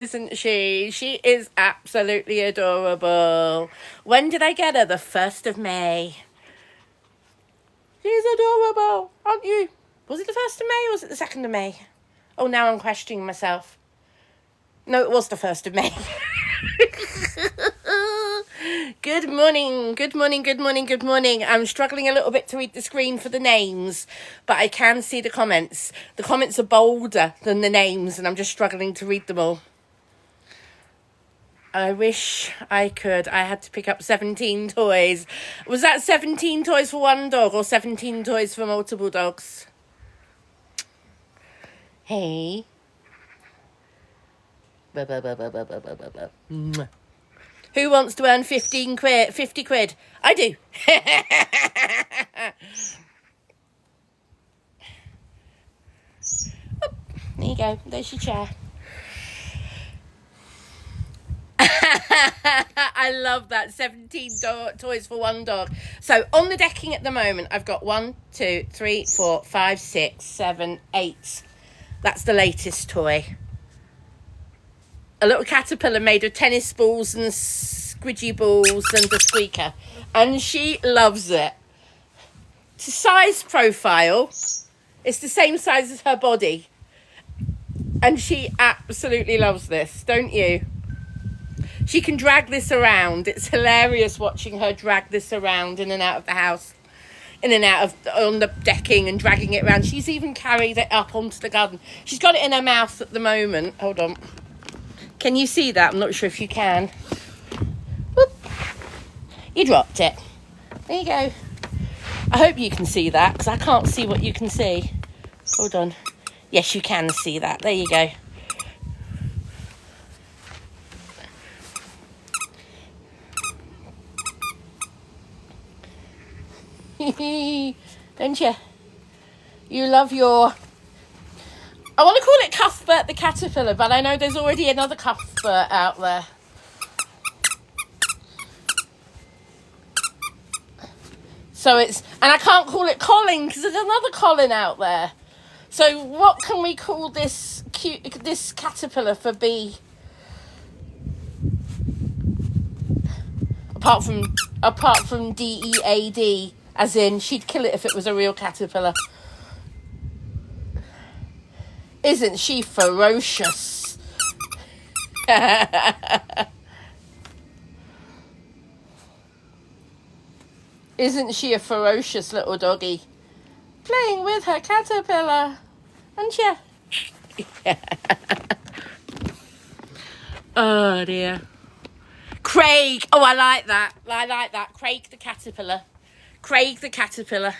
Isn't she? She is absolutely adorable. When did I get her? The 1st of May. She's adorable, aren't you? Was it the 1st of May or was it the 2nd of May? Oh, now I'm questioning myself. No, it was the 1st of May. Good morning, good morning, good morning, good morning. I'm struggling a little bit to read the screen for the names, but I can see the comments. The comments are bolder than the names, and I'm just struggling to read them all. I wish I could. I had to pick up 17 toys. Was that 17 toys for one dog or 17 toys for multiple dogs? Hey. Mwah. Who wants to earn 15 quid? 50 quid? I do. There you go. There's your chair. I love that. 17 toys for one dog. So on the decking at the moment, I've got 1, 2, 3, 4, 5, 6, 7, 8. That's the latest toy. A little caterpillar made of tennis balls and squidgy balls and a squeaker. And she loves it. To size profile, it's the same size as her body. And she absolutely loves this, don't you? She can drag this around. It's hilarious watching her drag this around in and out of the house. In and out of on the decking and dragging it around. She's even carried it up onto the garden. She's got it in her mouth at the moment. Hold on. Can you see that? I'm not sure if you can. Whoop. You dropped it. There you go. I hope you can see that because I can't see what you can see. Hold on. Yes, you can see that. There you go. Don't you? You love your... I want to call it Cuthbert the caterpillar, but I know there's already another Cuthbert out there. So it's... And I can't call it Colin because there's another Colin out there. So what can we call this caterpillar for B? Apart from DEAD, as in she'd kill it if it was a real caterpillar. Isn't she ferocious? Isn't she a ferocious little doggy? Playing with her caterpillar. Aren't you? Oh dear. Craig. Oh, I like that. I like that. Craig the caterpillar. Craig the caterpillar.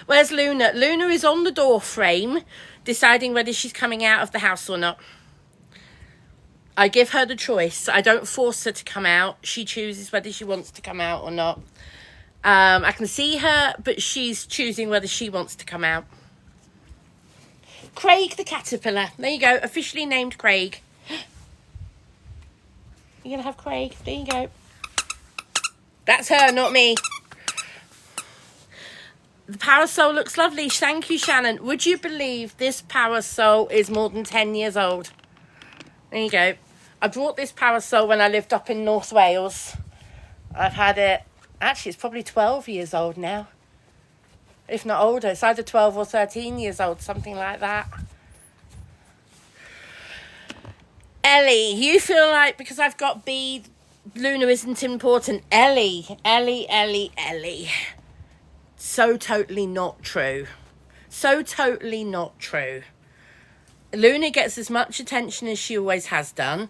Where's Luna? Luna is on the door frame, deciding whether she's coming out of the house or not. I give her the choice. I don't force her to come out. She chooses whether she wants to come out or not. I can see her, but she's choosing whether she wants to come out. Craig the caterpillar. There you go. Officially named Craig. You're going to have Craig. There you go. That's her, not me. The parasol looks lovely. Thank you, Shannon. Would you believe this parasol is more than 10 years old? There you go. I brought this parasol when I lived up in North Wales. I've had it... Actually, it's probably 12 years old now. If not older. It's either 12 or 13 years old, something like that. Ellie, you feel like because I've got B, Luna isn't important. Ellie. So totally not true. So totally not true. Luna gets as much attention as she always has done.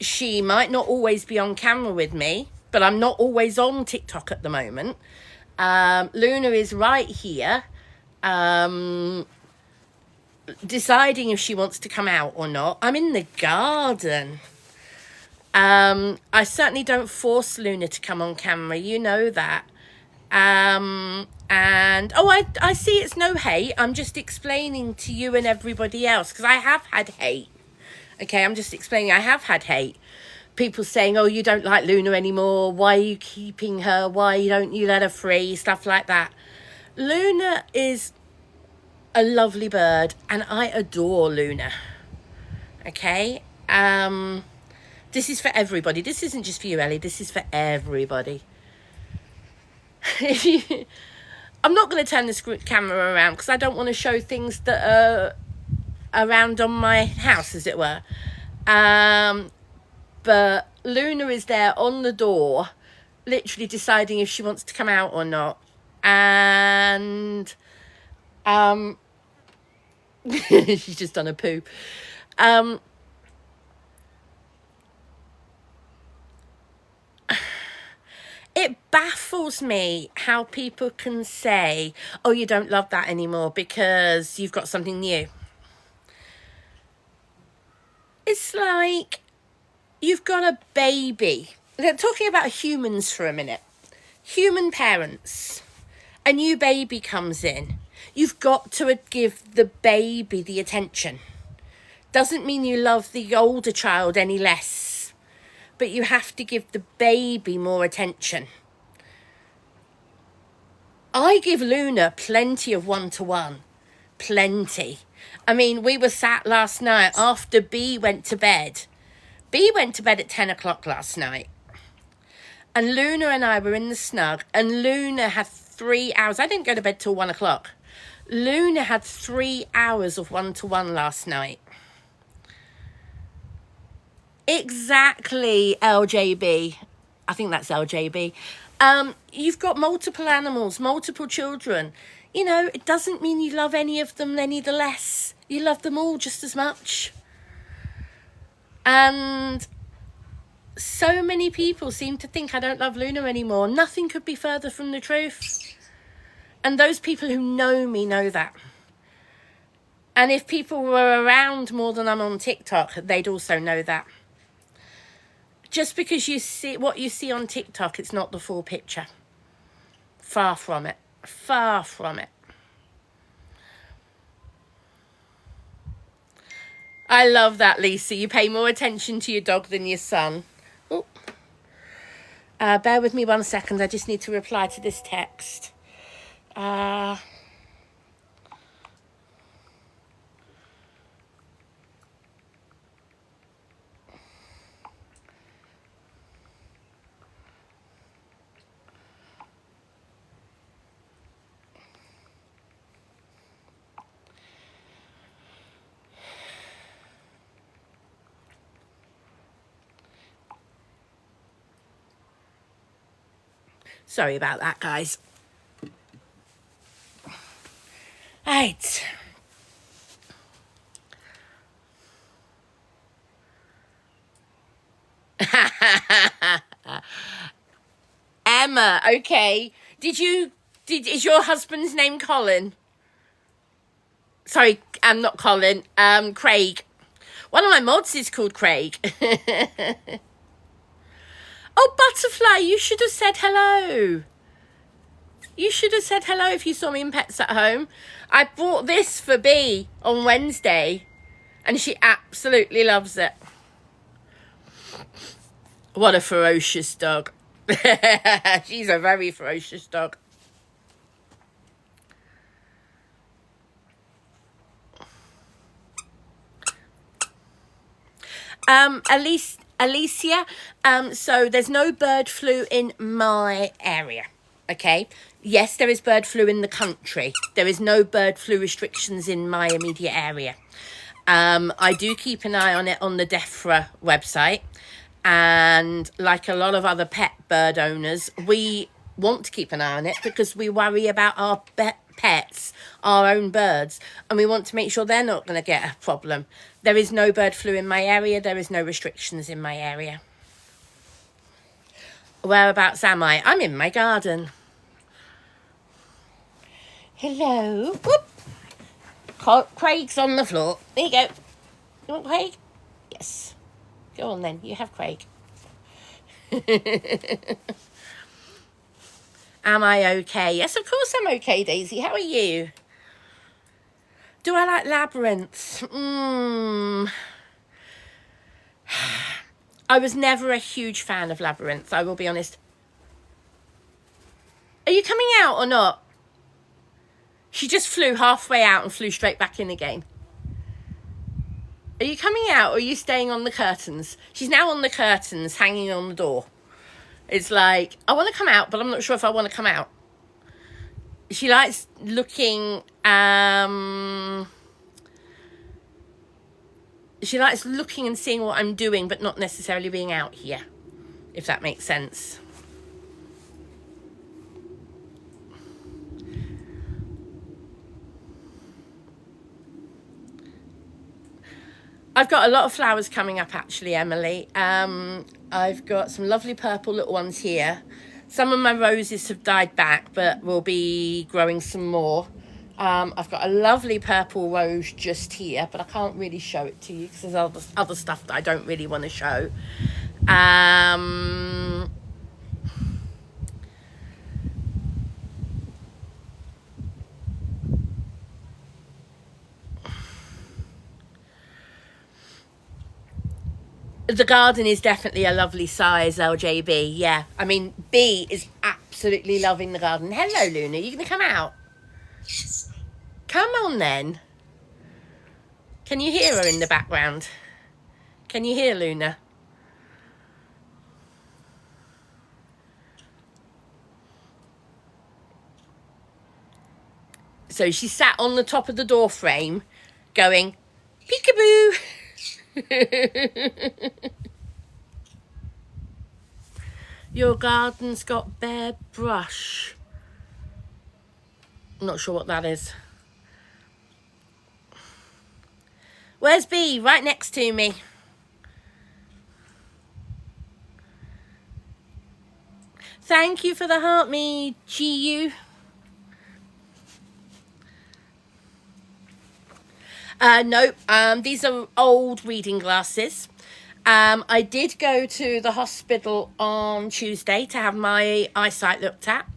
She might not always be on camera with me, but I'm not always on TikTok at the moment. Luna is right here, deciding if she wants to come out or not. I'm in the garden. I certainly don't force Luna to come on camera. You know that. And I see it's no hate. I'm just explaining to you and everybody else because I have had hate. Okay, I'm just explaining. I have had hate. People saying, oh, you don't like Luna anymore. Why are you keeping her? Why don't you let her free? Stuff like that. Luna is a lovely bird and I adore Luna. Okay? This is for everybody. This isn't just for you, Ellie. This is for everybody. I'm not going to turn this camera around because I don't want to show things that are around on my house, as it were. But Luna is there on the door, literally deciding if she wants to come out or not. And she's just done a poo. It baffles me how people can say, oh, you don't love that anymore because you've got something new. It's like you've got a baby. They're talking about humans for a minute. Human parents. A new baby comes in. You've got to give the baby the attention. Doesn't mean you love the older child any less, but you have to give the baby more attention. I give Luna plenty of one-to-one. Plenty. I mean, we were sat last night after B went to bed. B went to bed at 10 o'clock last night. And Luna and I were in the snug, and Luna had 3 hours. I didn't go to bed till 1 o'clock. Luna had 3 hours of one-to-one last night. Exactly, LJB. I think that's LJB. You've got multiple animals, multiple children. You know, it doesn't mean you love any of them any the less. You love them all just as much. And so many people seem to think I don't love Luna anymore. Nothing could be further from the truth. And those people who know me know that. And if people were around more than I'm on TikTok, they'd also know that. Just because you see what you see on TikTok, it's not the full picture. Far from it. Far from it. I love that, Lisa. You pay more attention to your dog than your son. Oh. Bear with me 1 second. I just need to reply to this text. Sorry about that, guys. Right. Emma, okay. Is your husband's name Colin? Sorry, I'm not Colin. Craig. One of my mods is called Craig. Oh, Butterfly, you should have said hello. You should have said hello if you saw me in Pets at Home. I bought this for B on Wednesday, and she absolutely loves it. What a ferocious dog. She's a very ferocious dog. Alicia, so there's no bird flu in my area, okay? Yes, there is bird flu in the country. There is no bird flu restrictions in my immediate area. I do keep an eye on it on the DEFRA website. And like a lot of other pet bird owners, we want to keep an eye on it because we worry about our pets, our own birds, and we want to make sure they're not going to get a problem. There is no bird flu in my area. There is no restrictions in my area. Whereabouts am I? I'm in my garden. Hello. Whoop. Craig's on the floor. There you go. You want Craig? Yes. Go on then. You have Craig. Am I okay? Yes, of course I'm okay, Daisy. How are you? Do I like labyrinths? I was never a huge fan of labyrinths, I will be honest. Are you coming out or not? – She just flew halfway out and flew straight back in again. Are you coming out or are you staying on the curtains? She's now on the curtains, hanging on the door. It's like, I want to come out, but I'm not sure if I want to come out. She likes looking, she likes looking and seeing what I'm doing, but not necessarily being out here, if that makes sense. I've got a lot of flowers coming up, actually, Emily. I've got some lovely purple little ones here. Some of my roses have died back, but we'll be growing some more. I've got a lovely purple rose just here, but I can't really show it to you because there's other stuff that I don't really want to show. The garden is definitely a lovely size, LJB. Yeah, I mean, B is absolutely loving the garden. Hello, Luna. You gonna come out? Yes. Come on, then. Can you hear her in the background? Can you hear Luna? So she sat on the top of the door frame going, peekaboo. Your garden's got bare brush. I'm not sure what that is. Where's B? Right next to me. Thank you for the heart, me, GU. Nope, these are old reading glasses. I did go to the hospital on Tuesday to have my eyesight looked at.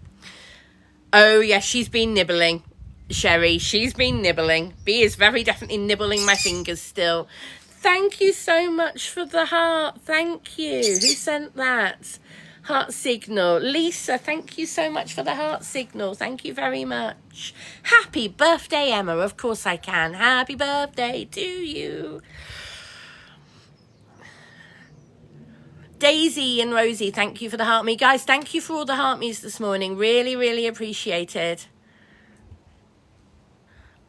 Oh, yes, she's been nibbling, Sherry. She's been nibbling. B is very definitely nibbling my fingers still. Thank you so much for the heart. Thank you. Who sent that? Heart signal. Lisa, thank you so much for the heart signal. Thank you very much. Happy birthday, Emma. Of course I can. Happy birthday to you. Daisy and Rosie, thank you for the heart me. Guys, thank you for all the heart me's this morning. Really, really appreciated.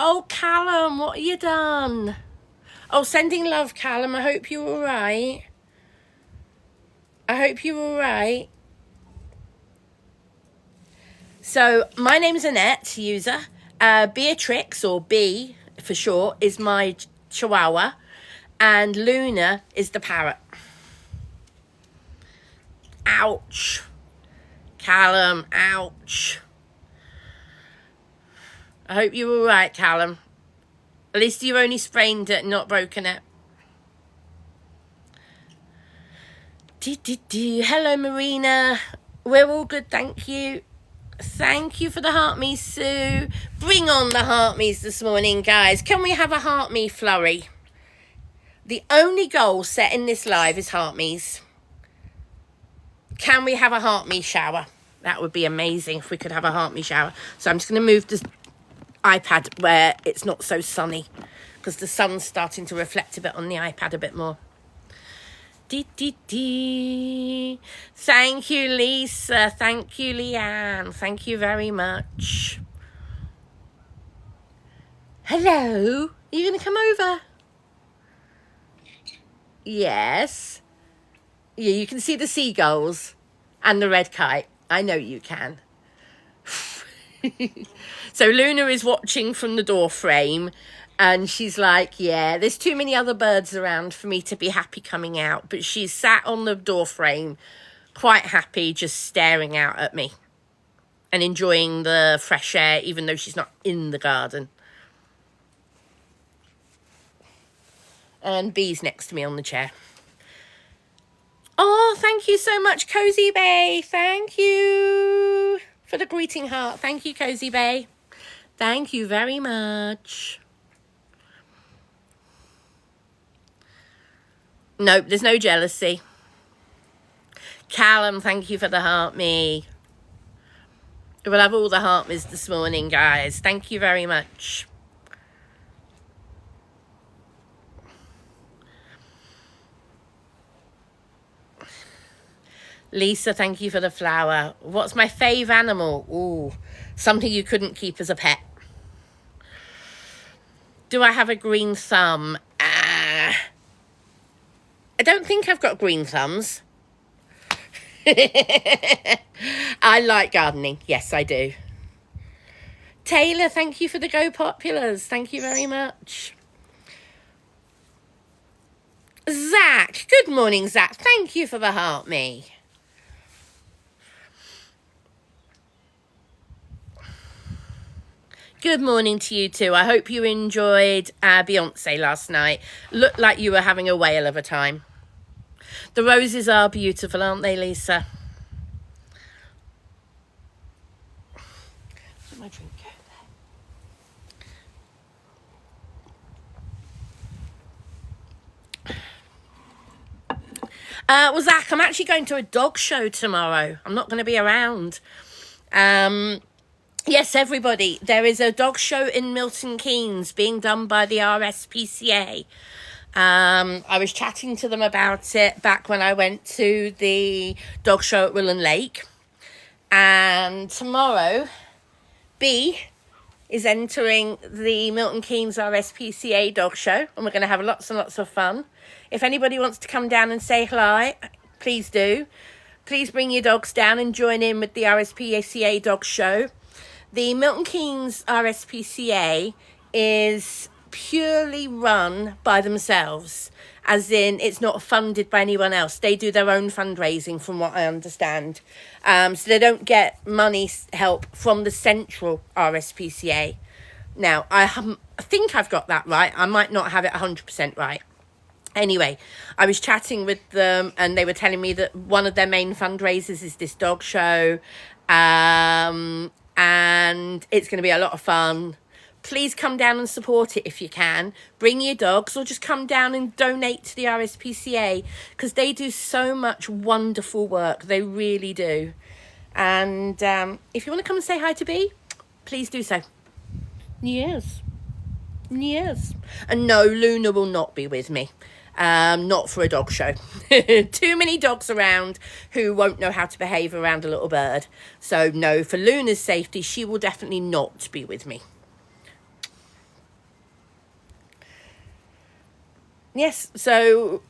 Oh, Callum, what have you done? Oh, sending love, Callum. I hope you're all right. I hope you're all right. So my name's Annette, user. Beatrix, or B for short, is my chihuahua. And Luna is the parrot. Ouch. Callum, ouch. I hope you're all right, Callum. At least you've only sprained it, not broken it. Hello, Marina. We're all good, thank you. Thank you for the heart me, Sue. Bring on the heart me's this morning, guys. Can we have a heart me flurry? The only goal set in this live is heart me's. Can we have a heart me shower? That would be amazing if we could have a heart me shower. So I'm just going to move this iPad where it's not so sunny, because the sun's starting to reflect a bit on the iPad a bit more. Thank you, Lisa. Thank you, Leanne. Thank you very much. Hello. Are you going to come over? Yes. Yeah, you can see the seagulls and the red kite. I know you can. So Luna is watching from the door frame, and she's like, yeah, there's too many other birds around for me to be happy coming out. But she's sat on the door frame, quite happy, just staring out at me and enjoying the fresh air, even though she's not in the garden. And Bee's next to me on the chair. Oh, thank you so much, Cozy Bay. Thank you for the greeting heart. Thank you, Cozy Bay. Thank you very much. Nope, there's no jealousy. Callum, thank you for the heart me. We'll have all the heart me's this morning, guys. Thank you very much. Lisa, thank you for the flower. What's my fave animal? Ooh, something you couldn't keep as a pet. Do I have a green thumb? I don't think I've got green thumbs. I like gardening. Yes, I do. Taylor, thank you for the Go Populars. Thank you very much. Zach, good morning, Zach. Thank you for the heart me. Good morning to you too. I hope you enjoyed Beyonce last night. Looked like you were having a whale of a time. The roses are beautiful, aren't they, Lisa? Where's my drink go there? Well, Zach, I'm actually going to a dog show tomorrow. I'm not going to be around. Yes, everybody, there is a dog show in Milton Keynes being done by the RSPCA. I was chatting to them about it back when I went to the dog show at Willen Lake. And tomorrow, B is entering the Milton Keynes RSPCA dog show. And we're going to have lots and lots of fun. If anybody wants to come down and say hello, please do. Please bring your dogs down and join in with the RSPCA dog show. The Milton Keynes RSPCA is purely run by themselves, as in it's not funded by anyone else. They do their own fundraising, from what I understand. So they don't get money help from the central RSPCA. Now, I think I've got that right. I might not have it 100% right. Anyway, I was chatting with them and they were telling me that one of their main fundraisers is this dog show. And it's going to be a lot of fun. Please come down and support it if you can. Bring your dogs or just come down and donate to the RSPCA, because they do so much wonderful work. They really do. And if you want to come and say hi to B, please do so. Yes. Yes. And no, Luna will not be with me. Not for a dog show. Too many dogs around who won't know how to behave around a little bird. So no, for Luna's safety, she will definitely not be with me. Yes, so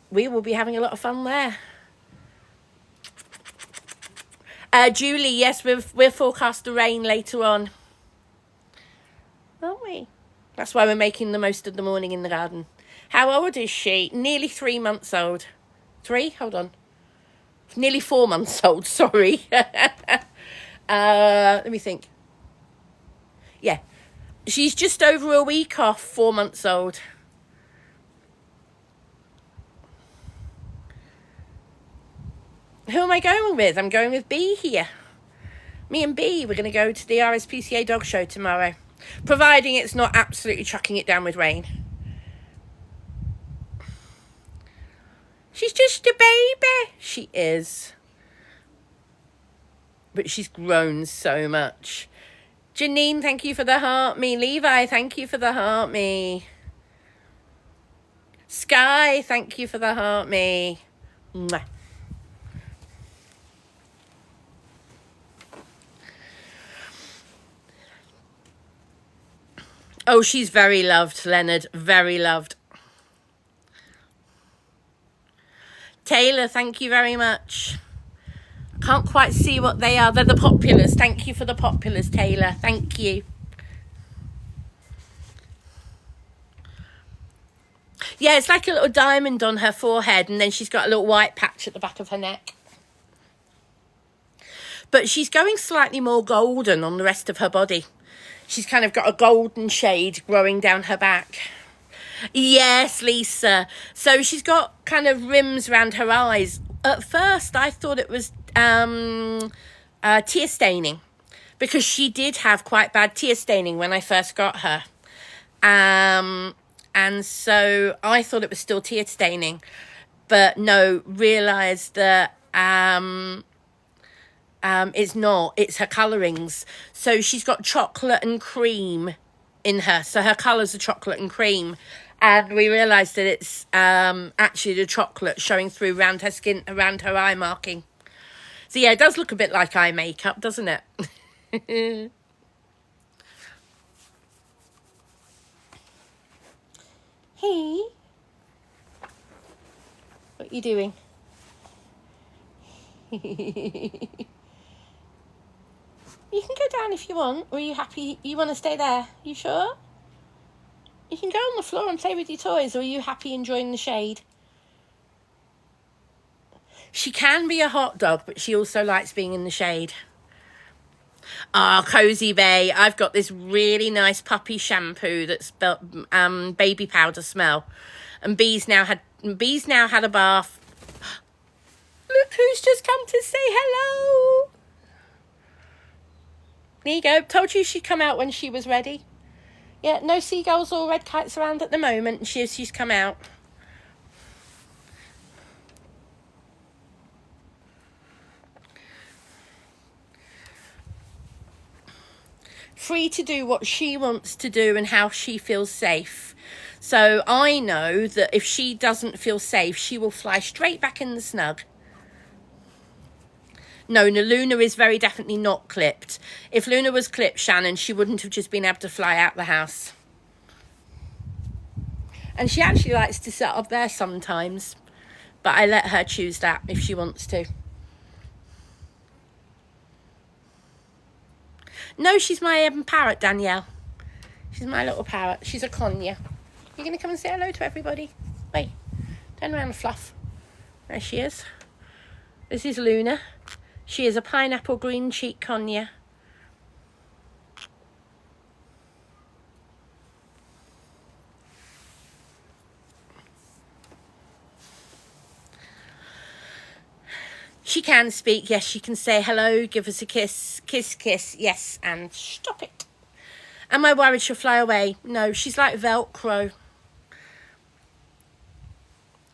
we will be having a lot of fun there. Julie, yes, we're forecast to rain later on. Aren't we? That's why we're making the most of the morning in the garden. How old is she? Nearly 3 months old. 3? Hold on. Nearly 4 months old, sorry. Let me think. Yeah. She's just over a week off 4 months old. Who am I going with? I'm going with B here. Me and B, we're going to go to the RSPCA dog show tomorrow. Providing it's not absolutely chucking it down with rain. She's just a baby. She is. But she's grown so much. Janine, thank you for the heart me. Levi, thank you for the heart me. Sky, thank you for the heart me. Mwah. Oh, she's very loved, Leonard. Very loved. Taylor, thank you very much. I can't quite see what they are. They're the populars. Thank you for the populars, Taylor. Thank you. Yeah, it's like a little diamond on her forehead, and then she's got a little white patch at the back of her neck. But she's going slightly more golden on the rest of her body. She's kind of got a golden shade growing down her back. Yes, Lisa. So she's got kind of rims around her eyes. At first, I thought it was tear staining, because she did have quite bad tear staining when I first got her. And so I thought it was still tear staining. But no, realised that it's not. It's her colourings. So she's got chocolate and cream in her. So her colours are chocolate and cream. And we realised that it's actually the chocolate showing through around her skin, around her eye marking. So yeah, it does look a bit like eye makeup, doesn't it? Hey, what are you doing? You can go down if you want, or are you happy? You want to stay there? You sure? You can go on the floor and play with your toys, or are you happy enjoying the shade? She can be a hot dog, but she also likes being in the shade. Ah, Cozy Bay. I've got this really nice puppy shampoo that's baby powder smell. And Bee's now had a bath. Look who's just come to say hello. There you go. Told you she'd come out when she was ready. Yeah, no seagulls or red kites around at the moment. She's come out. Free to do what she wants to do and how she feels safe. So I know that if she doesn't feel safe, she will fly straight back in the snug. No, Luna is very definitely not clipped. If Luna was clipped, Shannon, she wouldn't have just been able to fly out the house. And she actually likes to sit up there sometimes. But I let her choose that if she wants to. No, she's my parrot, Danielle. She's my little parrot. She's a conure. You're going to come and say hello to everybody? Wait, turn around, Fluff. There she is. This is Luna. She is a pineapple green cheek conure. She can speak. Yes, she can say hello, give us a kiss, kiss, kiss. Yes, and stop it. Am I worried she'll fly away? No, she's like Velcro.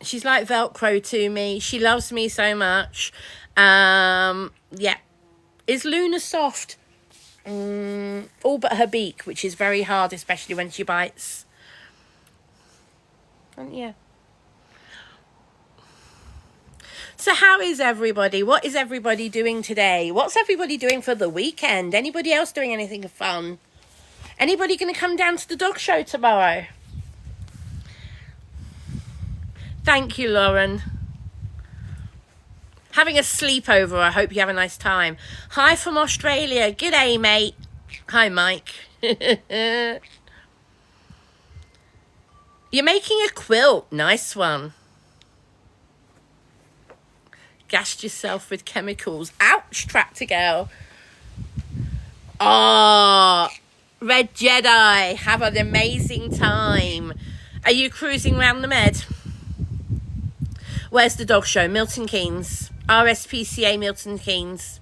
She's like Velcro to me. She loves me so much. Yeah. Is Luna soft? All but her beak, which is very hard, especially when she bites. And yeah. So how is everybody? What is everybody doing today? What's everybody doing for the weekend? Anybody else doing anything fun? Anybody going to come down to the dog show tomorrow? Thank you, Lauren. Having a sleepover. I hope you have a nice time. Hi from Australia. G'day, mate. Hi, Mike. You're making a quilt. Nice one. Gassed yourself with chemicals. Ouch, Tractor Girl. Oh, Red Jedi. Have an amazing time. Are you cruising around the Med? Where's the dog show? Milton Keynes. RSPCA Milton Keynes.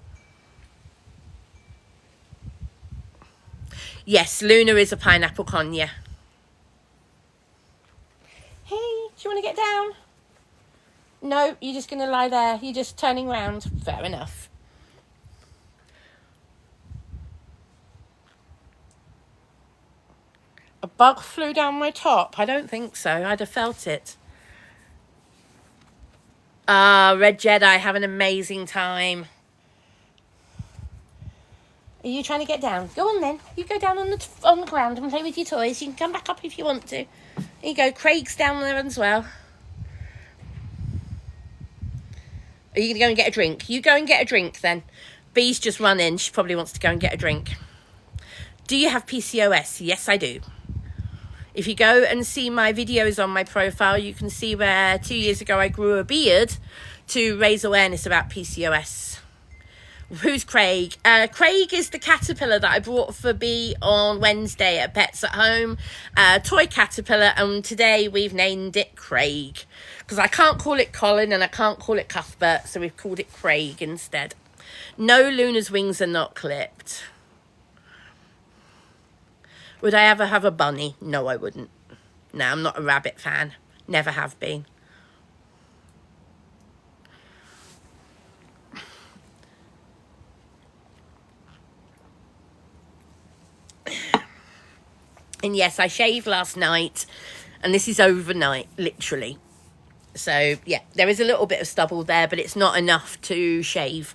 Yes, Luna is a pineapple conure. Hey, do you want to get down? No, you're just going to lie there. You're just turning round. Fair enough. A bug flew down my top? I don't think so. I'd have felt it. Red Jedi, have an amazing time. Are you trying to get down? Go on then. You go down on the ground and play with your toys. You can come back up if you want to. There you go. Craig's down there as well. Are you going to go and get a drink? You go and get a drink then. Bee's just run in. She probably wants to go and get a drink. Do you have PCOS? Yes, I do. If you go and see my videos on my profile, you can see where 2 years ago I grew a beard to raise awareness about PCOS. Who's Craig? Craig is the caterpillar that I brought for Bee on Wednesday at Pets at Home. Toy caterpillar, and today we've named it Craig. Because I can't call it Colin and I can't call it Cuthbert, so we've called it Craig instead. No, Luna's wings are not clipped. Would I ever have a bunny? No, I wouldn't. No, I'm not a rabbit fan. Never have been. And yes, I shaved last night. And this is overnight, literally. So, yeah, there is a little bit of stubble there, but it's not enough to shave.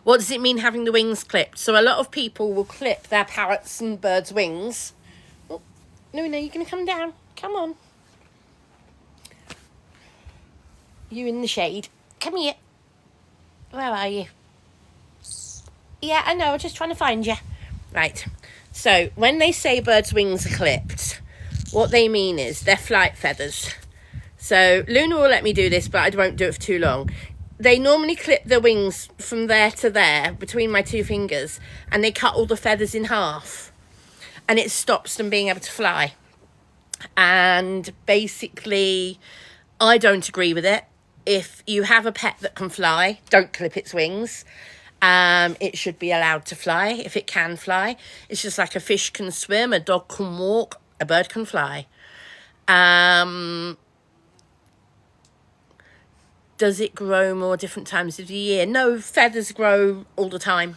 What does it mean having the wings clipped? So a lot of people will clip their parrots and birds' wings. Oh, Luna, you're going to come down. Come on. You in the shade. Come here. Where are you? Yeah, I know. I'm just trying to find you. Right. So when they say birds' wings are clipped, what they mean is they're flight feathers. So Luna will let me do this, but I won't do it for too long. They normally clip the wings from there to there, between my two fingers, and they cut all the feathers in half. And it stops them being able to fly. And basically, I don't agree with it. If you have a pet that can fly, don't clip its wings. It should be allowed to fly if it can fly. It's just like a fish can swim, a dog can walk, a bird can fly. Does it grow more different times of the year? No, feathers grow all the time.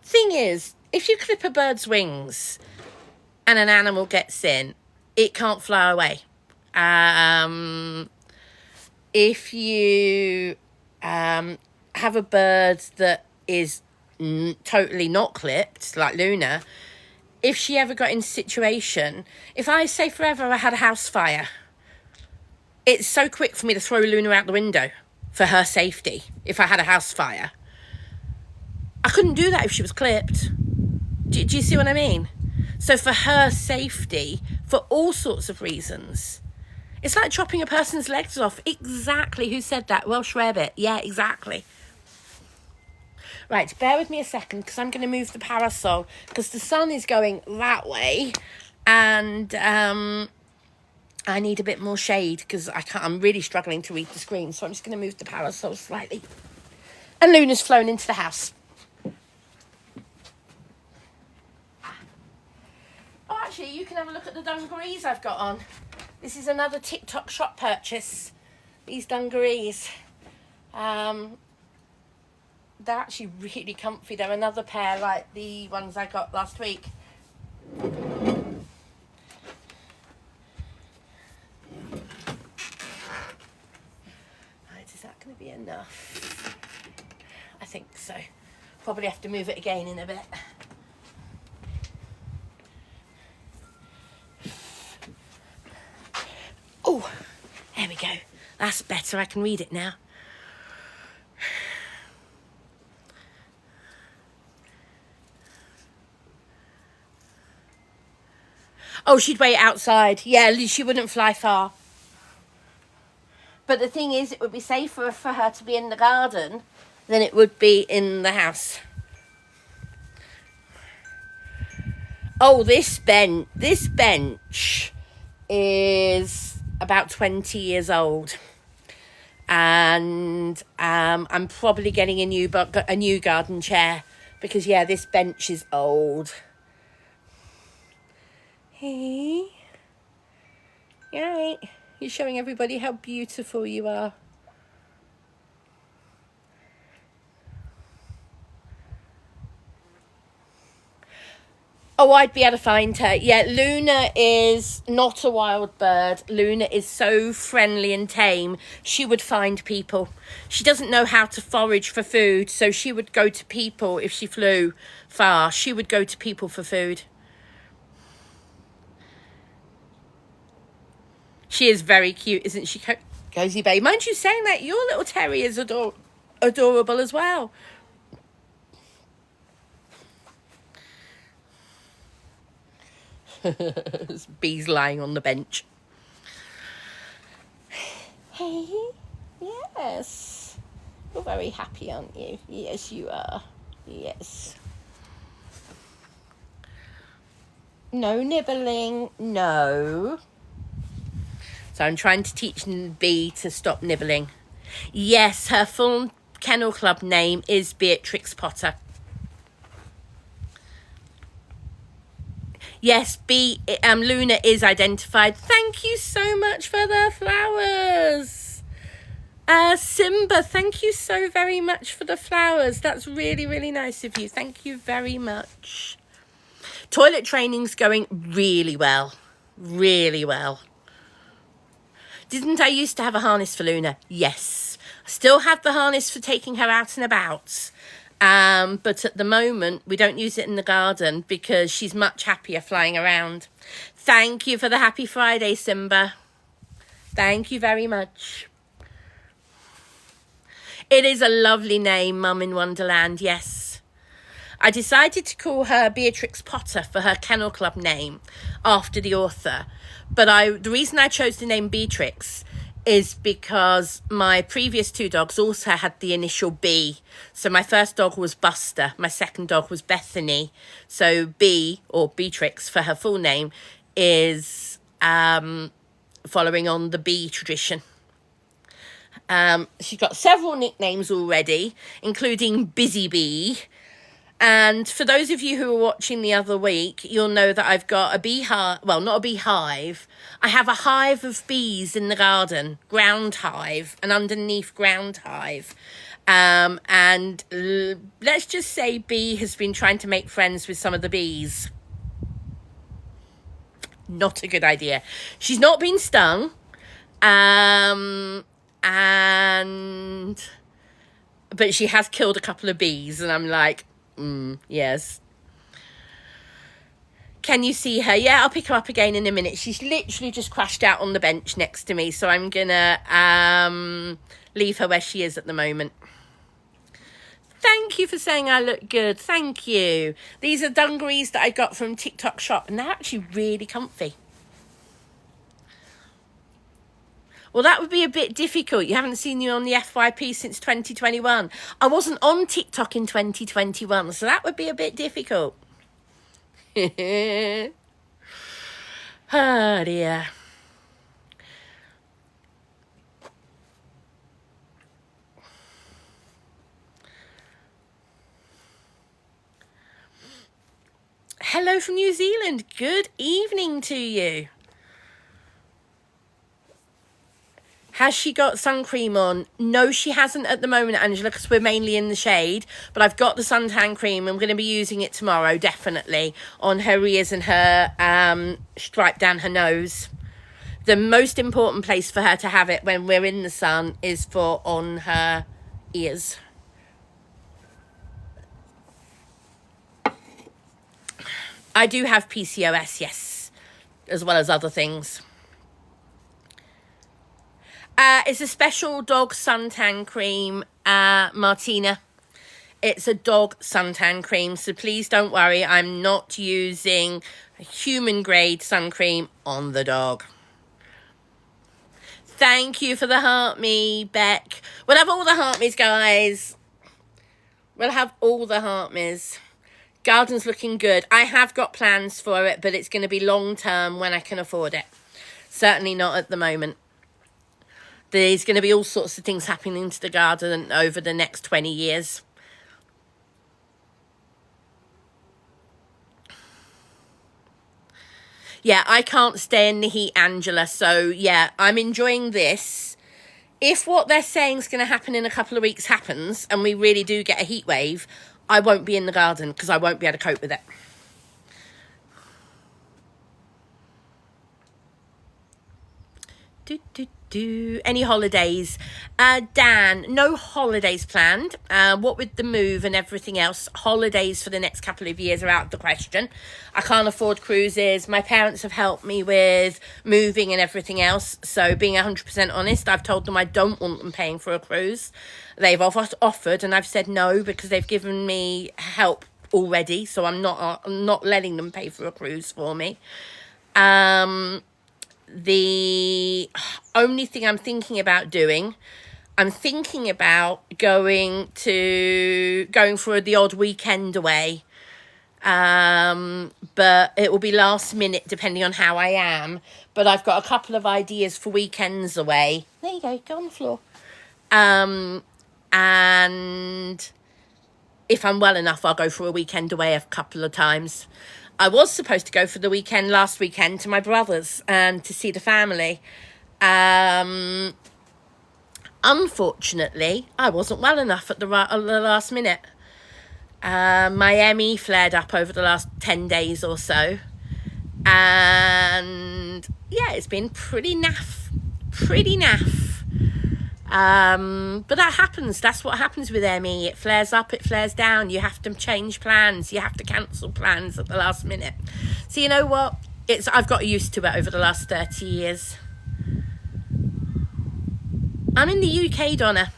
Thing is, if you clip a bird's wings and an animal gets in, it can't fly away. If you have a bird that is totally not clipped, like Luna, if she ever got in a situation, if I say forever I had a house fire, it's so quick for me to throw Luna out the window for her safety if I had a house fire. I couldn't do that if she was clipped. Do you see what I mean? So for her safety, for all sorts of reasons, it's like chopping a person's legs off. Exactly. Who said that? Welsh rabbit. Yeah, exactly. Right, bear with me a second because I'm going to move the parasol because the sun is going that way and I need a bit more shade because I'm really struggling to read the screen, so I'm just going to move the parasol slightly. And Luna's flown into the house. Oh, actually, you can have a look at the dungarees I've got on. This is another TikTok shop purchase. These dungarees. They're actually really comfy. They're another pair like the ones I got last week. Right, is that going to be enough? I think so. Probably have to move it again in a bit. Oh, there we go. That's better. I can read it now. Oh, she'd wait outside. Yeah, she wouldn't fly far. But the thing is, it would be safer for her to be in the garden than it would be in the house. Oh, this bench is about 20 years old. And I'm probably getting a new garden chair because, yeah, this bench is old. Hey. Yeah, right. You're showing everybody how beautiful you are. Oh, I'd be able to find her. Yeah, Luna is not a wild bird. Luna is so friendly and tame. She would find people. She doesn't know how to forage for food, so she would go to people if she flew far. She would go to people for food. She is very cute, isn't she, Cozy Babe? Mind you saying that, your little terrier is adorable as well. There's bees lying on the bench. Hey, yes. You're very happy, aren't you? Yes, you are. Yes. No nibbling. No. So I'm trying to teach Bee to stop nibbling. Yes, her full kennel club name is Beatrix Potter. Yes, Luna is identified. Thank you so much for the flowers. Simba, thank you so very much for the flowers. That's really, really nice of you. Thank you very much. Toilet training's going really well. Really well. Didn't I used to have a harness for Luna? Yes. I still have the harness for taking her out and about. But at the moment, we don't use it in the garden because she's much happier flying around. Thank you for the happy Friday, Simba. Thank you very much. It is a lovely name, Mum in Wonderland, yes. I decided to call her Beatrix Potter for her Kennel Club name after the author. But the reason I chose the name Beatrix is because my previous two dogs also had the initial B. So my first dog was Buster. My second dog was Bethany. So B, or Beatrix for her full name, is following on the bee tradition. She's got several nicknames already, including Busy Bee. And for those of you who were watching the other week, you'll know that I've got a beehive, well, not a beehive. I have a hive of bees in the garden, ground hive, an underneath ground hive. And let's just say Bee has been trying to make friends with some of the bees. Not a good idea. She's not been stung. But she has killed a couple of bees, and I'm like, yes. Can you see her? Yeah, I'll pick her up again in a minute. She's literally just crashed out on the bench next to me, so I'm gonna leave her where she is at the moment. Thank you for saying I look good. Thank you. These are dungarees that I got from TikTok shop, and they're actually really comfy. Well, that would be a bit difficult. You haven't seen me on the FYP since 2021. I wasn't on TikTok in 2021, so that would be a bit difficult. Oh, dear. Hello from New Zealand. Good evening to you. Has she got sun cream on? No, she hasn't at the moment, Angela, because we're mainly in the shade. But I've got the suntan cream. I'm going to be using it tomorrow, definitely, on her ears and her stripe down her nose. The most important place for her to have it when we're in the sun is on her ears. I do have PCOS, yes, as well as other things. It's a special dog suntan cream, Martina. It's a dog suntan cream, so please don't worry. I'm not using a human grade sun cream on the dog. Thank you for the heart me, Beck. We'll have all the heart me's, guys. We'll have all the heart me's. Garden's looking good. I have got plans for it, but it's going to be long term when I can afford it. Certainly not at the moment. There's going to be all sorts of things happening to the garden over the next 20 years. Yeah, I can't stay in the heat, Angela. So, yeah, I'm enjoying this. If what they're saying is going to happen in a couple of weeks happens, and we really do get a heat wave, I won't be in the garden because I won't be able to cope with it. Any holidays? Dan, no holidays planned. What with the move and everything else, holidays for the next couple of years are out of the question. I can't afford cruises. My parents have helped me with moving and everything else. So being 100% honest, I've told them I don't want them paying for a cruise. They've offered and I've said no because they've given me help already. So I'm not letting them pay for a cruise for me. The only thing I'm thinking about doing, I'm thinking about going for the odd weekend away. But it will be last minute depending on how I am. But I've got a couple of ideas for weekends away. There you go on the floor. And if I'm well enough, I'll go for a weekend away a couple of times. I was supposed to go for the weekend last weekend to my brother's and to see the family. Unfortunately, I wasn't well enough at the last minute. My ME flared up over the last 10 days or so. And yeah, it's been pretty naff. But that happens. That's what happens with ME. It flares up, it flares down. You have to change plans. You have to cancel plans at the last minute. So you know what? I've got used to it over the last 30 years. I'm in the UK, Donna.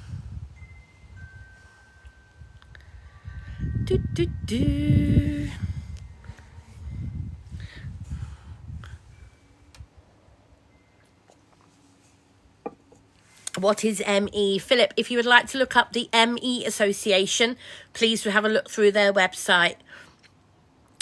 What is ME? Philip, if you would like to look up the ME Association, please have a look through their website.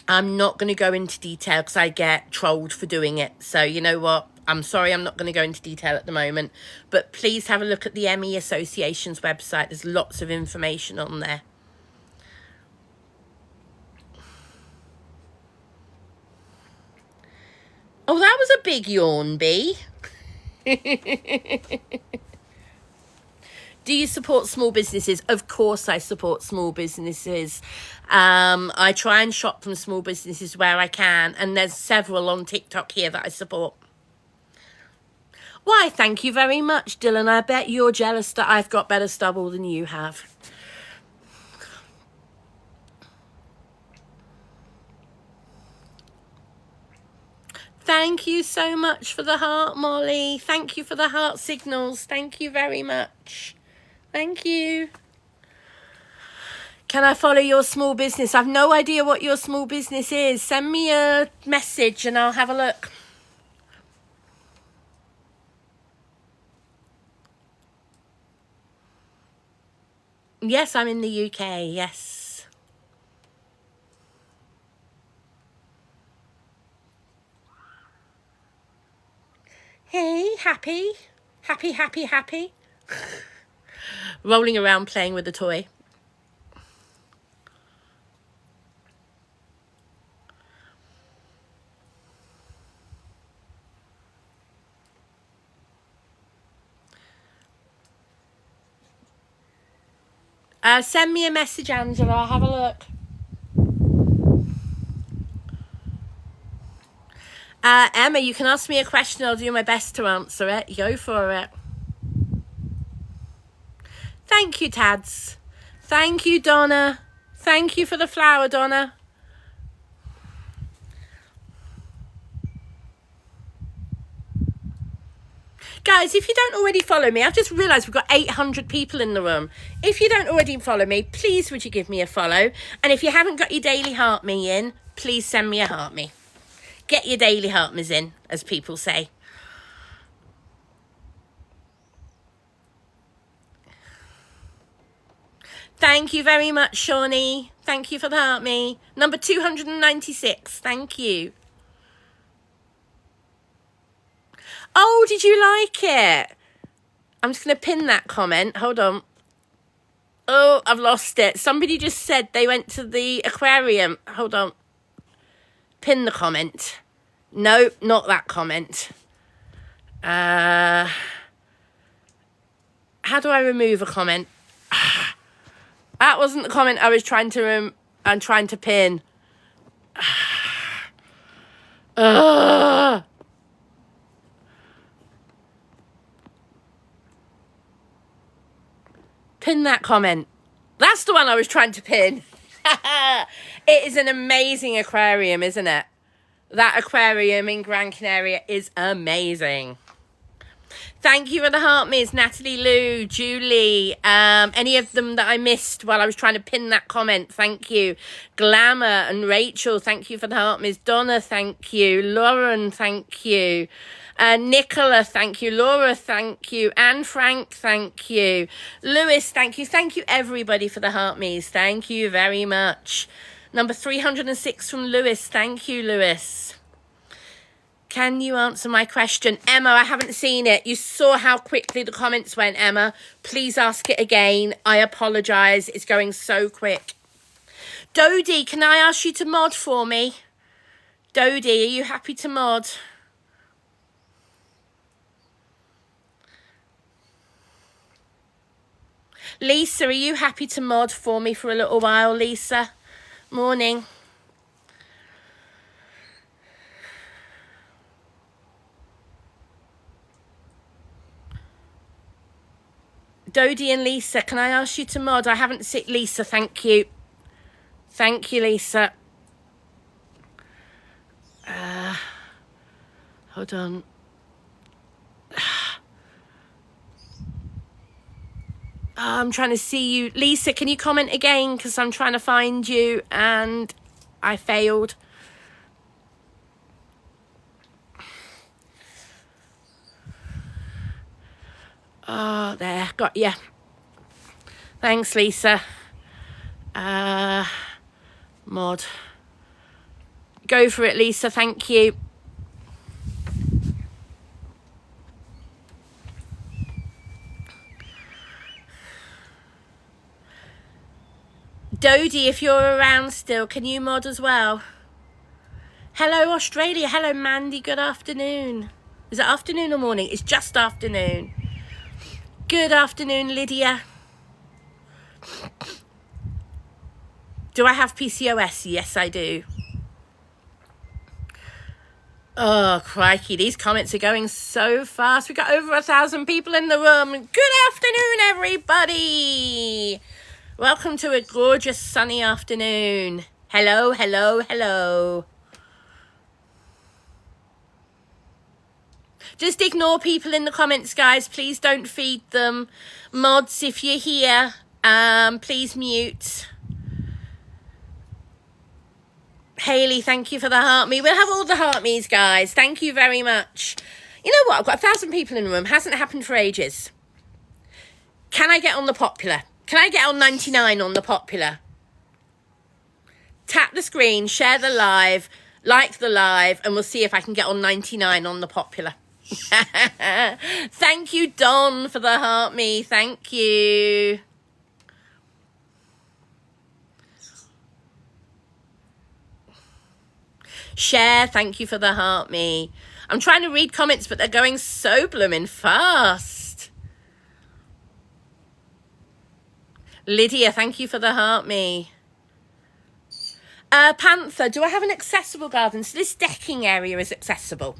I'm not going to go into detail because I get trolled for doing it. So you know what? I'm sorry, I'm not going to go into detail at the moment. But please have a look at the ME Association's website. There's lots of information on there. Oh, that was a big yawn, Bee. Do you support small businesses? Of course I support small businesses. I try and shop from small businesses where I can, and there's several on TikTok here that I support. Why, thank you very much, Dylan. I bet you're jealous that I've got better stubble than you have. Thank you so much for the heart, Molly. Thank you for the heart signals. Thank you very much. Thank you. Can I follow your small business? I've no idea what your small business is. Send me a message and I'll have a look. Yes, I'm in the UK. Yes. Hey, happy. Rolling around playing with the toy. Send me a message, Angela. I'll have a look. Emma, you can ask me a question. I'll do my best to answer it. Go for it. Thank you, Tads. Thank you, Donna. Thank you for the flower, Donna. Guys, if you don't already follow me, I've just realised we've got 800 people in the room. If you don't already follow me, please would you give me a follow? And if you haven't got your daily heart me in, please send me a heart me. Get your daily heart me's in, as people say. Thank you very much, Shawnee. Thank you for the heart me. Number 296. Thank you. Oh, did you like it? I'm just going to pin that comment. Hold on. Oh, I've lost it. Somebody just said they went to the aquarium. Hold on. Pin the comment. No, not that comment. How do I remove a comment? That wasn't the comment I was trying to pin. Pin that comment. That's the one I was trying to pin. It is an amazing aquarium, isn't it? That aquarium in Gran Canaria is amazing. Thank you for the heart miss, Natalie Lou, Julie, any of them that I missed while I was trying to pin that comment, thank you. Glamour and Rachel, thank you for the heart miss. Donna, thank you. Lauren, thank you. Nicola, thank you. Laura, thank you. Anne Frank, thank you. Lewis, thank you. Thank you, everybody, for the heart me's. Thank you very much. Number 306 from Lewis. Thank you, Lewis. Can you answer my question? Emma, I haven't seen it. You saw how quickly the comments went, Emma. Please ask it again. I apologise. It's going so quick. Dodie, can I ask you to mod for me? Dodie, are you happy to mod? Lisa, are you happy to mod for me for a little while, Lisa? Morning. Dodie and Lisa, can I ask you to mod? I haven't seen Lisa, thank you. Thank you, Lisa. Hold on. I'm trying to see you. Lisa, can you comment again? Because I'm trying to find you and I failed. Oh, there. Got you. Thanks, Lisa. Mod. Go for it, Lisa. Thank you. Dodie, if you're around still, can you mod as well? Hello, Australia. Hello, Mandy. Good afternoon. Is it afternoon or morning? It's just afternoon. Good afternoon, Lydia. Do I have PCOS? Yes, I do. Oh, crikey. These comments are going so fast. We've got over 1,000 people in the room. Good afternoon, everybody. Welcome to a gorgeous sunny afternoon. Hello, hello, hello. Just ignore people in the comments, guys. Please don't feed them. Mods, if you're here, please mute. Hayley, thank you for the heart me. We'll have all the heart me's, guys. Thank you very much. You know what? I've got 1,000 people in the room. Hasn't happened for ages. Can I get on the popular? Can I get on 99 on the popular? Tap the screen, share the live, like the live, and we'll see if I can get on 99 on the popular. Thank you, Don, for the heart me. Thank you. Share, thank you for the heart me. I'm trying to read comments, but they're going so blooming fast. Lydia, thank you for the heart me. Panther, do I have an accessible garden? So this decking area is accessible.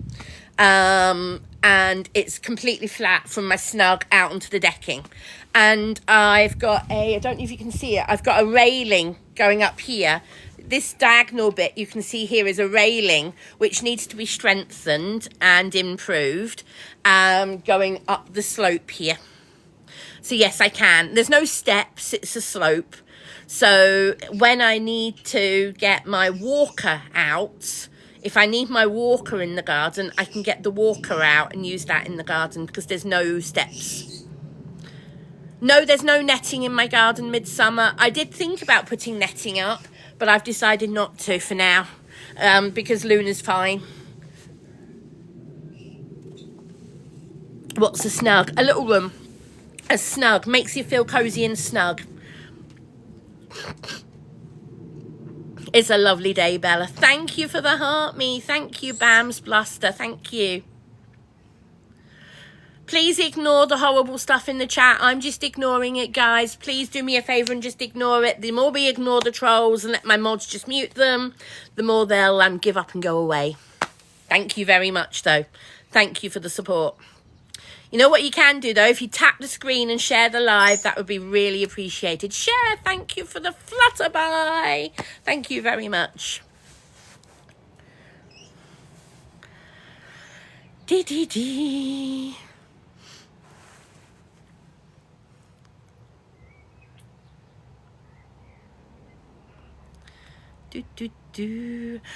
And it's completely flat from my snug out onto the decking. And I've got I don't know if you can see it, I've got a railing going up here. This diagonal bit you can see here is a railing which needs to be strengthened and improved, going up the slope here. So yes, I can. There's no steps, it's a slope. So when I need to get my walker out, if I need my walker in the garden, I can get the walker out and use that in the garden because there's no steps. No, there's no netting in my garden midsummer. I did think about putting netting up, but I've decided not to for now, because Luna's fine. What's a snug? A little room. A snug. Makes you feel cozy and snug. It's a lovely day, Bella. Thank you for the heart me. Thank you, Bams Bluster. Thank you. Please ignore the horrible stuff in the chat. I'm just ignoring it, guys. Please do me a favour and just ignore it. The more we ignore the trolls and let my mods just mute them, the more they'll give up and go away. Thank you very much, though. Thank you for the support. You know what you can do, though? If you tap the screen and share the live, that would be really appreciated. Share, thank you for the flutterby. Thank you very much. Dee.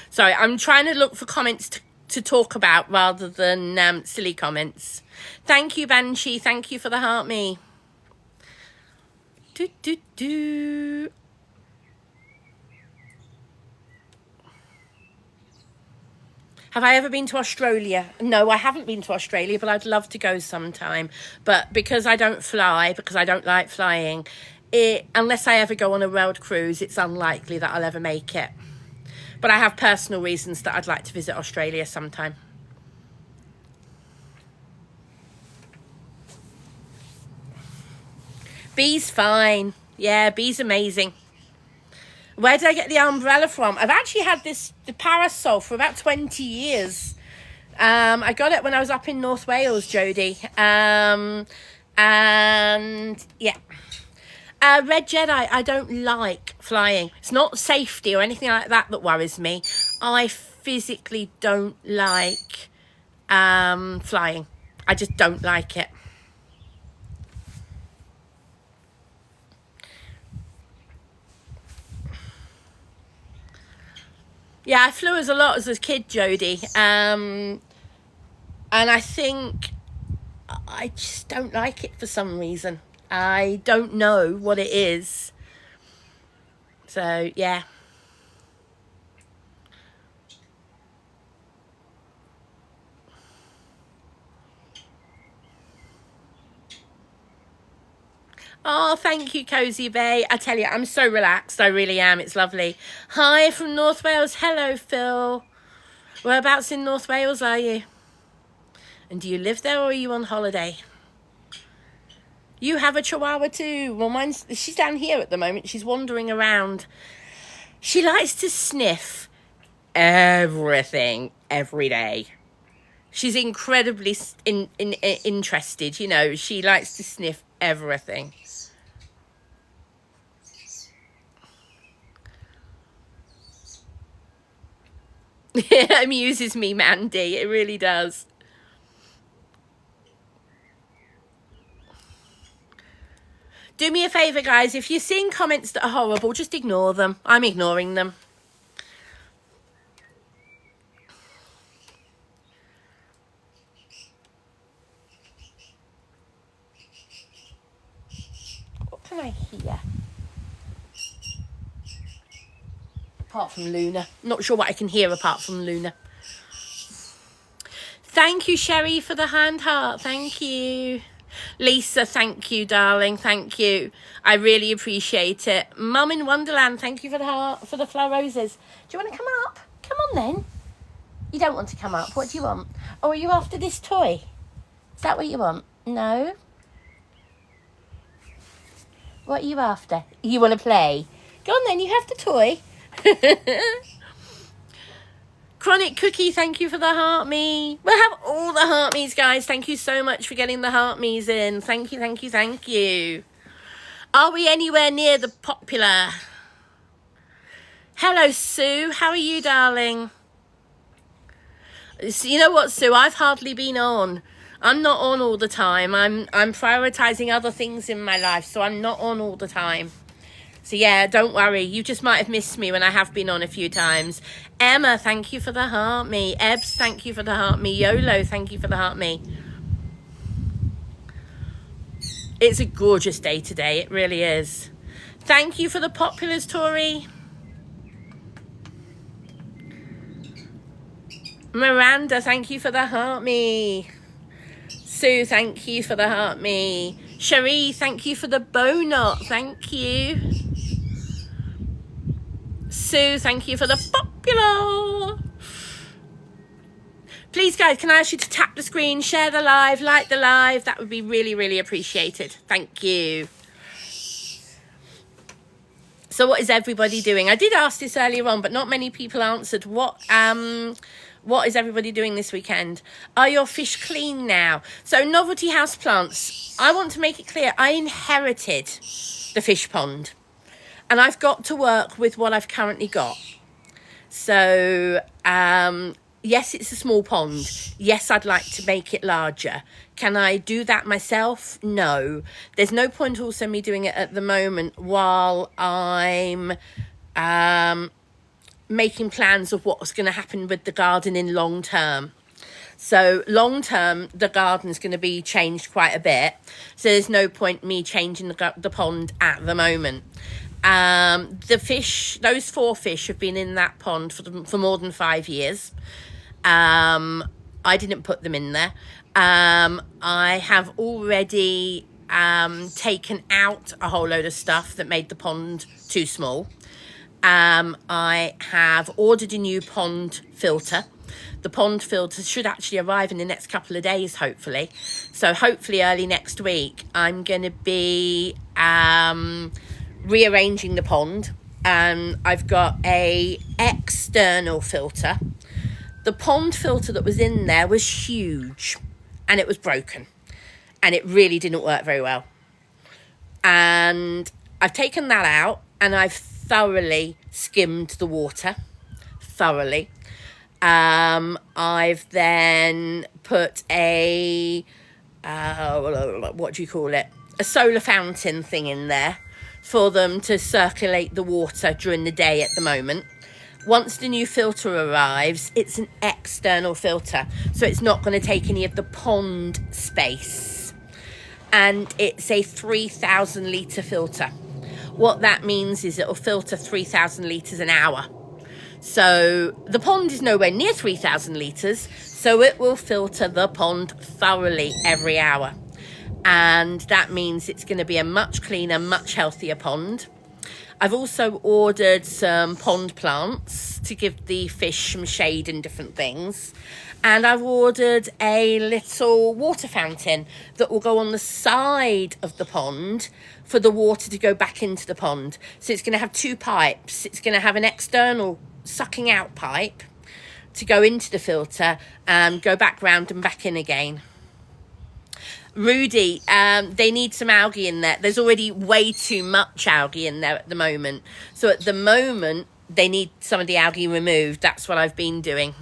Sorry, I'm trying to look for comments to talk about rather than silly comments. Thank you, Banshee. Thank you for the heart me. Have I ever been to Australia? No, I haven't been to Australia, but I'd love to go sometime. But because I don't fly, because I don't like flying, unless I ever go on a world cruise, it's unlikely that I'll ever make it. But I have personal reasons that I'd like to visit Australia sometime. Bee's fine. Yeah, Bee's amazing. Where did I get the umbrella from? I've actually had the parasol for about 20 years. I got it when I was up in North Wales, Jodie. And yeah. Red Jedi, I don't like flying. It's not safety or anything like that worries me. I physically don't like flying. I just don't like it. Yeah, I flew as a lot as a kid, Jodie. And I think I just don't like it for some reason. I don't know what it is. So, yeah. Oh, thank you, Cozy Bay. I tell you, I'm so relaxed. I really am. It's lovely. Hi from North Wales. Hello, Phil. Whereabouts in North Wales are you? And do you live there or are you on holiday? You have a Chihuahua too. Well, she's down here at the moment. She's wandering around. She likes to sniff everything every day. She's incredibly interested. You know, she likes to sniff everything. It amuses me, Mandy. It really does. Do me a favour, guys. If you're seeing comments that are horrible, just ignore them. I'm ignoring them. What can I hear? Apart from Luna. Not sure what I can hear apart from Luna. Thank you, Sherry, for the hand heart. Thank you. Lisa, thank you, darling. Thank you. I really appreciate it. Mum in Wonderland, thank you for the heart, for the flower roses. Do you want to come up? Come on, then. You don't want to come up. What do you want? Oh, are you after this toy? Is that what you want? No? What are you after? You want to play? Go on, then. You have the toy. Chronic Cookie, thank you for the heart me. We'll have all the heart me's, guys. Thank you so much for getting the heart me's in. Thank you, thank you, thank you. Are we anywhere near the popular? Hello, Sue. How are you, darling? So, you know what, Sue? I've hardly been on. I'm not on all the time. I'm prioritizing other things in my life, so I'm not on all the time. So yeah, don't worry. You just might have missed me when I have been on a few times. Emma, thank you for the heart me. Ebbs, thank you for the heart me. YOLO, thank you for the heart me. It's a gorgeous day today. It really is. Thank you for the populars, Tori. Miranda, thank you for the heart me. Sue, thank you for the heart me. Cherie, thank you for the bow knot. Thank you. Sue, thank you for the popular. Please, guys, can I ask you to tap the screen, share the live, like the live? That would be really, really appreciated. Thank you. So what is everybody doing? I did ask this earlier on, but not many people answered. What is everybody doing this weekend? Are your fish clean now? So Novelty House Plants, I want to make it clear, I inherited the fish pond. And I've got to work with what I've currently got. So, yes, it's a small pond. Yes, I'd like to make it larger. Can I do that myself? No. There's no point also me doing it at the moment while I'm making plans of what's going to happen with the garden in long term. So long term, the garden's going to be changed quite a bit. So there's no point me changing the pond at the moment. The fish, those 4 fish have been in that pond for more than 5 years. I didn't put them in there. I have already taken out a whole load of stuff that made the pond too small. I have ordered a new pond filter. The pond filter should actually arrive in the next couple of days, hopefully. So hopefully early next week, I'm going to be rearranging the pond. I've got a external filter. The pond filter that was in there was huge and it was broken and it really didn't work very well. And I've taken that out and I've thoroughly skimmed the water. Thoroughly. I've then put a, what do you call it? A solar fountain thing in there for them to circulate the water during the day at the moment. Once the new filter arrives, it's an external filter, so it's not going to take any of the pond space. And it's a 3,000 litre filter. What that means is it'll filter 3,000 litres an hour. So the pond is nowhere near 3,000 litres, so it will filter the pond thoroughly every hour. And that means it's going to be a much cleaner, much healthier pond. I've also ordered some pond plants to give the fish some shade and different things. And I've ordered a little water fountain that will go on the side of the pond for the water to go back into the pond. So it's going to have two pipes. It's going to have an external sucking out pipe to go into the filter and go back round and back in again. Rudy, they need some algae in there. There's already way too much algae in there at the moment. So at the moment, they need some of the algae removed. That's what I've been doing.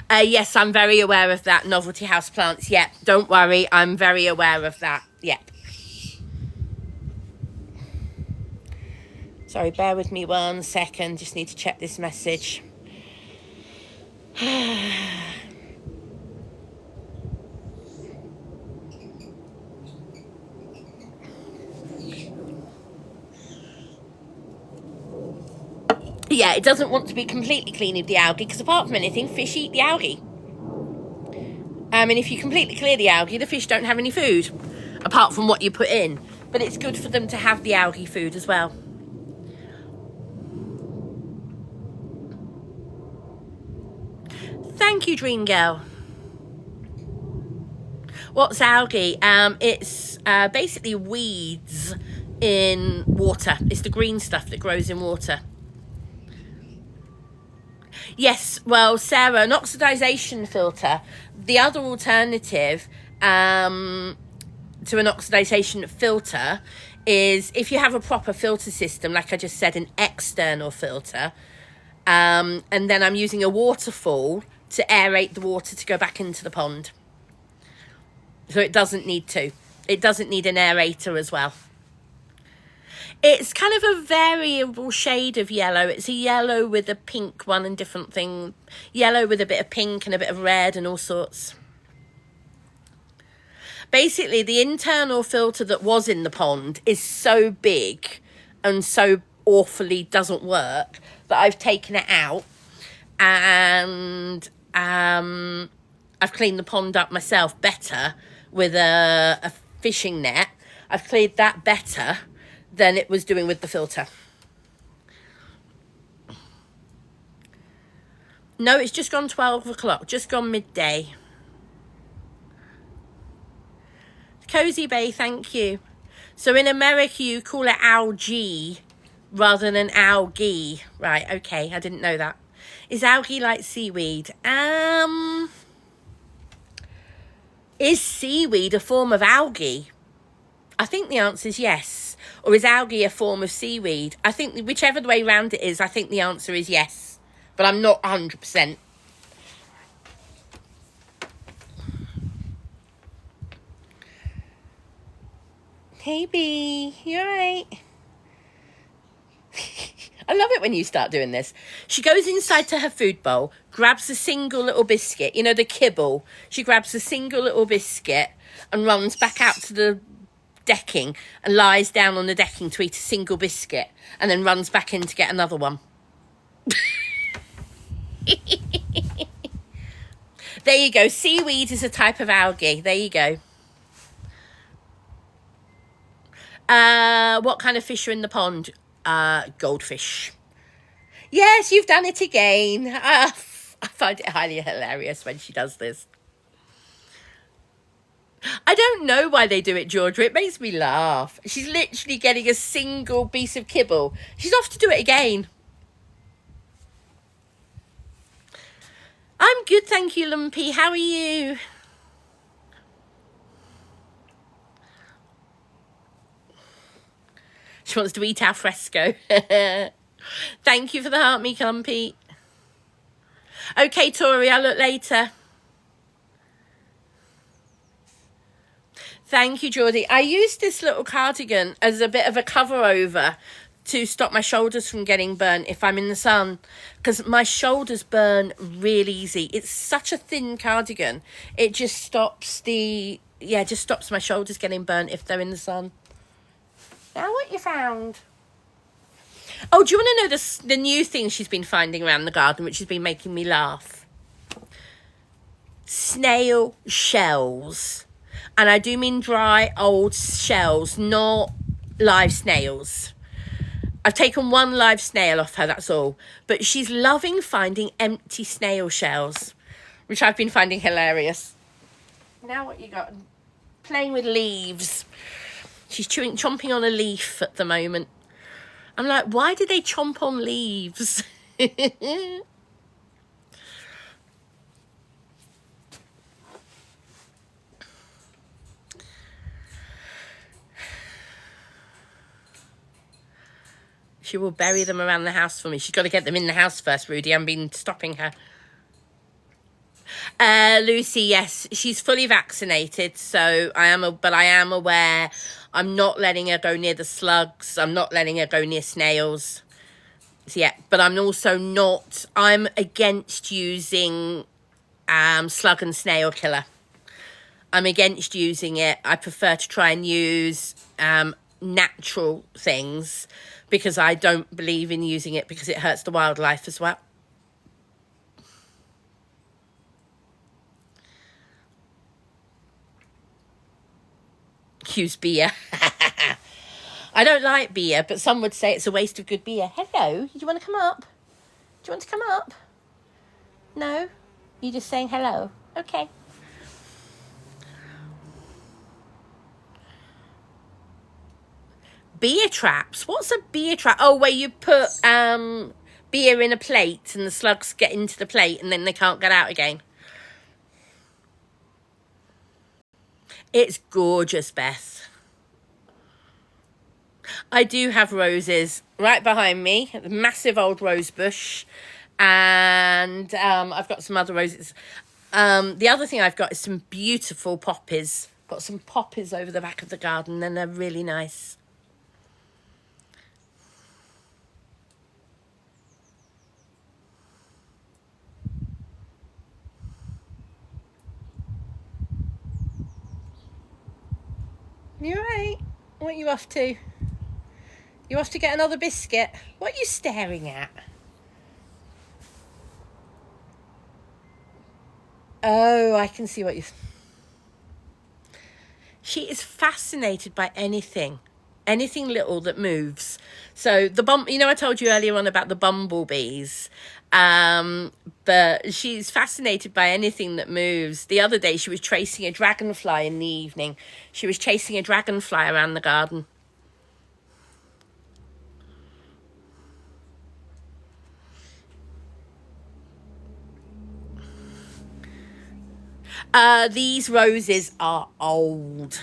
Yes, I'm very aware of that. Novelty house plants. Yep, don't worry. I'm very aware of that. Yep. Sorry, bear with me 1 second. Just need to check this message. Yeah, it doesn't want to be completely clean of the algae because apart from anything, fish eat the algae. And if you completely clear the algae, the fish don't have any food apart from what you put in. But it's good for them to have the algae food as well. Thank you, Dream Girl. What's algae? It's basically weeds in water. It's the green stuff that grows in water. Yes, well, Sarah, an oxidization filter. The other alternative to an oxidization filter is if you have a proper filter system, like I just said, an external filter, and then I'm using a waterfall to aerate the water to go back into the pond. So it doesn't need to. It doesn't need an aerator as well. It's kind of a variable shade of yellow. It's a yellow with a pink one and different things. Yellow with a bit of pink and a bit of red and all sorts. Basically, the internal filter that was in the pond is so big and so awfully doesn't work that I've taken it out and I've cleaned the pond up myself better with a fishing net. I've cleared that better than it was doing with the filter. No, it's just gone 12 o'clock, just gone midday. Cozy Bay, thank you. So in America, you call it algae rather than algae. Right, okay, I didn't know that. Is algae like seaweed? Is seaweed a form of algae? I think the answer is yes. Or is algae a form of seaweed? I think whichever way round it is, I think the answer is yes. But I'm not 100%. Hey, Bee, you alright? I love it when you start doing this. She goes inside to her food bowl, grabs a single little biscuit, you know, the kibble. She grabs a single little biscuit and runs back out to the decking and lies down on the decking to eat a single biscuit and then runs back in to get another one. There you go. Seaweed is a type of algae. There you go. What kind of fish are in the pond? Goldfish. Yes, you've done it again. I find it highly hilarious when she does this. I don't know why they do it, Georgia. It makes me laugh. She's literally getting a single piece of kibble. She's off to do it again. I'm good, thank you, Lumpy. How are you? She wants to eat al fresco. Thank you for the heart, me, Lumpy. Okay, Tori, I'll look later. Thank you, Geordie. I used this little cardigan as a bit of a cover over to stop my shoulders from getting burnt if I'm in the sun, because my shoulders burn really easy. It's such a thin cardigan. It just stops just stops my shoulders getting burnt if they're in the sun. Now what you found? Oh, do you want to know the new thing she's been finding around the garden, which has been making me laugh? Snail shells. And I do mean dry, old shells, not live snails. I've taken one live snail off her, that's all. But she's loving finding empty snail shells, which I've been finding hilarious. Now what you got? Playing with leaves. She's chomping on a leaf at the moment. I'm like, why did they chomp on leaves? She will bury them around the house for me. She's got to get them in the house first, Rudy. I've been stopping her. Lucy, yes, she's fully vaccinated, so I am aware. I'm not letting her go near the slugs. I'm not letting her go near snails. So, yeah, but I'm also not. I'm against using slug and snail killer. I'm against using it. I prefer to try and use natural things, because I don't believe in using it because it hurts the wildlife as well. Use beer. I don't like beer, but some would say it's a waste of good beer. Hello, do you want to come up? Do you want to come up? No? You're just saying hello? Okay. Beer traps? What's a beer trap? Oh, where you put beer in a plate and the slugs get into the plate and then they can't get out again. It's gorgeous, Beth. I do have roses right behind me, a massive old rose bush, and I've got some other roses. The other thing I've got is some beautiful poppies. Got some poppies over the back of the garden, and they're really nice. You right? What are you off to? You off to get another biscuit? What are you staring at? Oh, I can see what you... She is fascinated by anything little that moves. So I told you earlier on about the bumblebees. But she's fascinated by anything that moves. The other day she was tracing a dragonfly in the evening. She was chasing a dragonfly around the garden. These roses are old.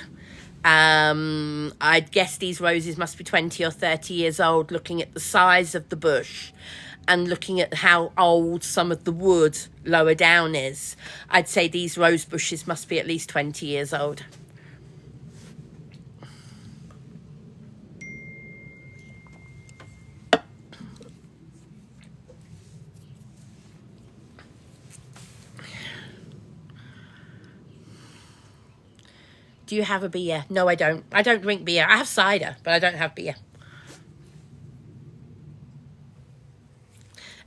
I'd guess these roses must be 20 or 30 years old, looking at the size of the bush and looking at how old some of the wood lower down is. I'd say these rose bushes must be at least 20 years old. Do you have a beer? No, I don't. I don't drink beer. I have cider, but I don't have beer.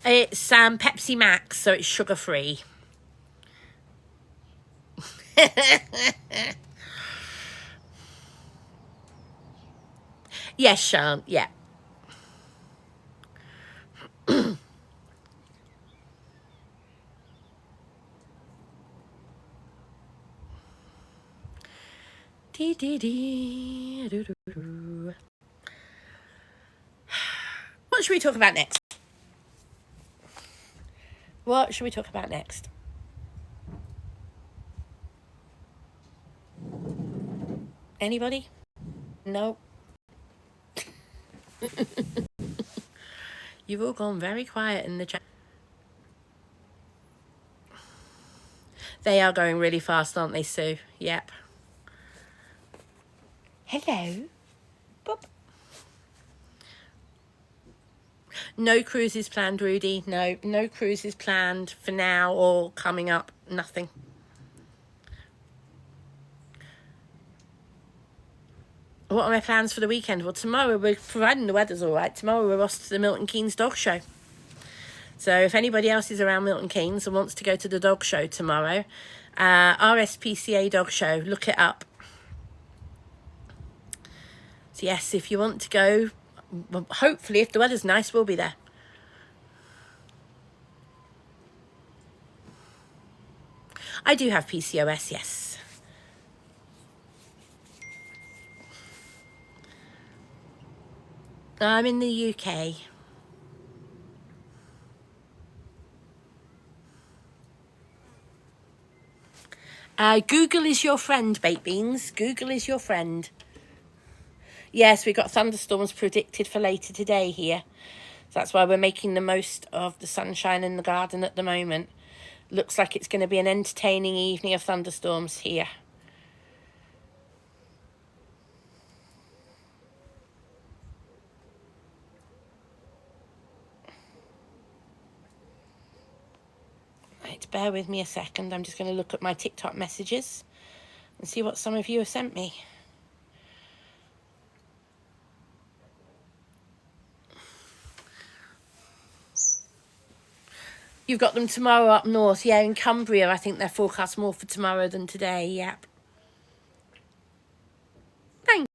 It's Pepsi Max, so it's sugar-free. Yes, Sean, yeah. What should we talk about next? What should we talk about next? Anybody? No. You've all gone very quiet in the chat. They are going really fast, aren't they, Sue? Yep. Hello. Boop. No cruises planned, Rudy. No cruises planned for now or coming up. Nothing. What are my plans for the weekend? Well, tomorrow, providing the weather's all right, tomorrow we're off to the Milton Keynes Dog Show. So if anybody else is around Milton Keynes and wants to go to the dog show tomorrow, RSPCA Dog Show, look it up. So yes, if you want to go, hopefully if the weather's nice, we'll be there. I do have PCOS, yes. I'm in the UK. Google is your friend, Baked Beans. Google is your friend. Yes, we've got thunderstorms predicted for later today here. So that's why we're making the most of the sunshine in the garden at the moment. Looks like it's going to be an entertaining evening of thunderstorms here. Right, bear with me a second. I'm just going to look at my TikTok messages and see what some of you have sent me. You've got them tomorrow up north. Yeah, in Cumbria, I think they're forecast more for tomorrow than today. Yep. Thank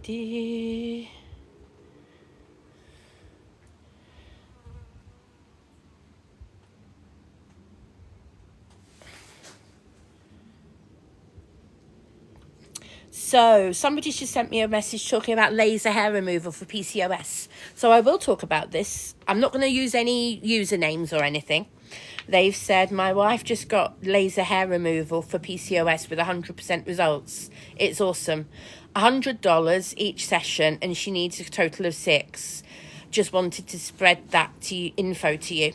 you. So somebody's just sent me a message talking about laser hair removal for PCOS. So I will talk about this. I'm not going to use any usernames or anything. They've said my wife just got laser hair removal for PCOS with 100% results. It's awesome. $100 each session, and she needs a total of 6. Just wanted to spread that info to you.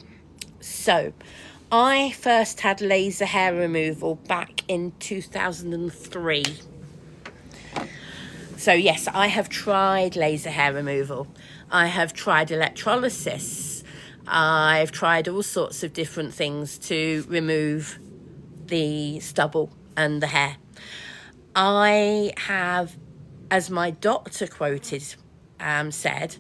So I first had laser hair removal back in 2003. So yes, I have tried laser hair removal. I have tried electrolysis. I've tried all sorts of different things to remove the stubble and the hair. I have, as my doctor quoted, said,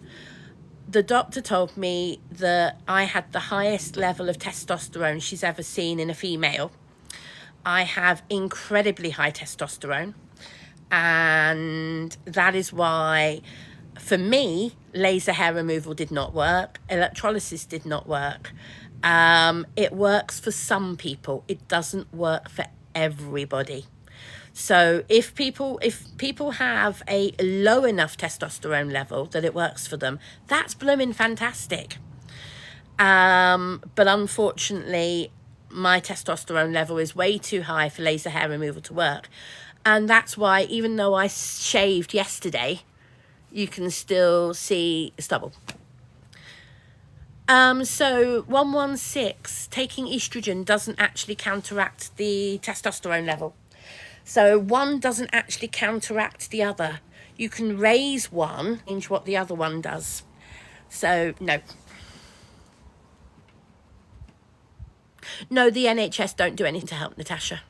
the doctor told me that I had the highest level of testosterone she's ever seen in a female. I have incredibly high testosterone. And that is why, for me, laser hair removal did not work. Electrolysis did not work. It works for some people. It doesn't work for everybody. So if people have a low enough testosterone level that it works for them, that's blooming fantastic. But unfortunately, my testosterone level is way too high for laser hair removal to work. And that's why, even though I shaved yesterday, you can still see stubble. So 116, taking estrogen doesn't actually counteract the testosterone level. So one doesn't actually counteract the other. You can raise one, change what the other one does. So no. No, the NHS don't do anything to help Natasha.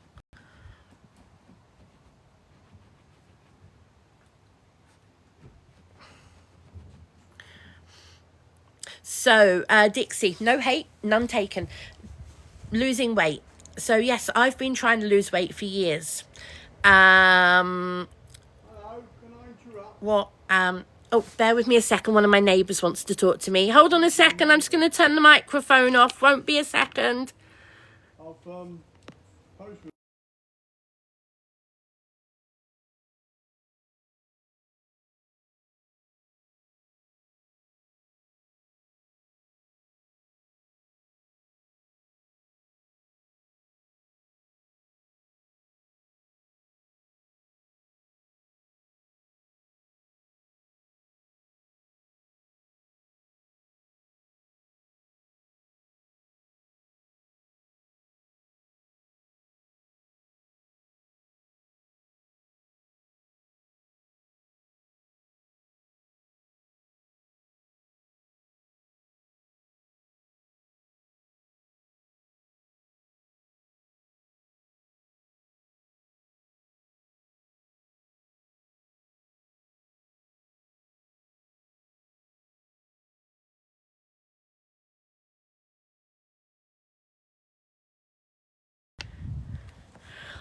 So, Dixie, no hate, none taken. Losing weight. So, yes, I've been trying to lose weight for years. Hello, can I interrupt? What? Oh, bear with me a second. One of my neighbours wants to talk to me. Hold on a second. I'm just going to turn the microphone off. Won't be a second.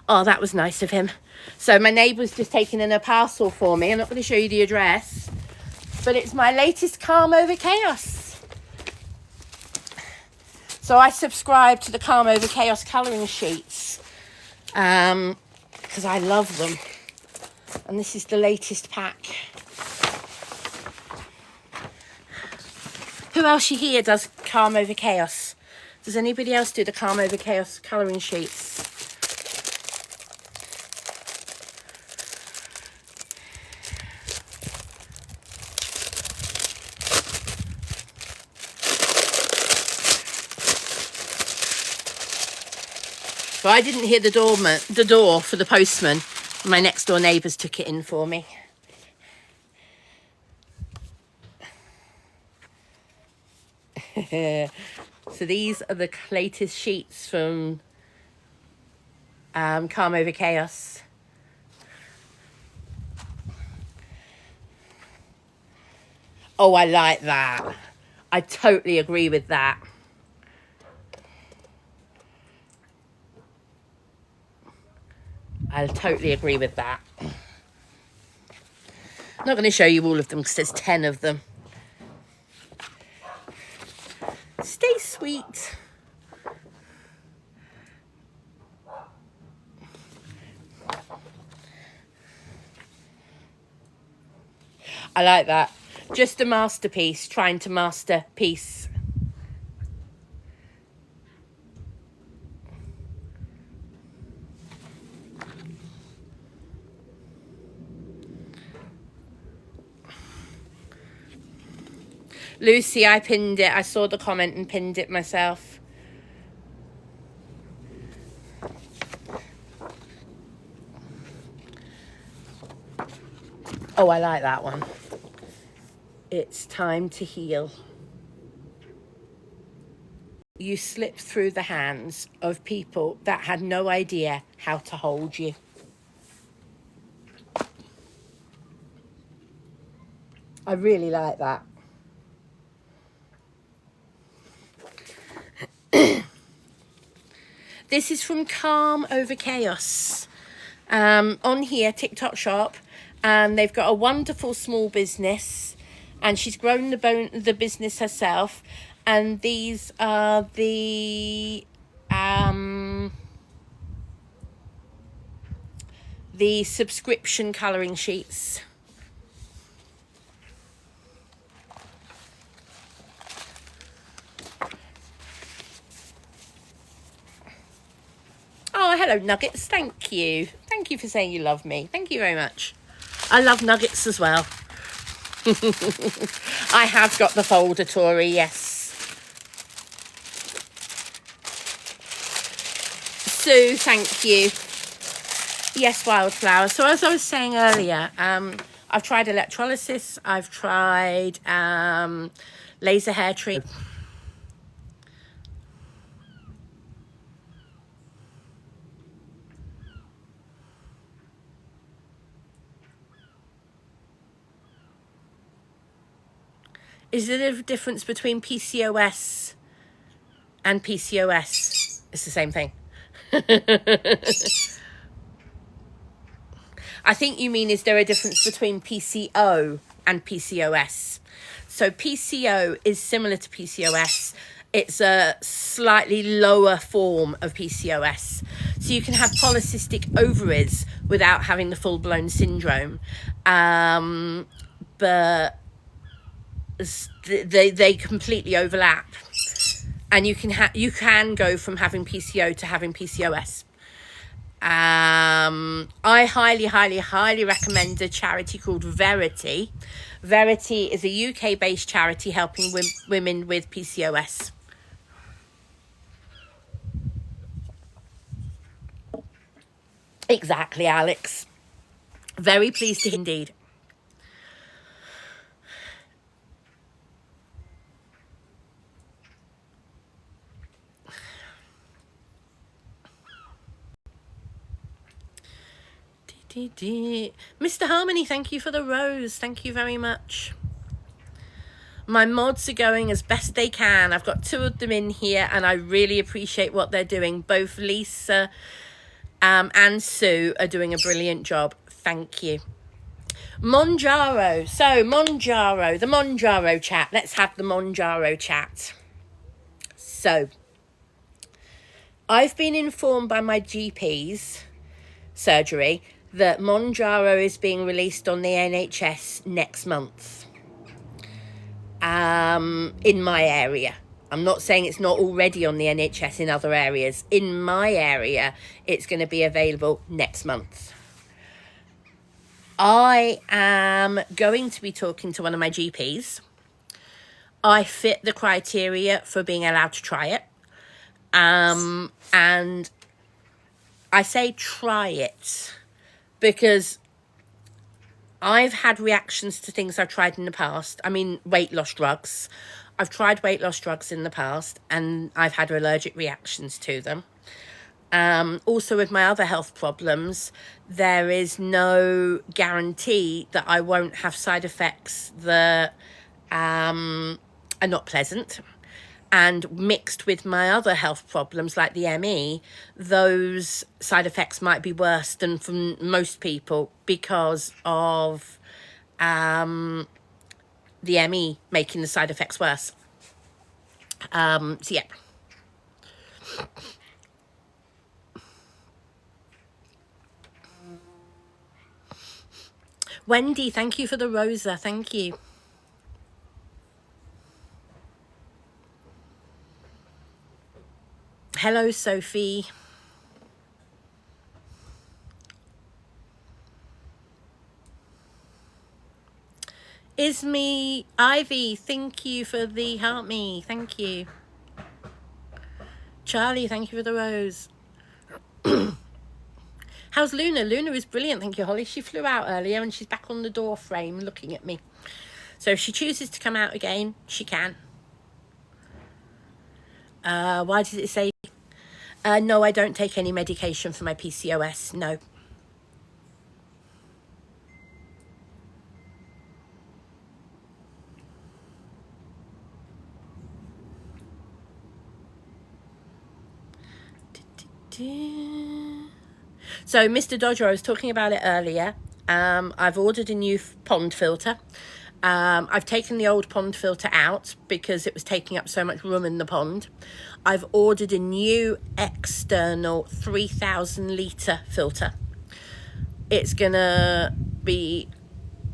Oh, that was nice of him. So my neighbour's just taking in a parcel for me. I'm not going to show you the address, but it's my latest Calm Over Chaos. So I subscribe to the Calm Over Chaos colouring sheets because I love them. And this is the latest pack. Who else here does Calm Over Chaos? Does anybody else do the Calm Over Chaos colouring sheets? But I didn't hear the door for the postman. My next door neighbours took it in for me. So these are the latest sheets from Calm Over Chaos. Oh, I like that. I totally agree with that. I totally agree with that. I'm not going to show you all of them because there's 10 of them. Stay sweet. I like that. Just a masterpiece, trying to master peace. Lucy, I pinned it. I saw the comment and pinned it myself. Oh, I like that one. It's time to heal. You slipped through the hands of people that had no idea how to hold you. I really like that. This is from Calm Over Chaos. On here, TikTok shop, and they've got a wonderful small business, and she's grown the business herself. And these are the subscription colouring sheets. Oh, hello, Nuggets. Thank you. Thank you for saying you love me. Thank you very much. I love Nuggets as well. I have got the folder, Tori, yes. Sue, thank you. Yes, Wildflower. So as I was saying earlier, I've tried electrolysis. I've tried laser hair treatment. Is there a difference between PCOS and PCOS? It's the same thing. I think you mean, is there a difference between PCO and PCOS. So PCO is similar to PCOS. It's a slightly lower form of PCOS. So you can have polycystic ovaries without having the full-blown syndrome. But they completely overlap. And you can go from having PCO to having PCOS. I highly recommend a charity called Verity. Verity is a UK-based charity helping women with PCOS. Exactly, Alex. Very pleased to hear indeed. Mr. Harmony, thank you for the rose. Thank you very much. My mods are going as best they can. I've got 2 of them in here and I really appreciate what they're doing. Both Lisa and Sue are doing a brilliant job. Thank you. Monjaro. So, Monjaro, the Monjaro chat. Let's have the Monjaro chat. So, I've been informed by my GP's surgery that Monjaro is being released on the NHS next month. In my area. I'm not saying it's not already on the NHS in other areas. In my area, it's going to be available next month. I am going to be talking to one of my GPs. I fit the criteria for being allowed to try it. And I say try it because I've had reactions to things I've tried in the past. I mean, weight loss drugs. I've tried weight loss drugs in the past and I've had allergic reactions to them. Also with my other health problems, there is no guarantee that I won't have side effects that are not pleasant. And mixed with my other health problems like the ME, those side effects might be worse than for most people because of the ME making the side effects worse. So yeah. Wendy, thank you for the Rosa. Thank you. Hello, Sophie. Isme, Ivy, thank you for the help me. Thank you. Charlie, thank you for the rose. How's Luna? Luna is brilliant, thank you, Holly. She flew out earlier and she's back on the door frame looking at me. So if she chooses to come out again, she can. Why does it say? No, I don't take any medication for my PCOS. No. So, Mr. Dodger, I was talking about it earlier. I've ordered a new pond filter. I've taken the old pond filter out because it was taking up so much room in the pond. I've ordered a new external 3,000 litre filter. It's going to be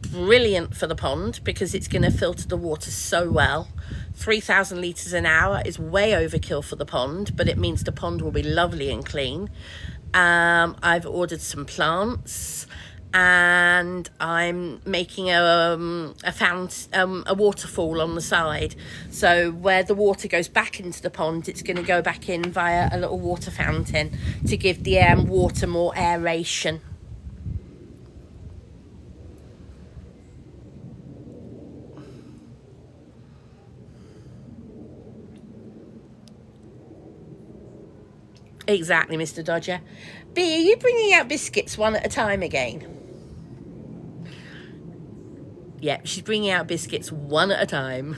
brilliant for the pond because it's going to filter the water so well. 3,000 litres an hour is way overkill for the pond, but it means the pond will be lovely and clean. I've ordered some plants and I'm making a waterfall on the side. So where the water goes back into the pond, it's going to go back in via a little water fountain to give the water more aeration. Exactly, Mr. Dodger. B, are you bringing out biscuits one at a time again? Yeah, she's bringing out biscuits one at a time.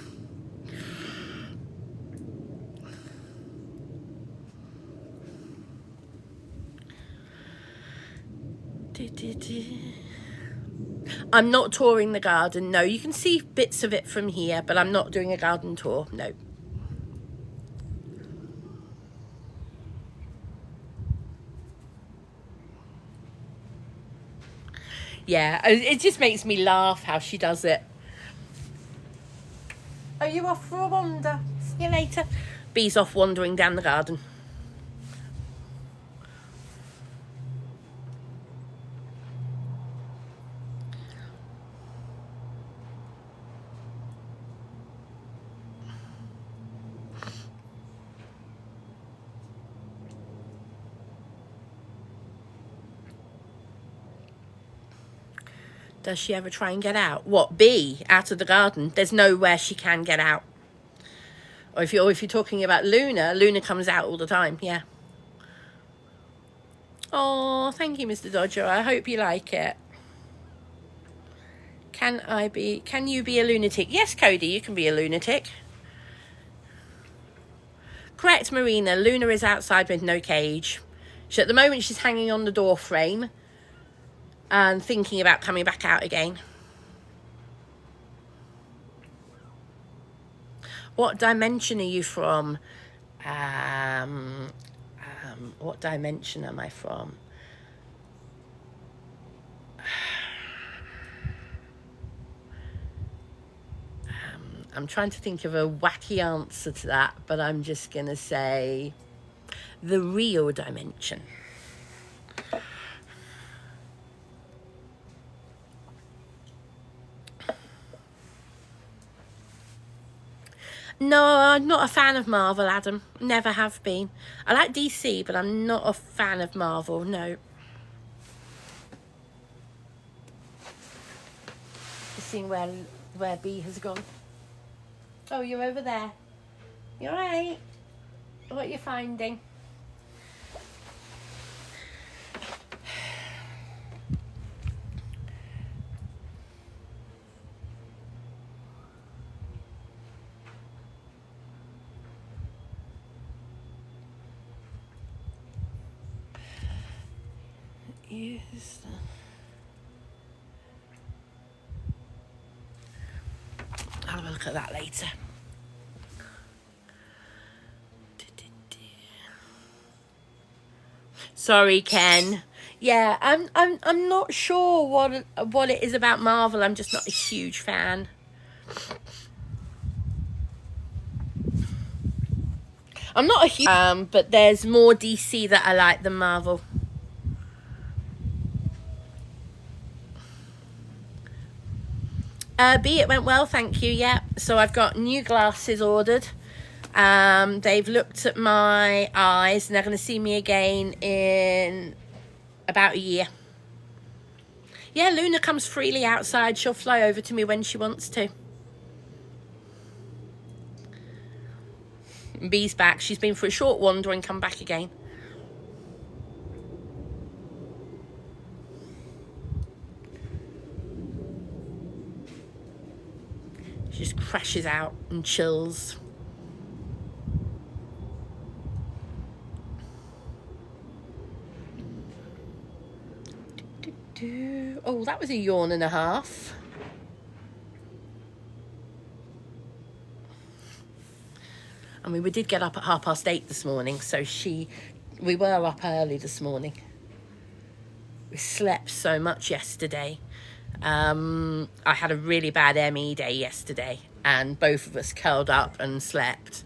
I'm not touring the garden. No, you can see bits of it from here, but I'm not doing a garden tour. No. Yeah, it just makes me laugh how she does it. Are you off for a wander? See you later. Bee's off wandering down the garden. Does she ever try and get out? What, Bee? Out of the garden? There's nowhere she can get out. Or if you're talking about Luna, Luna comes out all the time, yeah. Oh, thank you, Mr. Dodger. I hope you like it. Can you be a lunatic? Yes, Cody, you can be a lunatic. Correct, Marina. Luna is outside with no cage. At the moment, she's hanging on the door frame and thinking about coming back out again. What dimension are you from? What dimension am I from? I'm trying to think of a wacky answer to that, but I'm just going to say the real dimension. No, I'm not a fan of Marvel, Adam. Never have been. I like DC, but I'm not a fan of Marvel, no. Just seeing where Bee has gone. Oh, you're over there. You alright? What are you finding? Yes. I'll have a look at that later. Sorry, Ken. Yeah, I'm not sure what it is about Marvel. I'm just not a huge fan. I'm not a huge but there's more DC that I like than Marvel. B, it went well, thank you. Yeah, so I've got new glasses ordered. They've looked at my eyes and they're going to see me again in about a year. Yeah, Luna comes freely outside. She'll fly over to me when she wants to. Bee's back. She's been for a short wander and come back again. She just crashes out and chills. Oh, that was a yawn and a half. I mean, we did get up at 8:30 this morning, so we were up early this morning. We slept so much yesterday. I had a really bad ME day yesterday, and both of us curled up and slept.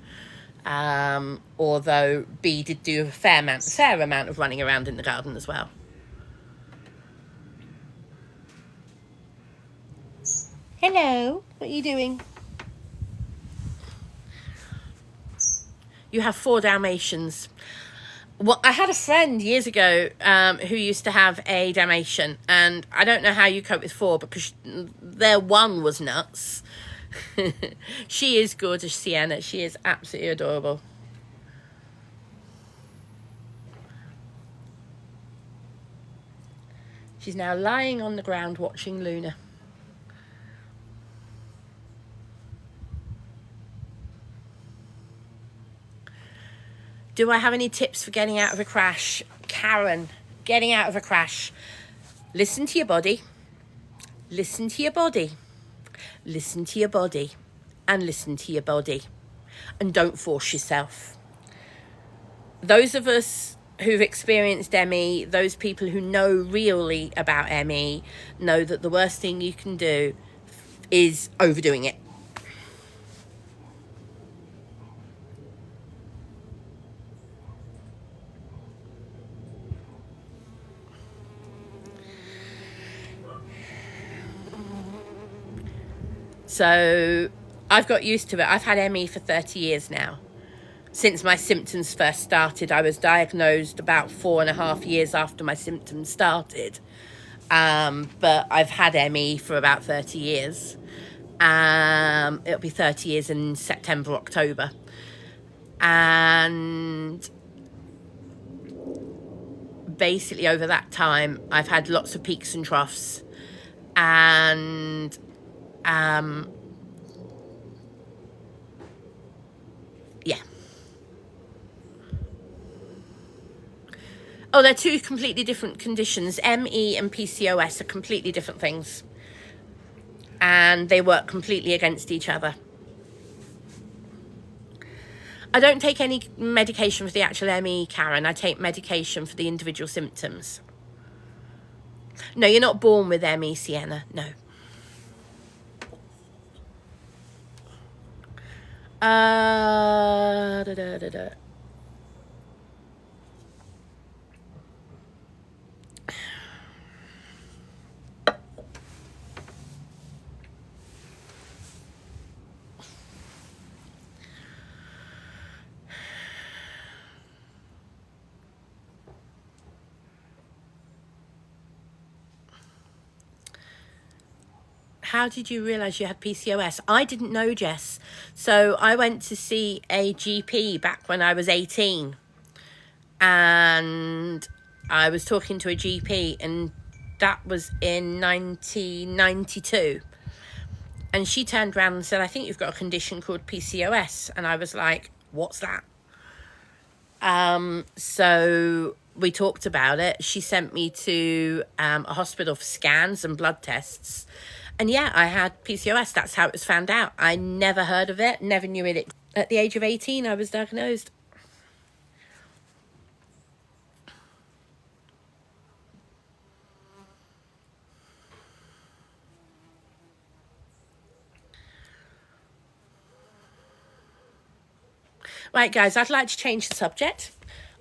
Although B did do a fair amount of running around in the garden as well. Hello, what are you doing? You have 4 Dalmatians. Well, I had a friend years ago who used to have a Dalmatian, and I don't know how you cope with 4 because their one was nuts. She is gorgeous, Sienna. She is absolutely adorable. She's now lying on the ground watching Luna. Do I have any tips for getting out of a crash? Karen, getting out of a crash. Listen to your body. Listen to your body. Listen to your body. And listen to your body. And don't force yourself. Those of us who've experienced ME, those people who know really about ME, know that the worst thing you can do is overdoing it. So I've got used to it. I've had ME for 30 years now. Since my symptoms first started, I was diagnosed about 4.5 years after my symptoms started. But I've had ME for about 30 years. It'll be 30 years in September, October. And basically over that time, I've had lots of peaks and troughs. And yeah. Oh, they're two completely different conditions. ME and PCOS are completely different things. And they work completely against each other. I don't take any medication for the actual ME, Karen. I take medication for the individual symptoms. No, you're not born with ME, Sienna. No. How did you realise you had PCOS? I didn't know, Jess. So I went to see a GP back when I was 18. And I was talking to a GP, and that was in 1992. And she turned around and said, I think you've got a condition called PCOS. And I was like, what's that? So we talked about it. She sent me to a hospital for scans and blood tests. And yeah, I had PCOS. That's how it was found out. I never heard of it, never knew it. At the age of 18, I was diagnosed. Right, guys, I'd like to change the subject.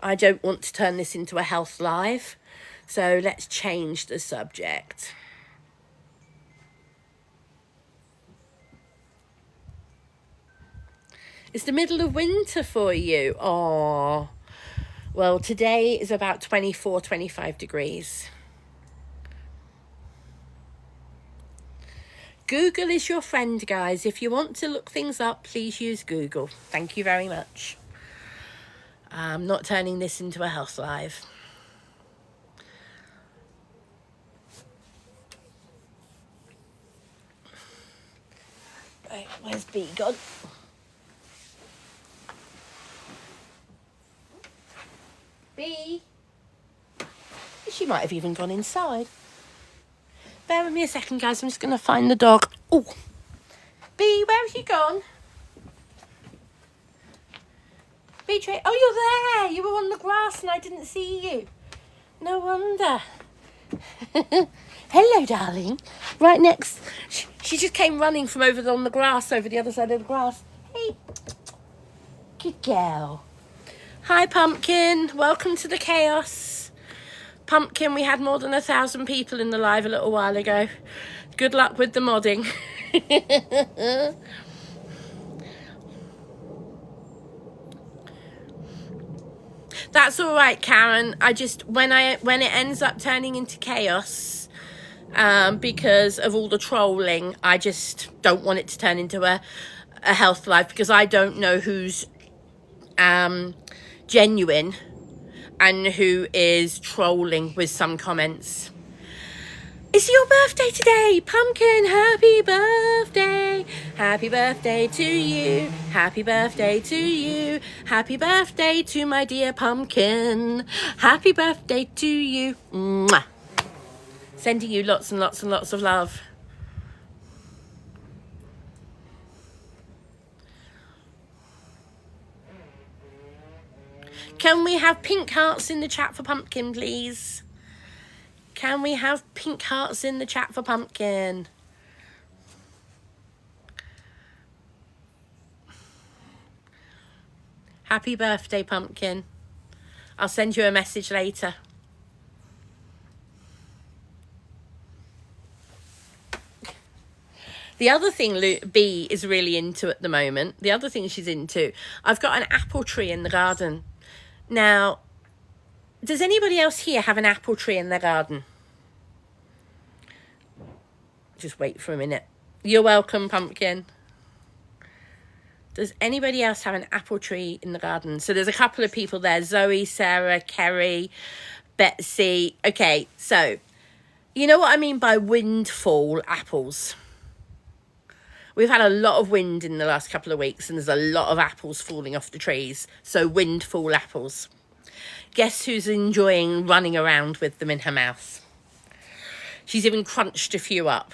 I don't want to turn this into a health live. So let's change the subject. It's the middle of winter for you. Oh, well, today is about 24, 25 degrees. Google is your friend, guys. If you want to look things up, please use Google. Thank you very much. I'm not turning this into a health live. Right, where's B gone? B? She might have even gone inside. Bear with me a second, guys. I'm just going to find the dog. Oh, B, where have you gone? B-Tray. Oh, you're there. You were on the grass and I didn't see you. No wonder. Hello, darling. Right next. She just came running from on the grass, over the other side of the grass. Hey. Good girl. Hi, Pumpkin. Welcome to the chaos. Pumpkin, we had more than 1,000 people in the live a little while ago. Good luck with the modding. That's all right, Karen. I just, when it ends up turning into chaos, because of all the trolling, I just don't want it to turn into a health live, because I don't know who's genuine and who is trolling with some comments. It's your birthday today, Pumpkin. Happy birthday. Happy birthday to you. Happy birthday to you. Happy birthday to my dear Pumpkin. Happy birthday to you. Mwah. Sending you lots and lots and lots of love. Can we have pink hearts in the chat for Pumpkin, please? Can we have pink hearts in the chat for Pumpkin? Happy birthday, Pumpkin. I'll send you a message later. The other thing B is really into at the moment, the other thing she's into, I've got an apple tree in the garden. Now, does anybody else here have an apple tree in their garden? Just wait for a minute. You're welcome, Pumpkin. Does anybody else have an apple tree in the garden? So there's a couple of people there. Zoe, Sarah, Kerry, Betsy. Okay, so you know what I mean by windfall apples? We've had a lot of wind in the last couple of weeks and there's a lot of apples falling off the trees. So windfall apples. Guess who's enjoying running around with them in her mouth? She's even crunched a few up.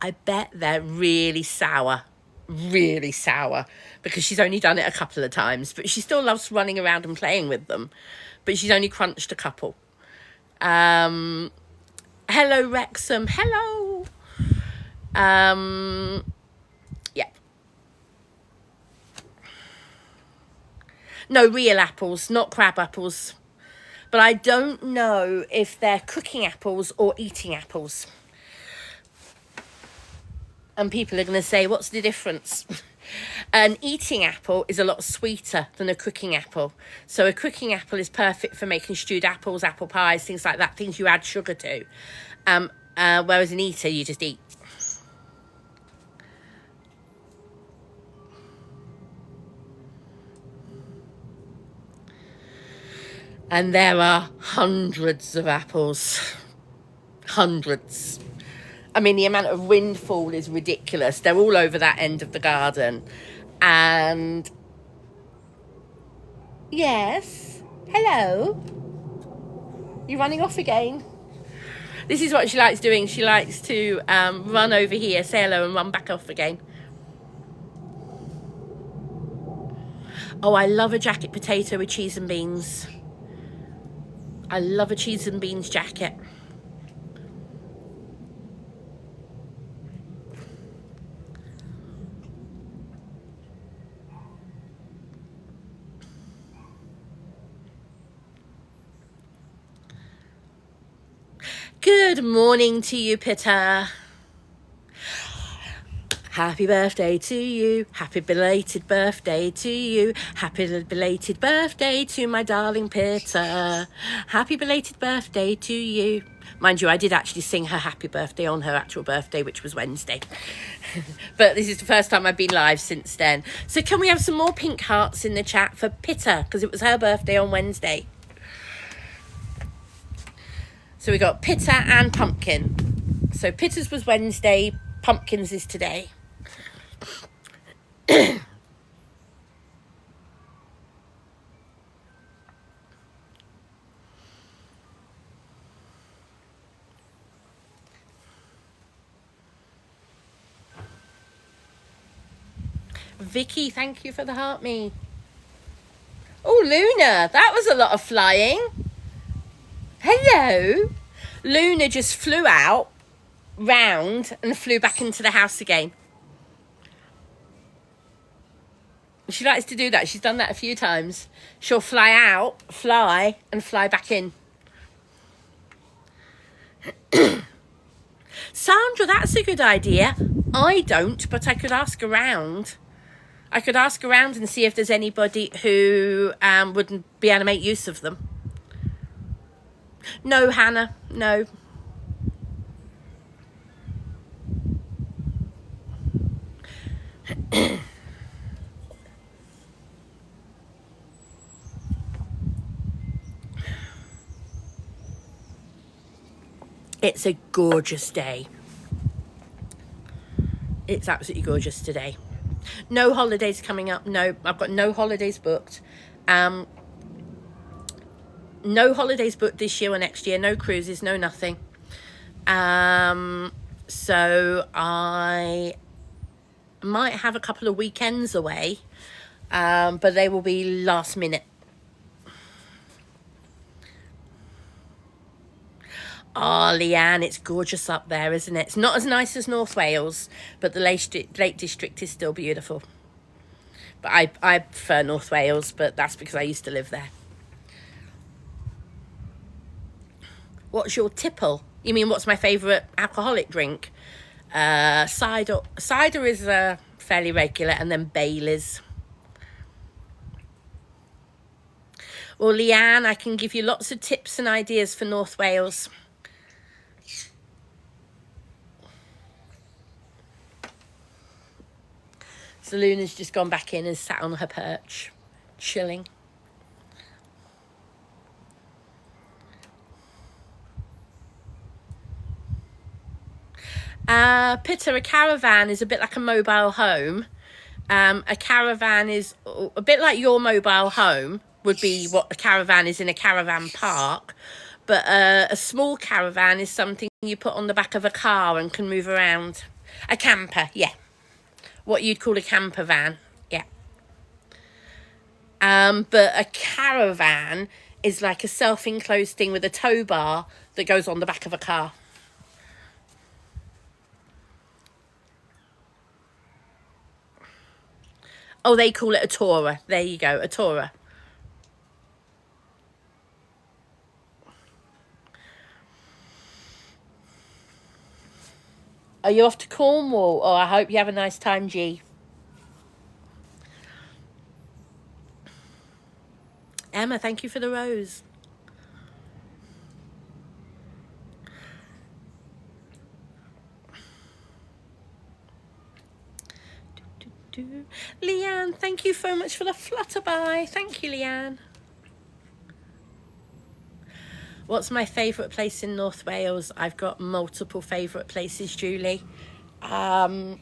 I bet they're really sour, because she's only done it a couple of times, but she still loves running around and playing with them. But she's only crunched a couple. Hello, Wrexham. Hello. Yeah. No, real apples, not crab apples. But I don't know if they're cooking apples or eating apples. And people are going to say, what's the difference? An eating apple is a lot sweeter than a cooking apple. So a cooking apple is perfect for making stewed apples, apple pies, things like that, things you add sugar to. Whereas an eater, you just eat. And there are hundreds of apples. Hundreds. I mean, the amount of windfall is ridiculous. They're all over that end of the garden. And yes, hello. You're running off again. This is what she likes doing. She likes to run over here, say hello, and run back off again. Oh, I love a jacket potato with cheese and beans. I love a cheese and beans jacket. Good morning to you, Pitta. Happy birthday to you. Happy belated birthday to you. Happy belated birthday to my darling Pitta. Happy belated birthday to you. Mind you, I did actually sing her happy birthday on her actual birthday, which was Wednesday. But this is the first time I've been live since then. So can we have some more pink hearts in the chat for Pitta? Because it was her birthday on Wednesday. So we got Pitta and Pumpkin. So Pitta's was Wednesday, Pumpkin's is today. Vicky, thank you for the heart me. Oh, Luna, that was a lot of flying. Hello. Luna just flew out, round, and flew back into the house again. She likes to do that. She's done that a few times. She'll fly out, fly, and fly back in. Sandra, that's a good idea. I don't, but I could ask around. I could ask around and see if there's anybody who wouldn't be able to make use of them. No, Hannah, no. It's a gorgeous day. It's absolutely gorgeous today. No holidays coming up. No, I've got no holidays booked. No holidays booked this year or next year. No cruises, no nothing. So I might have a couple of weekends away. but they will be last minute. Oh, Leanne, it's gorgeous up there, isn't it? It's not as nice as North Wales, but the Lake District is still beautiful. But I prefer North Wales, but that's because I used to live there. What's your tipple? You mean what's my favourite alcoholic drink? Cider. Cider is fairly regular, and then Baileys. Well, Leanne, I can give you lots of tips and ideas for North Wales. So Luna's just gone back in and sat on her perch, chilling. Pitta, a caravan is a bit like a mobile home. A caravan is a bit like your mobile home would be what a caravan is in a caravan park. But a small caravan is something you put on the back of a car and can move around. A camper, yeah. What you'd call a camper van, yeah. But a caravan is like a self-enclosed thing with a tow bar that goes on the back of a car. Oh, they call it a tourer. There you go, a tourer. Are you off to Cornwall? Oh, I hope you have a nice time, G. Emma, thank you for the rose. Leanne, thank you so much for the flutterby. Thank you, Leanne. What's my favourite place in North Wales? I've got multiple favourite places, Julie. I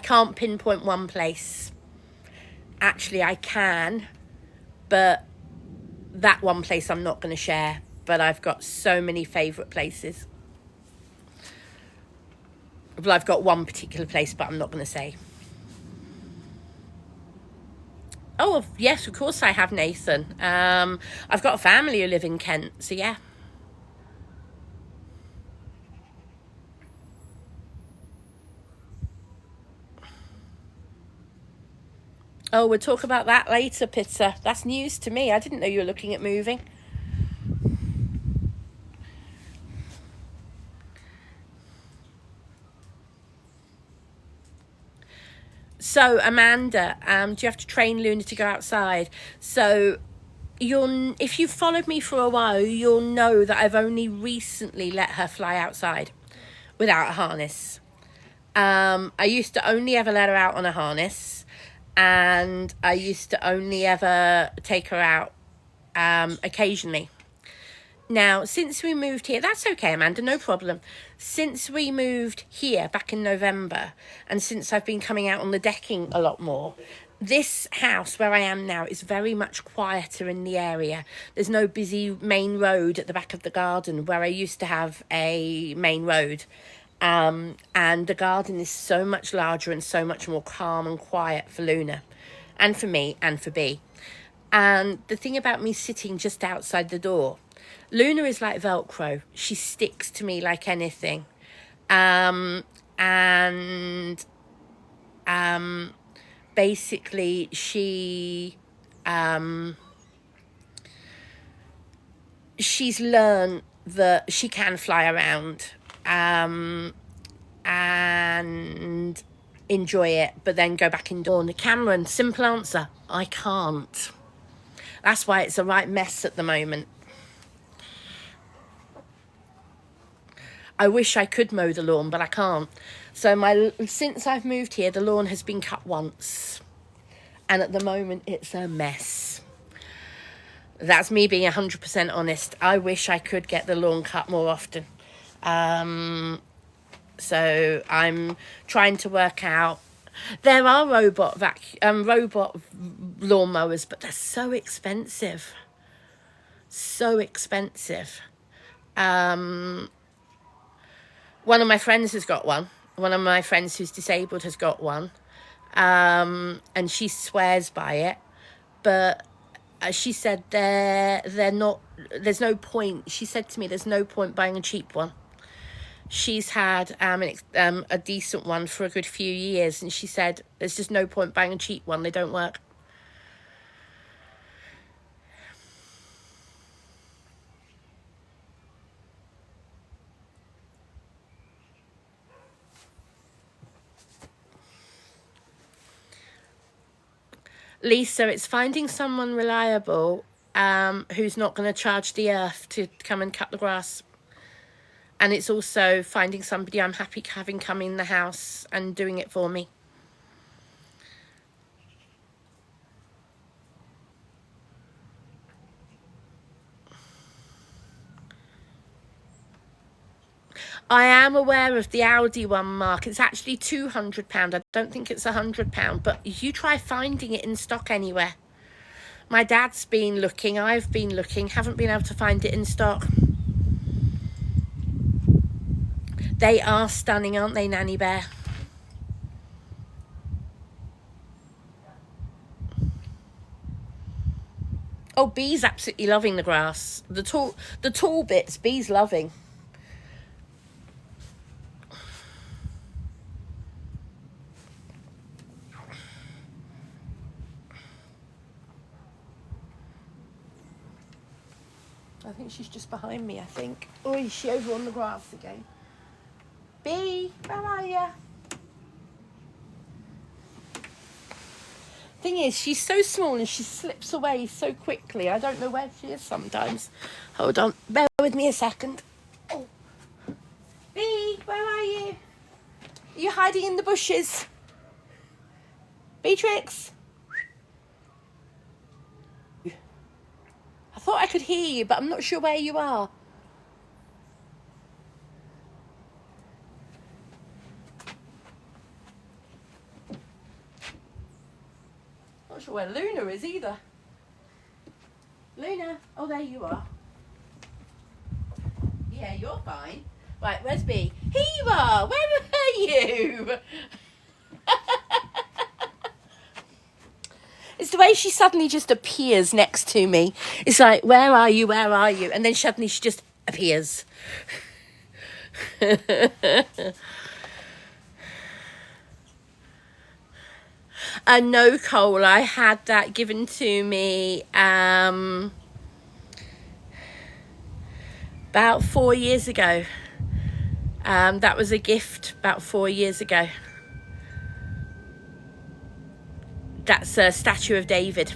can't pinpoint one place. Actually, I can, but that one place I'm not going to share. But I've got so many favourite places. Well, I've got one particular place, but I'm not going to say. Oh, yes, of course I have, Nathan. I've got a family who live in Kent, so yeah. Oh, we'll talk about that later, Pitta. That's news to me. I didn't know you were looking at moving. So, Amanda, do you have to train Luna to go outside? So, if you've followed me for a while, you'll know that I've only recently let her fly outside without a harness. I used to only ever let her out on a harness, and I used to only ever take her out occasionally. Now, since we moved here, that's okay, Amanda, no problem. Since we moved here back in November, and since I've been coming out on the decking a lot more, this house where I am now is very much quieter in the area. There's no busy main road at the back of the garden where I used to have a main road. And the garden is so much larger and so much more calm and quiet for Luna, and for me, and for Bea. And the thing about me sitting just outside the door, Luna is like Velcro. She sticks to me like anything. Basically she's learned that she can fly around and enjoy it, but then go back indoors. Cameron, simple answer, I can't. That's why it's a right mess at the moment. I wish I could mow the lawn, but I can't. So since I've moved here, the lawn has been cut once. And at the moment, it's a mess. That's me being 100% honest. I wish I could get the lawn cut more often. So I'm trying to work out. There are robot lawnmowers, but they're so expensive. So expensive. One of my friends has got one. One of my friends who's disabled has got one. and she swears by it, but she said they're not, there's no point. She said to me, there's no point buying a cheap one. She's had a decent one for a good few years, and she said there's just no point buying a cheap one. They don't work. Lisa, it's finding someone reliable who's not going to charge the earth to come and cut the grass. And it's also finding somebody I'm happy having come in the house and doing it for me. I am aware of the Aldi one, Mark. It's actually £200. I don't think it's £100, but you try finding it in stock anywhere. My dad's been looking, I've been looking, haven't been able to find it in stock. They are stunning, aren't they, Nanny Bear? Oh, Bee's absolutely loving the grass. The tall bits, Bee's loving. I think she's just behind me, I think. Or is she over on the grass again? Bee, where are you? Thing is, she's so small and she slips away so quickly. I don't know where she is sometimes. Hold on, bear with me a second. Oh. Bee, where are you? Are you hiding in the bushes? Beatrix? I thought I could hear you, but I'm not sure where you are. Not sure where Luna is either. Luna, oh, there you are. Yeah, you're fine. Right, where's Bee? Here you are. Where are you? It's the way she suddenly just appears next to me. It's like, where are you? Where are you? And then suddenly she just appears. No, Cole, I had that given to me about 4 years ago. That was a gift about 4 years ago. That's a statue of David.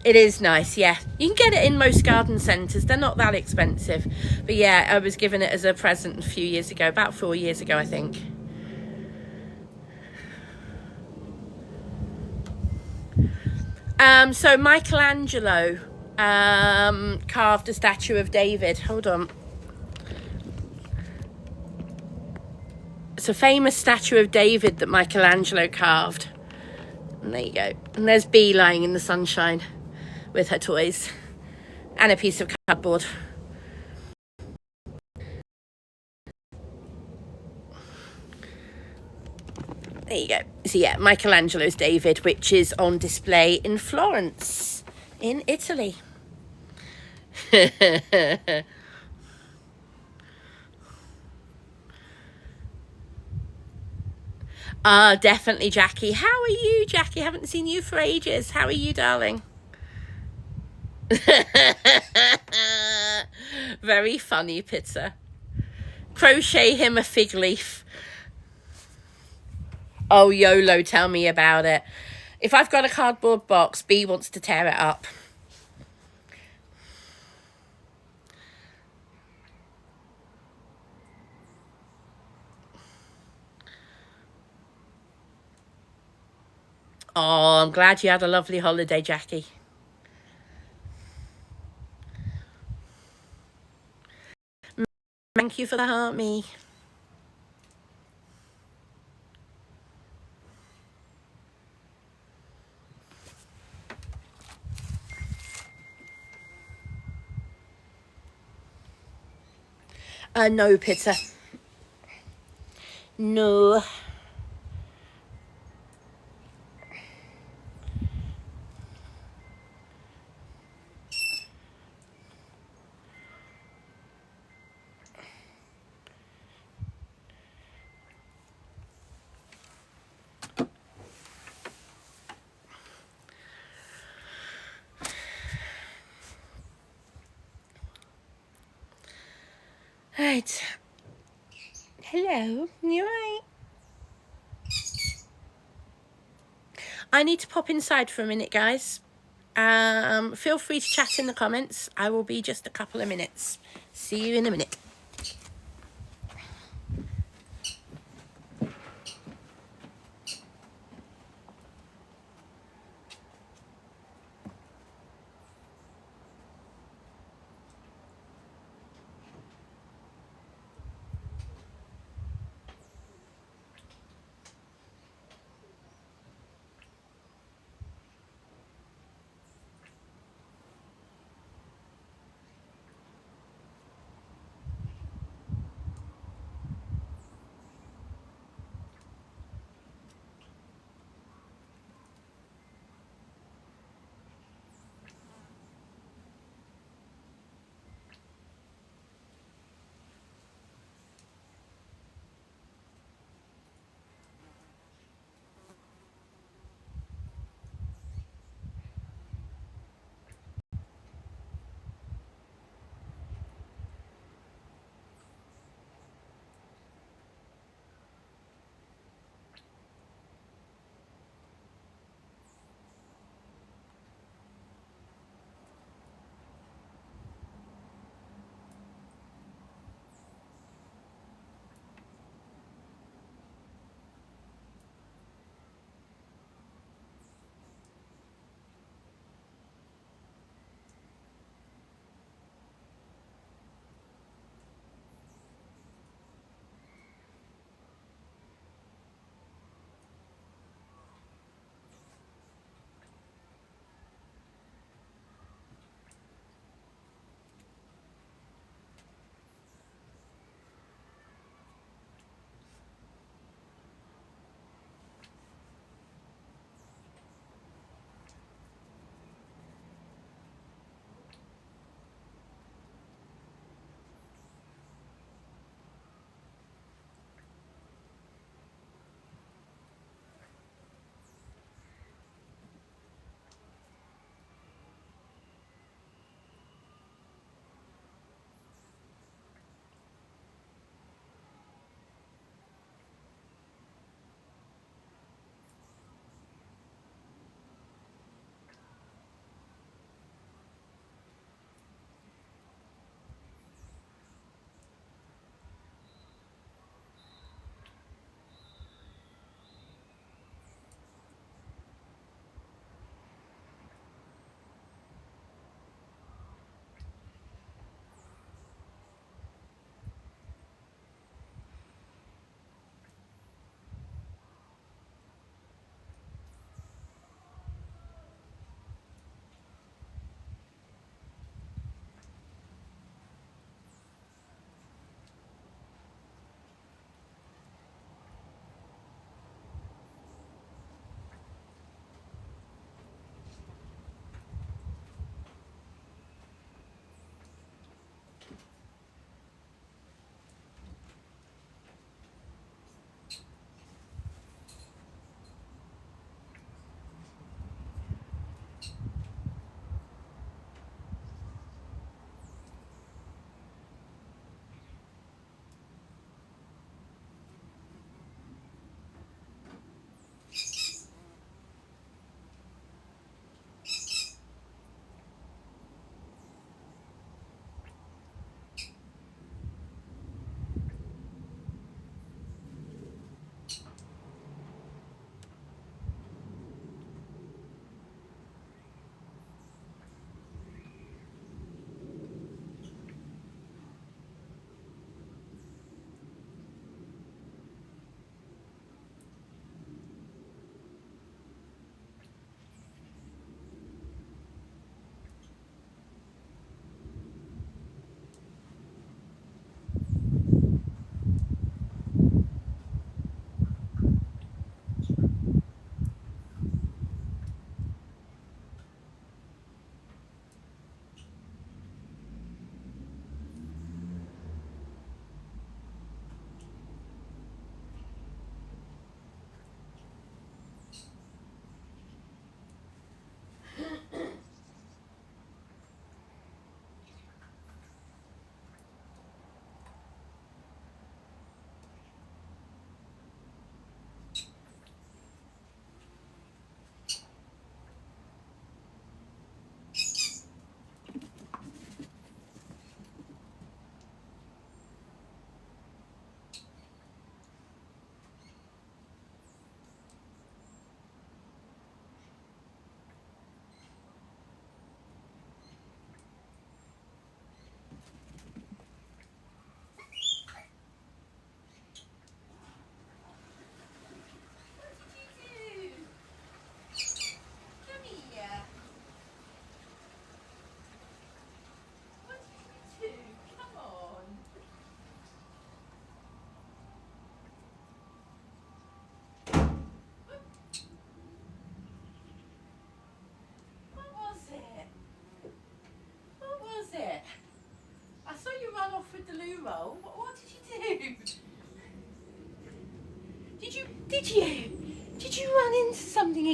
It is nice, yeah. You can get it in most garden centres. They're not that expensive. But yeah, I was given it as a present a few years ago, about 4 years ago, I think. So Michelangelo carved a statue of David. Hold on. It's a famous statue of David that Michelangelo carved. And there you go. And there's Bee lying in the sunshine with her toys and a piece of cardboard. There you go. So yeah, Michelangelo's David, which is on display in Florence, in Italy. Definitely, Jackie. How are you, Jackie? Haven't seen you for ages. How are you, darling? Very funny, Pizza. Crochet him a fig leaf. Oh, YOLO, tell me about it. If I've got a cardboard box, Bee wants to tear it up. Oh, I'm glad you had a lovely holiday, Jackie. Thank you for the heart, me. No, Pizza. No. Right. Hello, you right? I need to pop inside for a minute, guys. Feel free to chat in the comments. I will be just a couple of minutes. See you in a minute.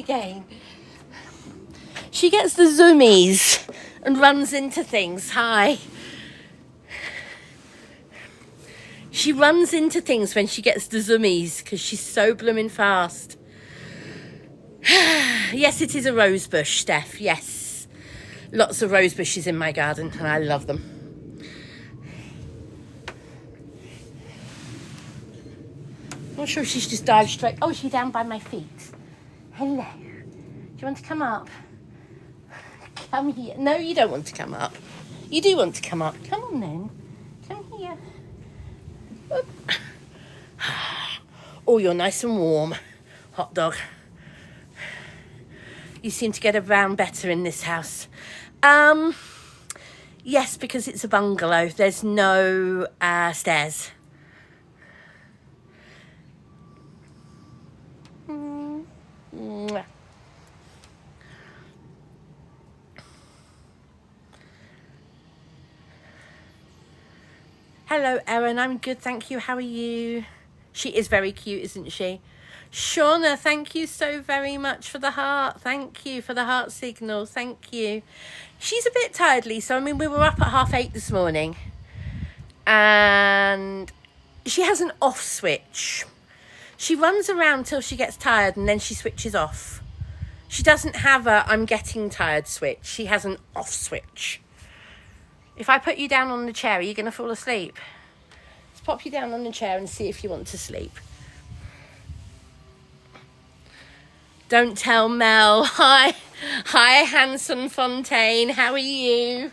again. She gets the zoomies and runs into things. Hi. She runs into things when she gets the zoomies because she's so blooming fast. Yes, it is a rose bush, Steph. Yes. Lots of rose bushes in my garden and I love them. Not sure if she's just dived straight. Oh, she's down by my feet. Hello. Do you want to come up? Come here. No, you don't want to come up. You do want to come up. Come on then. Come here. Oop. Oh, you're nice and warm. Hot dog. You seem to get around better in this house. Yes, because it's a bungalow. There's no stairs. Hello, Erin. I'm good, thank you. How are you? She is very cute, isn't she? Shauna, thank you so very much for the heart. Thank you for the heart signal. Thank you. She's a bit tired, Lisa. I mean, we were up at 8:30 this morning. And she has an off switch. She runs around till she gets tired and then she switches off. She doesn't have a I'm getting tired switch. She has an off switch. If I put you down on the chair, are you going to fall asleep? Let's pop you down on the chair and see if you want to sleep. Don't tell Mel. Hi, Hanson Fontaine. How are you?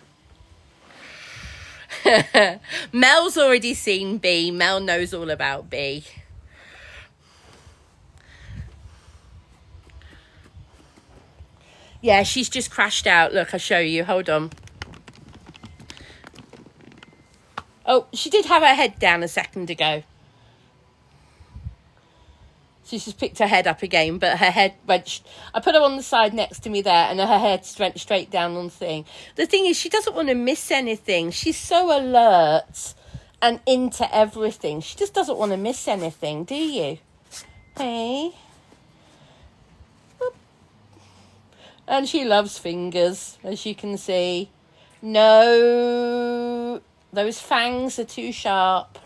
Mel's already seen B. Mel knows all about B. Yeah, she's just crashed out. Look, I'll show you. Hold on. Oh, she did have her head down a second ago. She's just picked her head up again, but her head went... I put her on the side next to me there, and her head went straight down on the thing. The thing is, she doesn't want to miss anything. She's so alert and into everything. She just doesn't want to miss anything, do you? Hey? Whoop. And she loves fingers, as you can see. No... Those fangs are too sharp.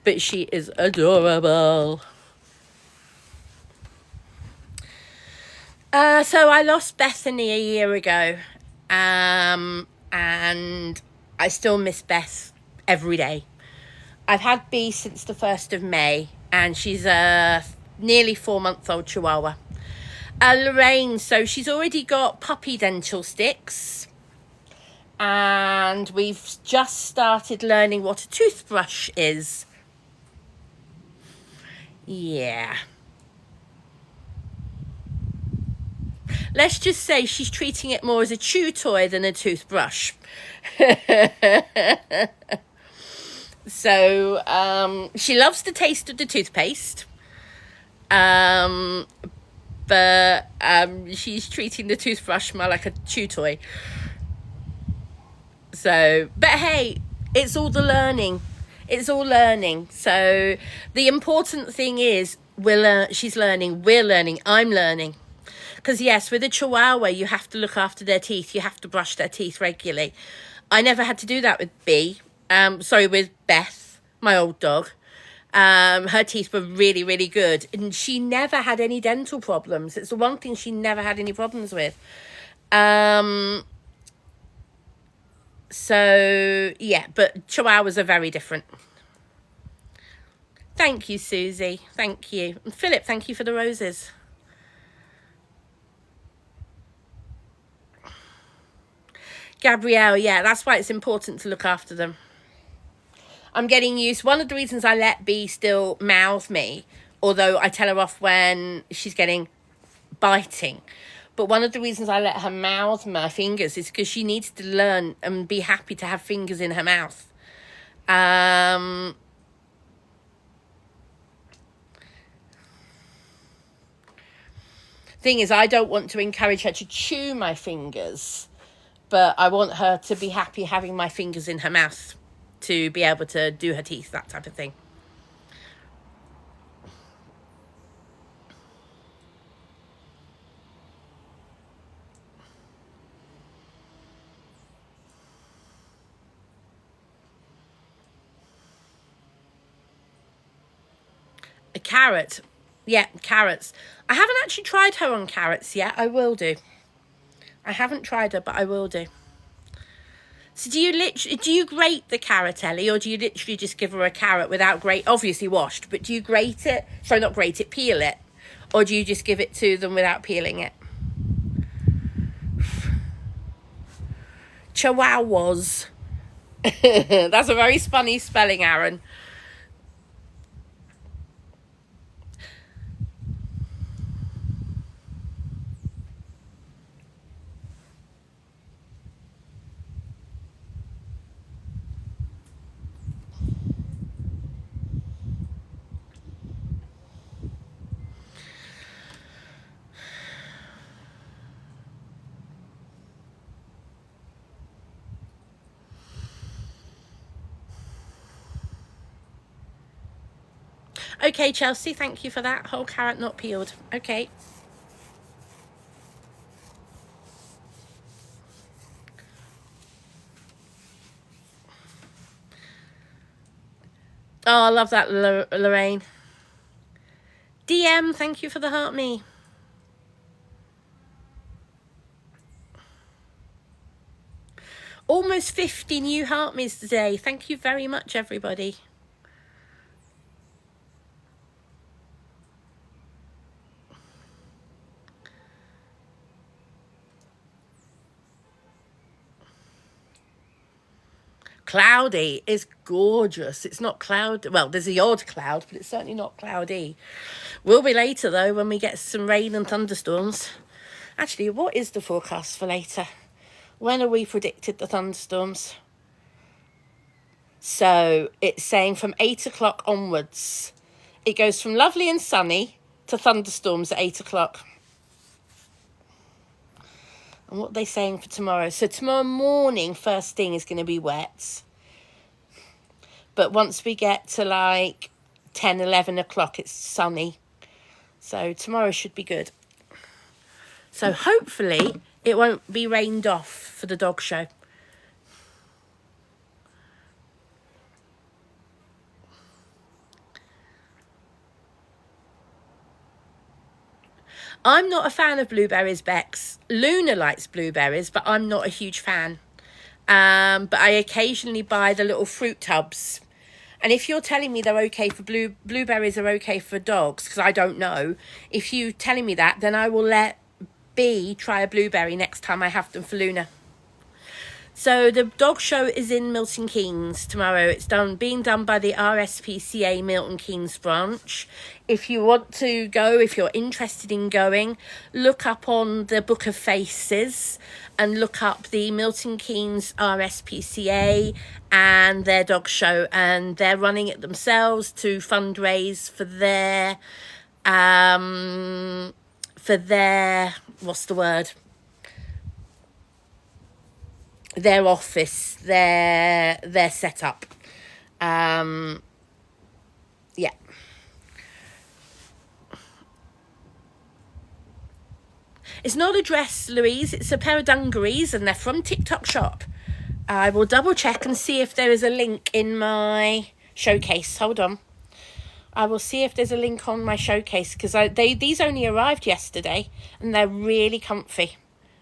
But she is adorable. So I lost Bethany a year ago. And I still miss Beth every day. I've had B since the 1st of May, and she's a nearly 4-month-old Chihuahua. Lorraine, so she's already got puppy dental sticks, and we've just started learning what a toothbrush is. Yeah. Let's just say she's treating it more as a chew toy than a toothbrush. So she loves the taste of the toothpaste, but she's treating the toothbrush more like a chew toy. So, but hey, it's all the learning. It's all learning. So the important thing is she's learning, we're learning, I'm learning. Because yes, with a Chihuahua, you have to look after their teeth. You have to brush their teeth regularly. I never had to do that with B. With Beth, my old dog. Her teeth were really, really good. And she never had any dental problems. It's the one thing she never had any problems with. So, yeah, but Chihuahuas are very different. Thank you, Susie. Thank you. And Philip, thank you for the roses. Gabrielle, yeah, that's why it's important to look after them. I'm getting used. One of the reasons I let B still mouth me, although I tell her off when she's getting biting, but one of the reasons I let her mouth my fingers is because she needs to learn and be happy to have fingers in her mouth. Thing is, I don't want to encourage her to chew my fingers, but I want her to be happy having my fingers in her mouth to be able to do her teeth, that type of thing. A carrot. Yeah, carrots. I haven't actually tried her on carrots yet. I will do. I haven't tried her, but I will do. So do you grate the carrot, Ellie, or do you literally just give her a carrot without obviously washed, but do you grate it? Sorry, not grate it, peel it. Or do you just give it to them without peeling it? Chihuahuas. That's a very funny spelling, Aaron. Okay, Chelsea, thank you for that. Whole carrot not peeled. Okay. Oh, I love that, Lorraine. DM, thank you for the heart me. Almost 50 new heart me's today. Thank you very much, everybody. Cloudy is gorgeous. It's not cloud. Well, there's the odd cloud, but it's certainly not cloudy. Will be later, though, when we get some rain and thunderstorms. Actually, what is the forecast for later? When are we predicted the thunderstorms? So it's saying from 8 o'clock onwards. It goes from lovely and sunny to thunderstorms at 8 o'clock. And what are they saying for tomorrow? So tomorrow morning, first thing, is going to be wet. But once we get to like 10, 11 o'clock, it's sunny. So tomorrow should be good. So hopefully it won't be rained off for the dog show. I'm not a fan of blueberries, Bex. Luna likes blueberries, but I'm not a huge fan. But I occasionally buy the little fruit tubs. And if you're telling me they're okay for blueberries are okay for dogs, because I don't know, if you're telling me that, then I will let B try a blueberry next time I have them for Luna. So the dog show is in Milton Keynes tomorrow. It's being done by the RSPCA Milton Keynes branch. If you want to go, if you're interested in going, look up on the Book of Faces and look up the Milton Keynes RSPCA and their dog show, and they're running it themselves to fundraise for their what's the word? Their office, their setup. Yeah. It's not a dress, Louise. It's a pair of dungarees, and they're from TikTok Shop. I will double check and see if there is a link in my showcase. Hold on. I will see if there's a link on my showcase, because these only arrived yesterday, and they're really comfy.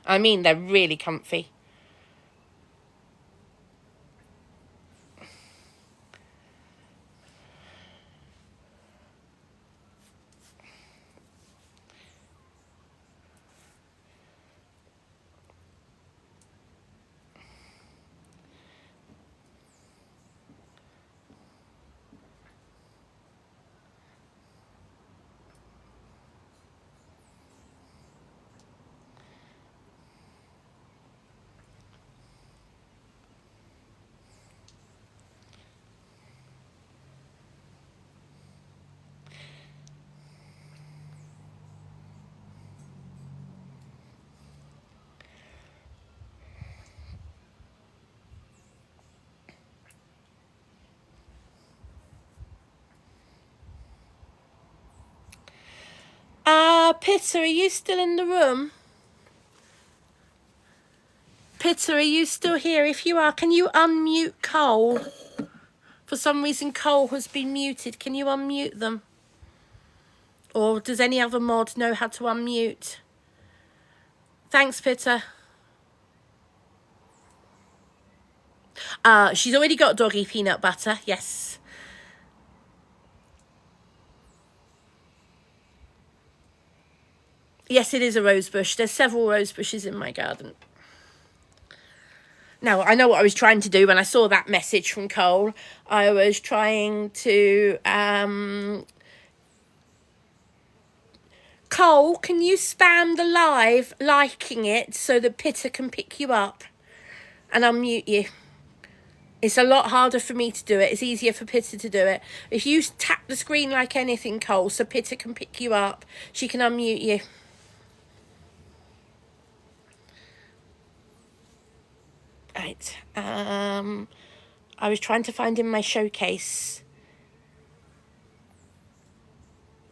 I mean, they're really comfy. Pitter, are you still in the room? Pitter, are you still here? If you are, can you unmute Cole? For some reason, Cole has been muted. Can you unmute them? Or does any other mod know how to unmute? Thanks, Pitter. She's already got doggy peanut butter. Yes. Yes, it is a rose bush. There's several rose bushes in my garden. Now, I know what I was trying to do when I saw that message from Cole. I was trying to... Cole, can you spam the live, liking it, so that Pitter can pick you up and unmute you? It's a lot harder for me to do it. It's easier for Pitter to do it. If you tap the screen like anything, Cole, so Pitter can pick you up, she can unmute you. Right. I was trying to find in my showcase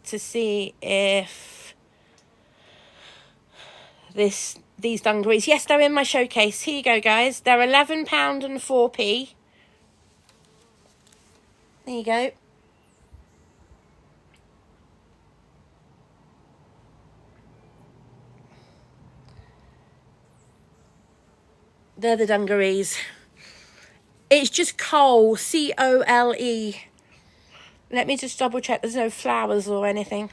to see if these dungarees. Yes, they're in my showcase. Here you go, guys. They're £11 and 4p. There you go. They're the dungarees. It's just Cole, C-O-L-E. Let me just double check there's no flowers or anything.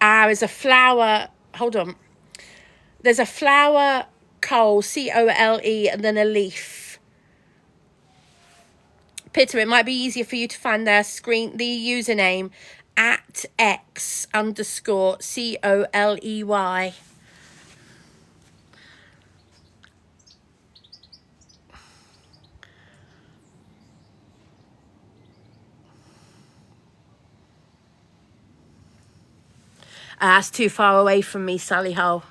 There's a flower. Hold on. There's a flower, Cole, C-O-L-E, and then a leaf. Pitter, it might be easier for you to find their screen, the username at X_COLEY. That's too far away from me, Sally Hull.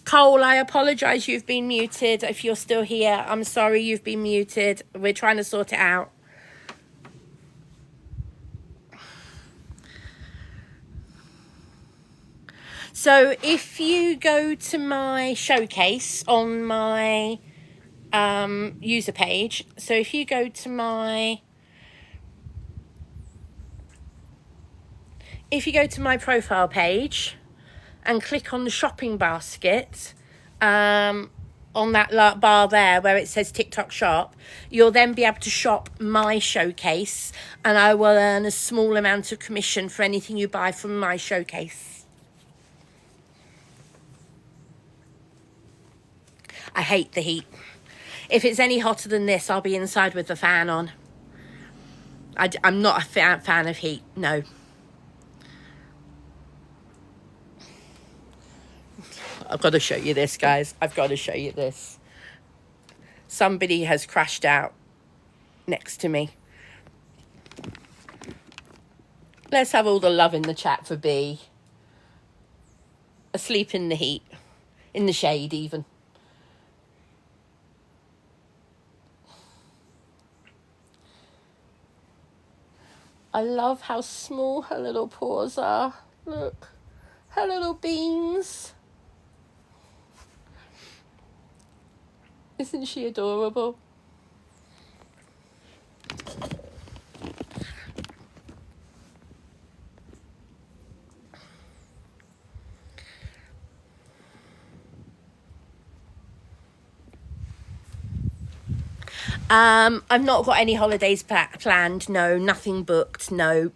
Cole, I apologise you've been muted. If you're still here, I'm sorry you've been muted. We're trying to sort it out. So if you go to my showcase on my user page, so if you go to my... If you go to my profile page and click on the shopping basket on that bar there where it says TikTok shop, you'll then be able to shop my showcase and I will earn a small amount of commission for anything you buy from my showcase. I hate the heat. If it's any hotter than this, I'll be inside with the fan on. I'm not a fan of heat, no. I've got to show you this, guys. I've got to show you this. Somebody has crashed out next to me. Let's have all the love in the chat for B. Asleep in the heat. In the shade, even. I love how small her little paws are. Look. Her little beans. Isn't she adorable? I've not got any holidays planned. No, nothing booked. No.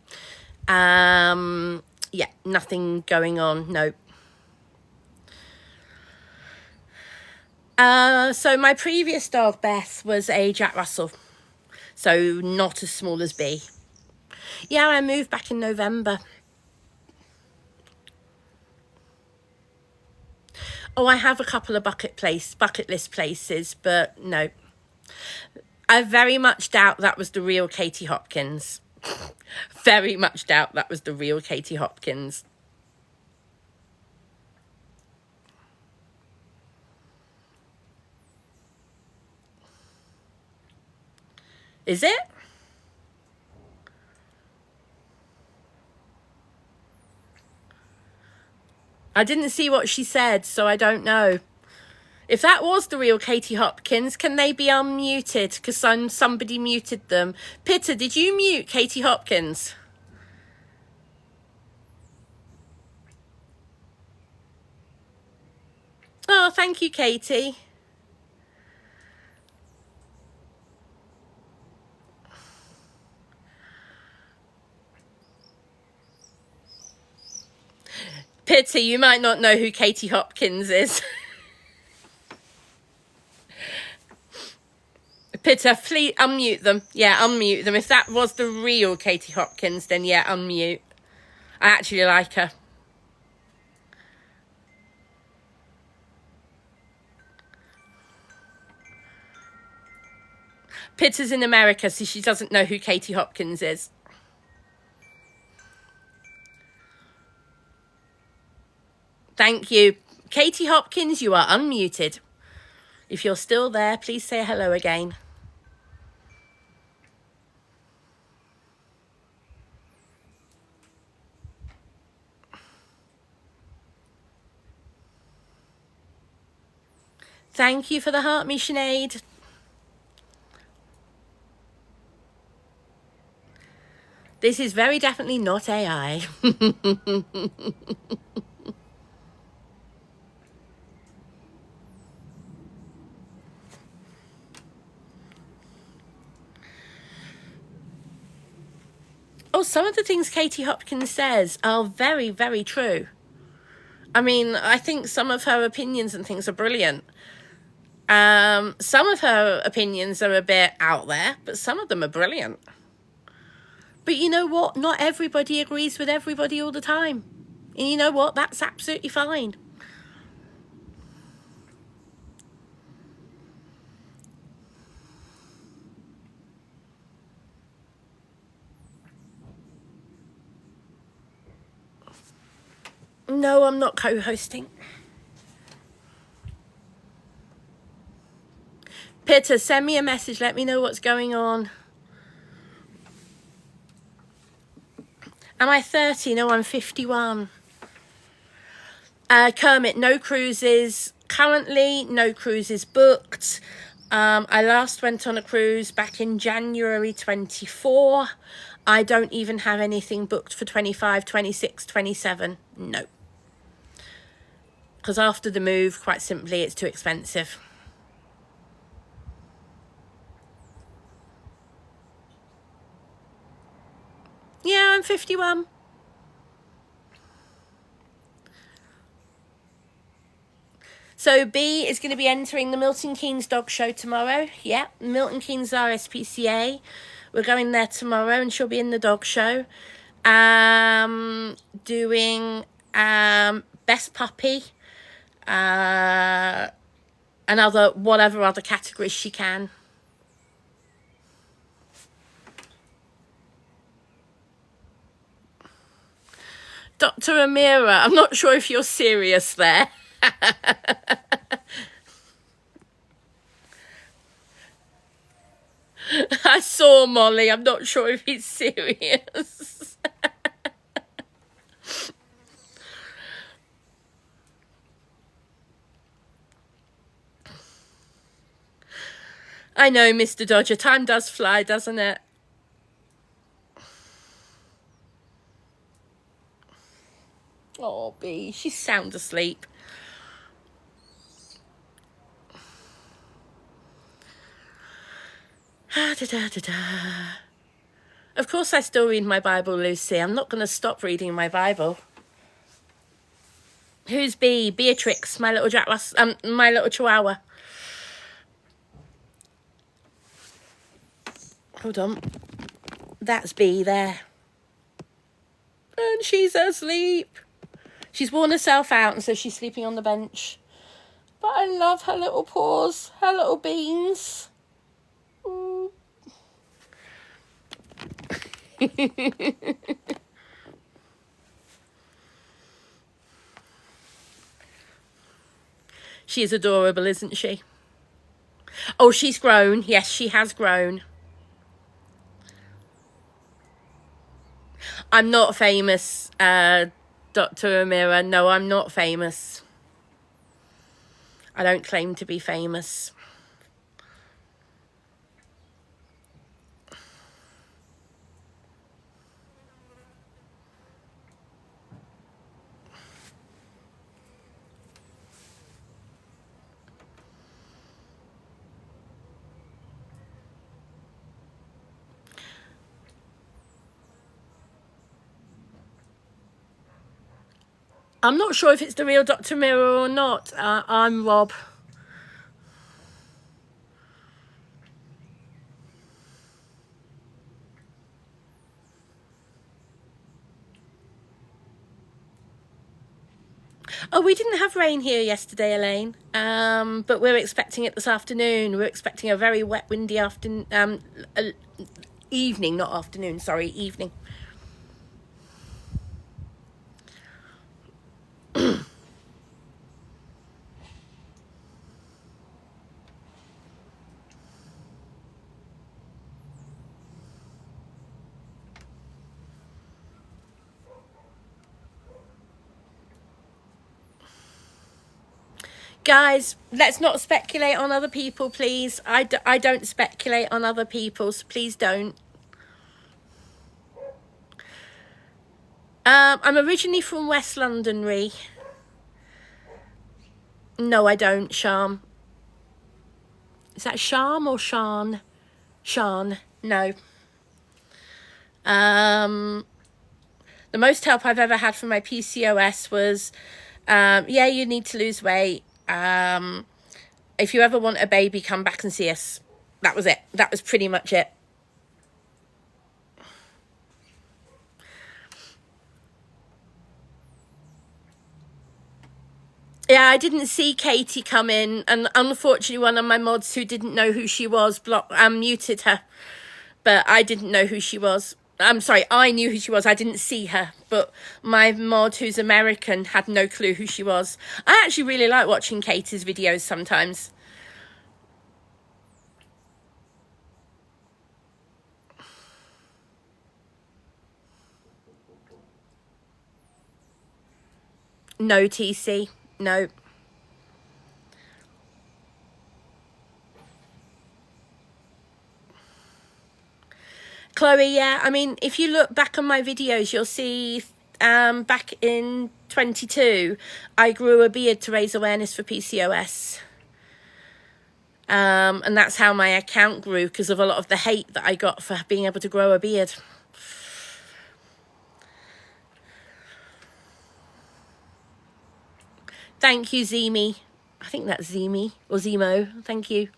Yeah, nothing going on. No. So my previous dog, Beth, was a Jack Russell. So not as small as B. Yeah, I moved back in November. Oh, I have a couple of bucket list places, but no. I very much doubt that was the real Katie Hopkins. Very much doubt that was the real Katie Hopkins. Is it? I didn't see what she said, so I don't know. If that was the real Katie Hopkins, can they be unmuted? Because somebody muted them. Pitter, did you mute Katie Hopkins? Oh, thank you, Katie. Pitter, you might not know who Katie Hopkins is. Pitter, please unmute them. Yeah, unmute them. If that was the real Katie Hopkins, then yeah, unmute. I actually like her. Pitter's in America, so she doesn't know who Katie Hopkins is. Thank you. Katie Hopkins, you are unmuted. If you're still there, please say hello again. Thank you for the heart, me Sinead. This is very definitely not AI. Oh, some of the things Katie Hopkins says are very, very true. I mean, I think some of her opinions and things are brilliant. Some of her opinions are a bit out there, but some of them are brilliant. But you know what? Not everybody agrees with everybody all the time. And you know what? That's absolutely fine. No, I'm not co-hosting. Peter, send me a message. Let me know what's going on. Am I 30? No, I'm 51. Kermit, no cruises. Currently, no cruises booked. I last went on a cruise back in January 24. I don't even have anything booked for 25, 26, 27. No. Because after the move, quite simply, it's too expensive. Yeah, I'm 51. So B is going to be entering the Milton Keynes Dog Show tomorrow. Yeah, Milton Keynes RSPCA. We're going there tomorrow and she'll be in the dog show. Doing Best Puppy. And whatever other categories she can. Dr. Amira, I'm not sure if you're serious there. I saw Molly. I'm not sure if he's serious. I know, Mr. Dodger. Time does fly, doesn't it? Oh, B, she's sound asleep. Of course I still read my Bible, Lucy. I'm not going to stop reading my Bible. Who's B? Beatrix, my little my little chihuahua. Hold on. That's B there. And she's asleep. She's worn herself out, and so she's sleeping on the bench. But I love her little paws, her little beans. She is adorable, isn't she? Oh, she's grown. Yes, she has grown. I'm not famous, Dr. Dr. Amira. No, I'm not famous. I don't claim to be famous. I'm not sure if it's the real Dr. Mirror or not. I'm Rob. Oh, we didn't have rain here yesterday, Elaine. But we're expecting it this afternoon. We're expecting a very wet, windy afternoon. Evening, not afternoon. Sorry, evening. Guys, let's not speculate on other people, please. I don't speculate on other people, so please don't. I'm originally from West London, Ree. No, I don't, Sharm. Is that Sharm or Shan? Shan, no. The most help I've ever had from my PCOS was, yeah, you need to lose weight. If you ever want a baby, come back and see us. That was it. That was pretty much it. Yeah, I didn't see Katie come in, and unfortunately one of my mods who didn't know who she was muted her, but I didn't know who she was. I'm sorry, I knew who she was. I didn't see her, but my mod, who's American, had no clue who she was. I actually really like watching Katie's videos sometimes. No, TC, no. Chloe, yeah, I mean, if you look back on my videos, you'll see back in 22, I grew a beard to raise awareness for PCOS. And that's how my account grew, because of a lot of the hate that I got for being able to grow a beard. Thank you, Zemi. I think that's Zemi or Zemo. Thank you.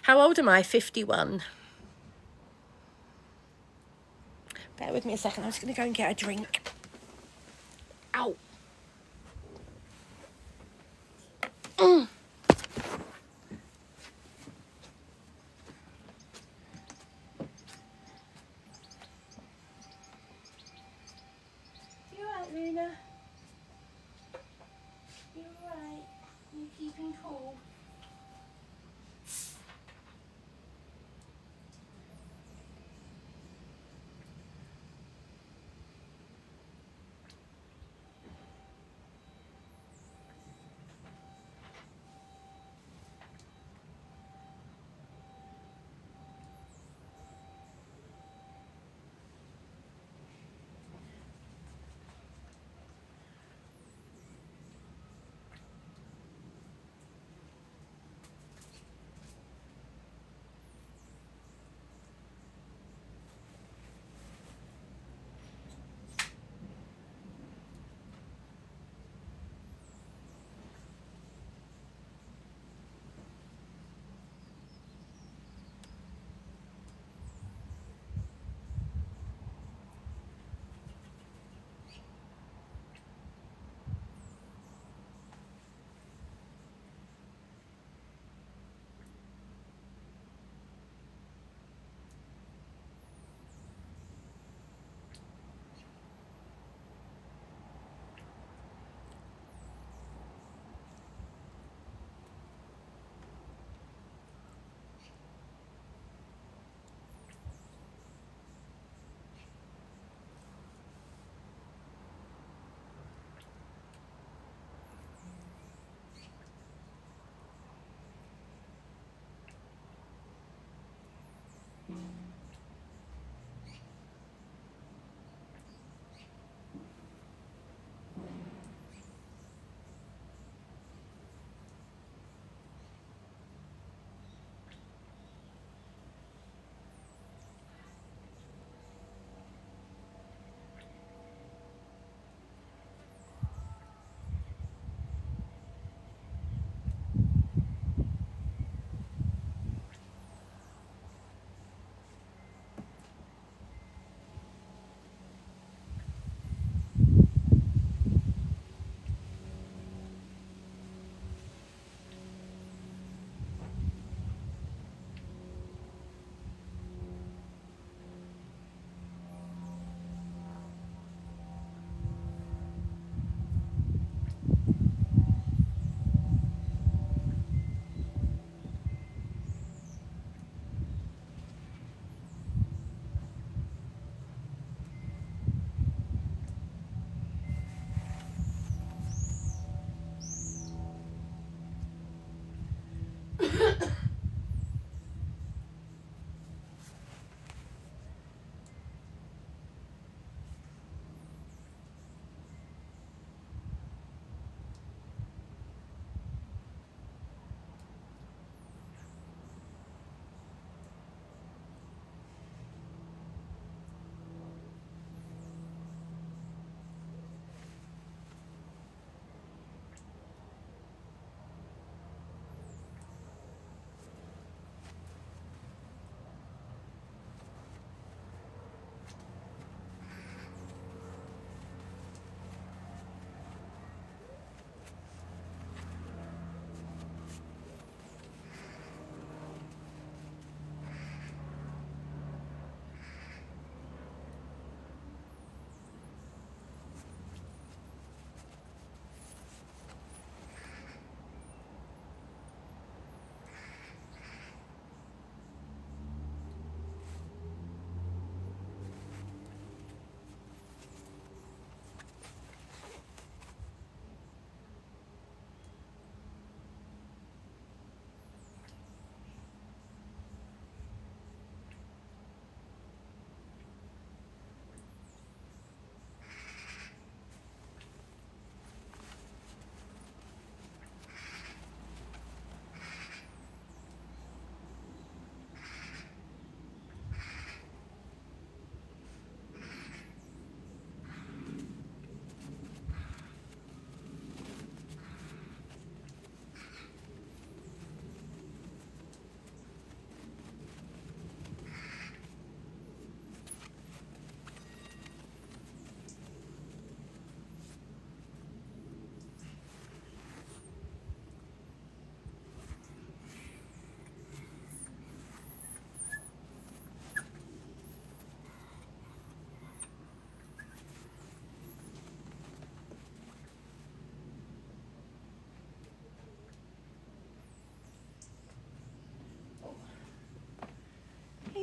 How old am I? 51. Bear with me a second. I'm just going to go and get a drink. Ow. You alright, Luna? You alright? You keeping cool?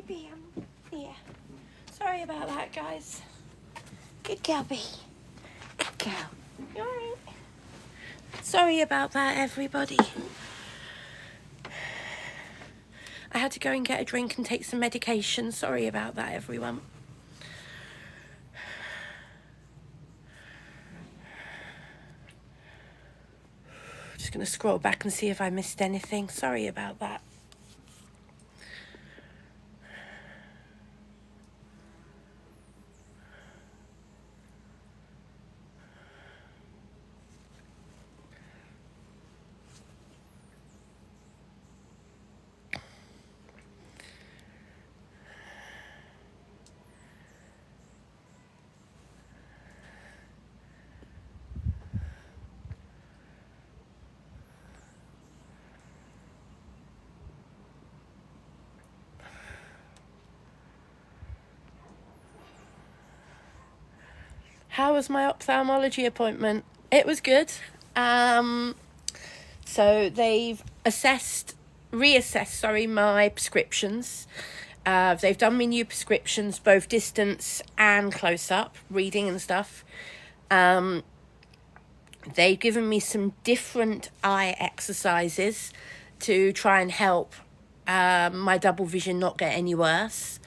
baby, I'm here. Sorry about that, guys. Good girl, B. Good girl. You alright? Sorry about that, everybody. I had to go and get a drink and take some medication. Sorry about that, everyone. Just going to scroll back and see if I missed anything. Sorry about that. How was my ophthalmology appointment? It was good. So they've reassessed my prescriptions. They've done me new prescriptions, both distance and close up, reading and stuff. They've given me some different eye exercises to try and help my double vision not get any worse.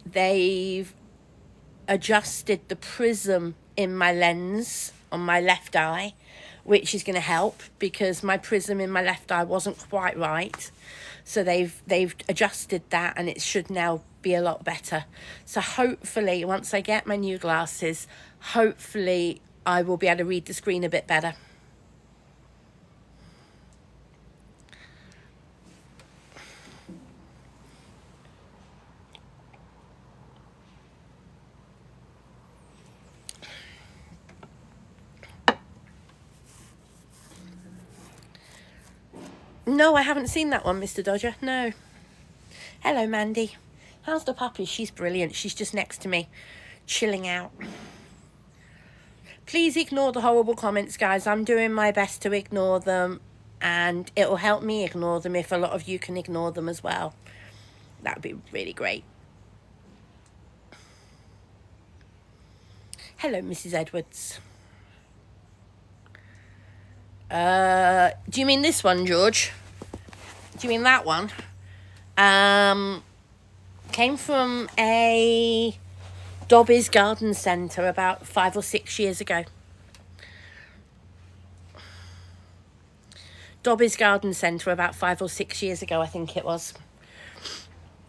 They've adjusted the prism in my lens on my left eye, which is going to help because my prism in my left eye wasn't quite right. So they've adjusted that, and it should now be a lot better. So hopefully once I get my new glasses, hopefully I will be able to read the screen a bit better. No, I haven't seen that one, Mr. Dodger. No. Hello, Mandy. How's the puppy? She's brilliant. She's just next to me, chilling out. Please ignore the horrible comments, guys. I'm doing my best to ignore them, and it will help me ignore them if a lot of you can ignore them as well. That would be really great. Hello, Mrs. Edwards. Do you mean this one, George? Do you mean that one? Came from a Dobbies Garden Centre about 5 or 6 years ago. Dobbies Garden Centre about 5 or 6 years ago, I think it was.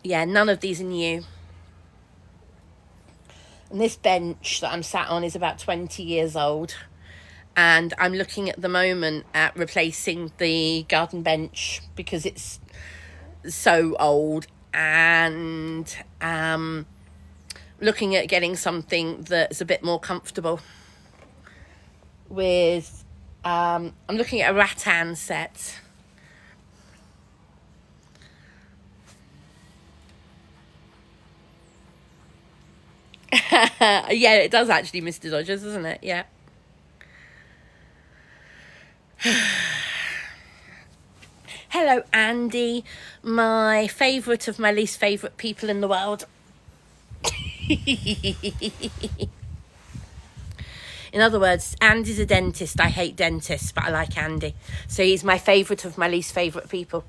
Yeah, none of these are new. And this bench that I'm sat on is about 20 years old. And I'm looking at the moment at replacing the garden bench because it's so old, and looking at getting something that's a bit more comfortable with, I'm looking at a rattan set. Yeah, it does actually, Mr. Dodgers, doesn't it? Yeah. Hello, Andy, my favourite of my least favourite people in the world. In other words, Andy's a dentist. I hate dentists, but I like Andy. So he's my favourite of my least favourite people.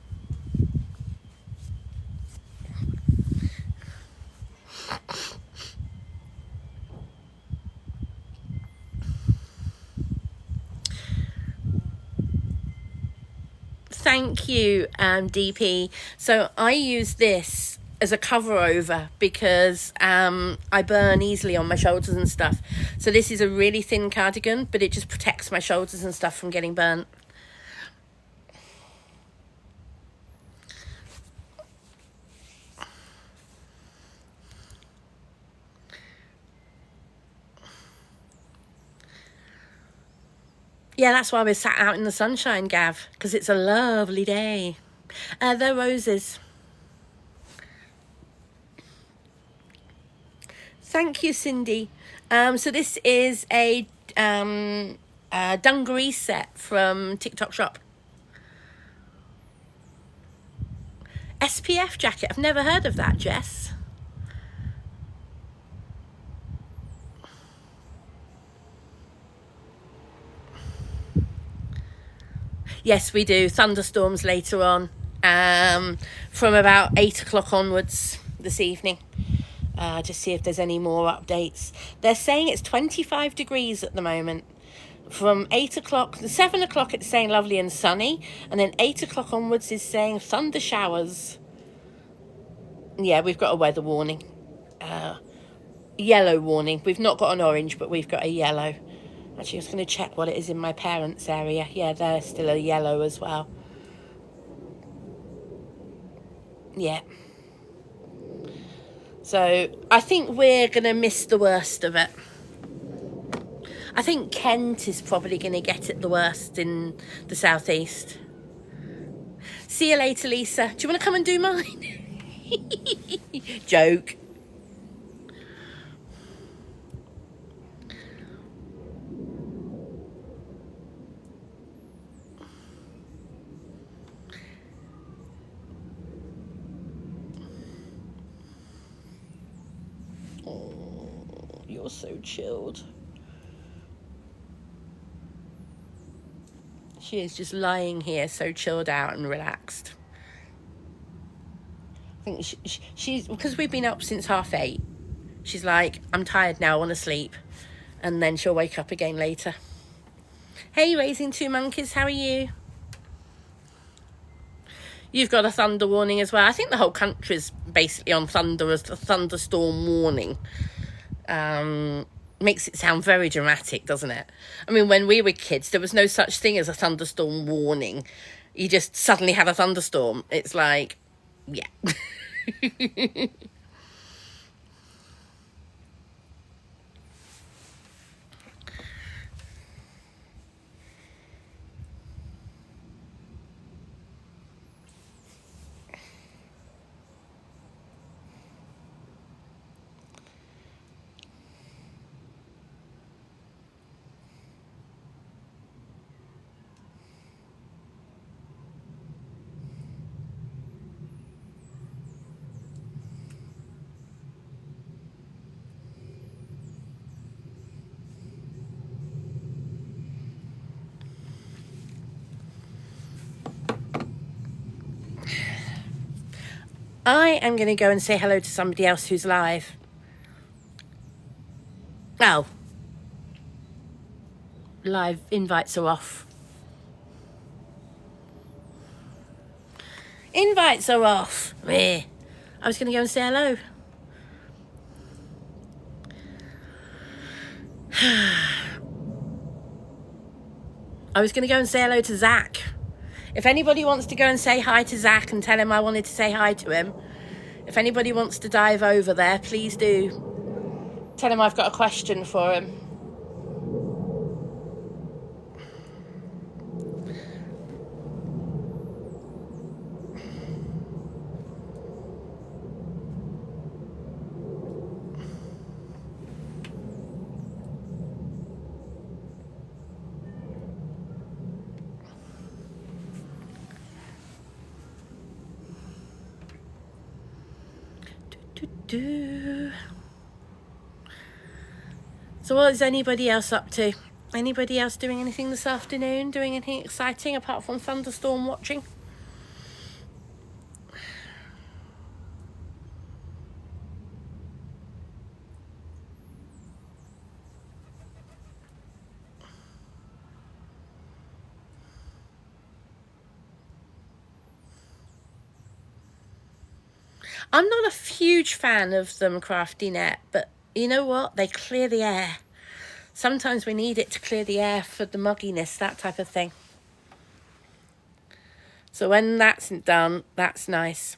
Thank you, DP. So I use this as a cover over because I burn easily on my shoulders and stuff. So this is a really thin cardigan, but it just protects my shoulders and stuff from getting burnt. Yeah, that's why we're sat out in the sunshine, Gav, because it's a lovely day. They're roses. Thank you, Cindy. So this is a dungaree set from TikTok Shop. SPF jacket. I've never heard of that, Jess. Yes, we do. Thunderstorms later on, from about 8 o'clock onwards this evening. Just see if there's any more updates. They're saying it's 25 degrees at the moment. From 8 o'clock, 7 o'clock it's saying lovely and sunny, and then 8 o'clock onwards is saying thunder showers. Yeah, we've got a weather warning. Yellow warning. We've not got an orange, but we've got a yellow. Actually, I was going to check what it is in my parents' area. Yeah, they're still a yellow as well. Yeah. So I think we're going to miss the worst of it. I think Kent is probably going to get it the worst in the southeast. See you later, Lisa. Do you want to come and do mine? Joke. Oh, you're so chilled. She is just lying here so chilled out and relaxed. I think she's, because we've been up since 8:30, she's like, I'm tired now, I want to sleep. And then she'll wake up again later. Hey, Raising Two Monkeys, how are you? You've got a thunder warning as well. I think the whole country's basically on thunder as a thunderstorm warning. Makes it sound very dramatic, doesn't it? I mean, when we were kids, there was no such thing as a thunderstorm warning. You just suddenly had a thunderstorm. It's like, yeah. I am going to go and say hello to somebody else who's live. Oh. Live invites are off. Invites are off. Meh. I was going to go and say hello. I was going to go and say hello to Zach. If anybody wants to go and say hi to Zach and tell him I wanted to say hi to him, if anybody wants to dive over there, please do. Tell him I've got a question for him. So what is anybody else up to? Anybody else doing anything this afternoon? Doing anything exciting apart from thunderstorm watching? I'm not a huge fan of them Crafty Net, but you know what? They clear the air. Sometimes we need it to clear the air for the mugginess, that type of thing. So when that's done, that's nice.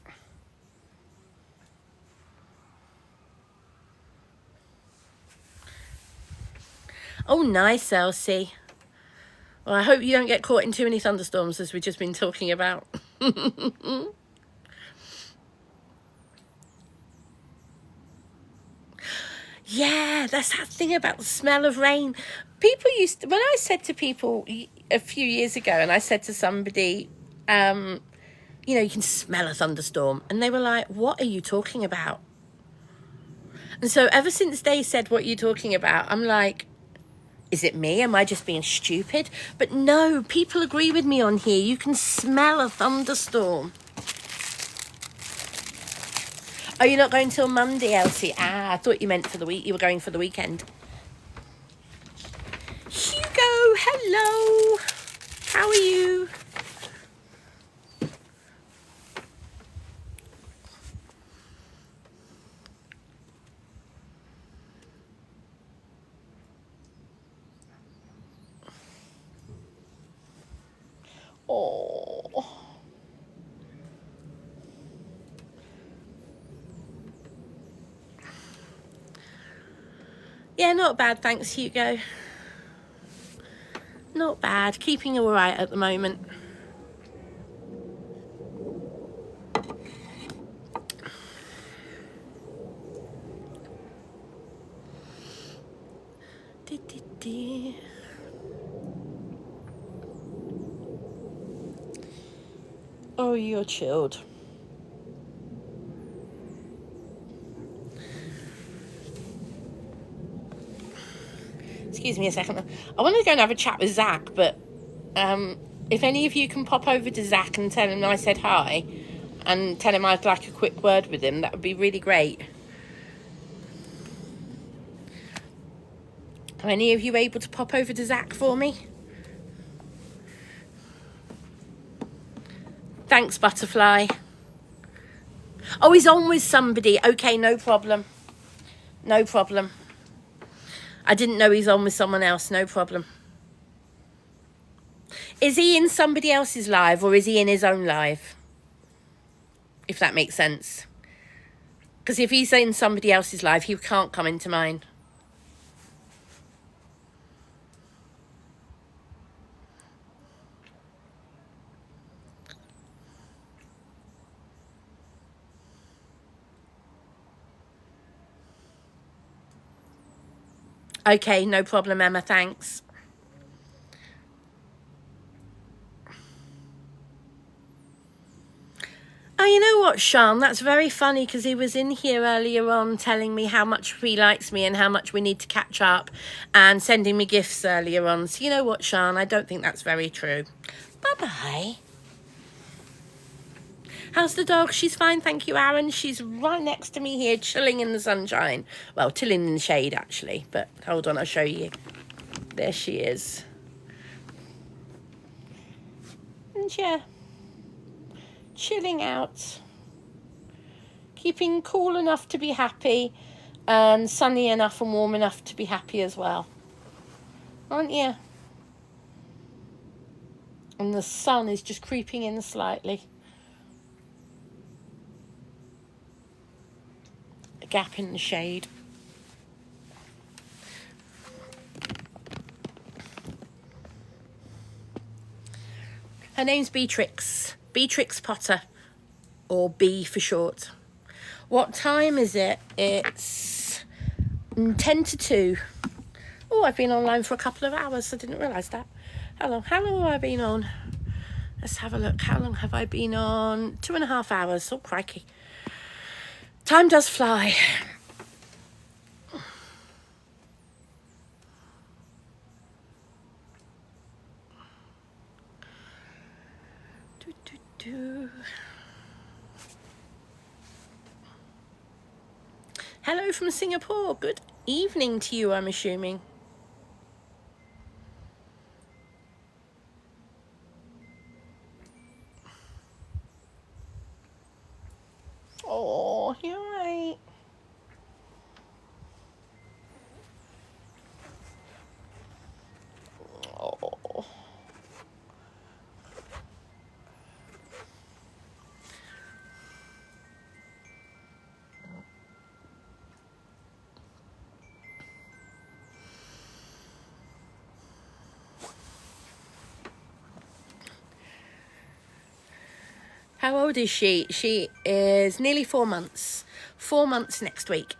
Oh, nice, Elsie. Well, I hope you don't get caught in too many thunderstorms, as we've just been talking about. Yeah, that's that thing about the smell of rain. People used to, when I said to people a few years ago, and I said to somebody, you know, you can smell a thunderstorm. And they were like, what are you talking about? And so ever since they said, what are you talking about? I'm like, is it me? Am I just being stupid? But no, people agree with me on here. You can smell a thunderstorm. Oh, you're not going till Monday, Elsie? Ah, I thought you meant for the week. You were going for the weekend. Hugo, hello. How are you? Oh. Yeah, not bad, thanks, Hugo. Not bad. Keeping all right at the moment. Oh, you're chilled. Excuse me a second. I want to go and have a chat with Zach, but if any of you can pop over to Zach and tell him I said hi and tell him I'd like a quick word with him, that would be really great. Are any of you able to pop over to Zach for me? Thanks, Butterfly. Oh, he's on with somebody. Okay, no problem. No problem. I didn't know he's on with someone else. No problem. Is he in somebody else's live or is he in his own live? If that makes sense. Because if he's in somebody else's live, he can't come into mine. Okay, no problem, Emma. Thanks. Oh, you know what, Sean? That's very funny because he was in here earlier on telling me how much he likes me and how much we need to catch up and sending me gifts earlier on. So you know what, Sean? I don't think that's very true. Bye-bye. How's the dog? She's fine, thank you, Aaron. She's right next to me here, chilling in the sunshine. Well, chilling in the shade, actually. But hold on, I'll show you. There she is. And yeah, chilling out. Keeping cool enough to be happy and sunny enough and warm enough to be happy as well. Aren't you? And the sun is just creeping in slightly. A gap in the shade. Her name's Beatrix. Beatrix Potter. Or B for short. What time is it? It's 10 to 2. Oh, I've been online for a couple of hours. I didn't realise that. How long have I been on? Let's have a look. How long have I been on? 2.5 hours. Oh, crikey. Time does fly. Hello from Singapore. Good evening to you, I'm assuming. Oh, you're right. Oh. How old is she? She is nearly 4 months. 4 months next week.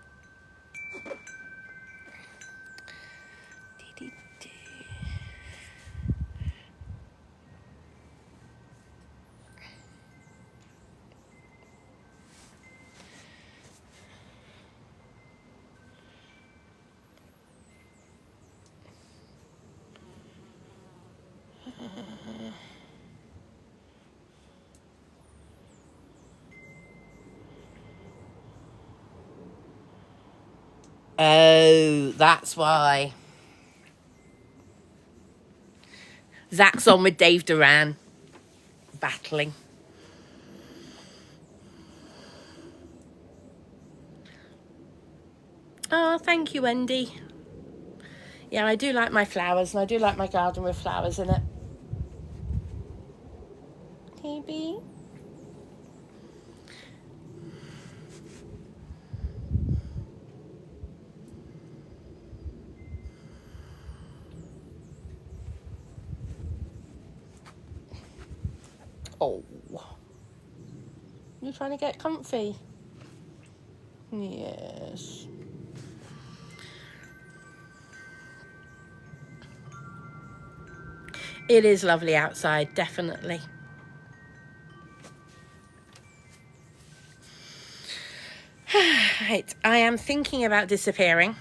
Oh, that's why. Zach's on with Dave Duran, battling. Oh, thank you, Wendy. Yeah, I do like my flowers, and I do like my garden with flowers in it. Maybe. Oh. You trying to get comfy? Yes. It is lovely outside, definitely. Right, I am thinking about disappearing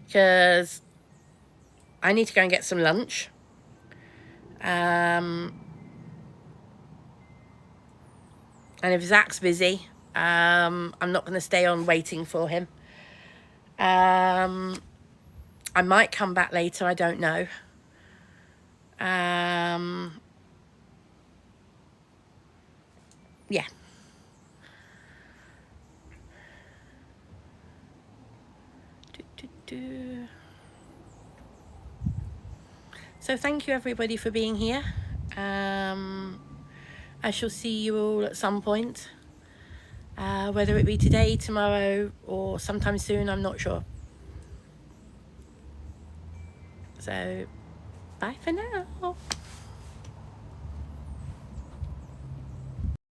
because I need to go and get some lunch. And if Zach's busy, I'm not going to stay on waiting for him. I might come back later, I don't know. Yeah. So thank you everybody for being here. I shall see you all at some point, whether it be today, tomorrow, or sometime soon, I'm not sure. So bye for now.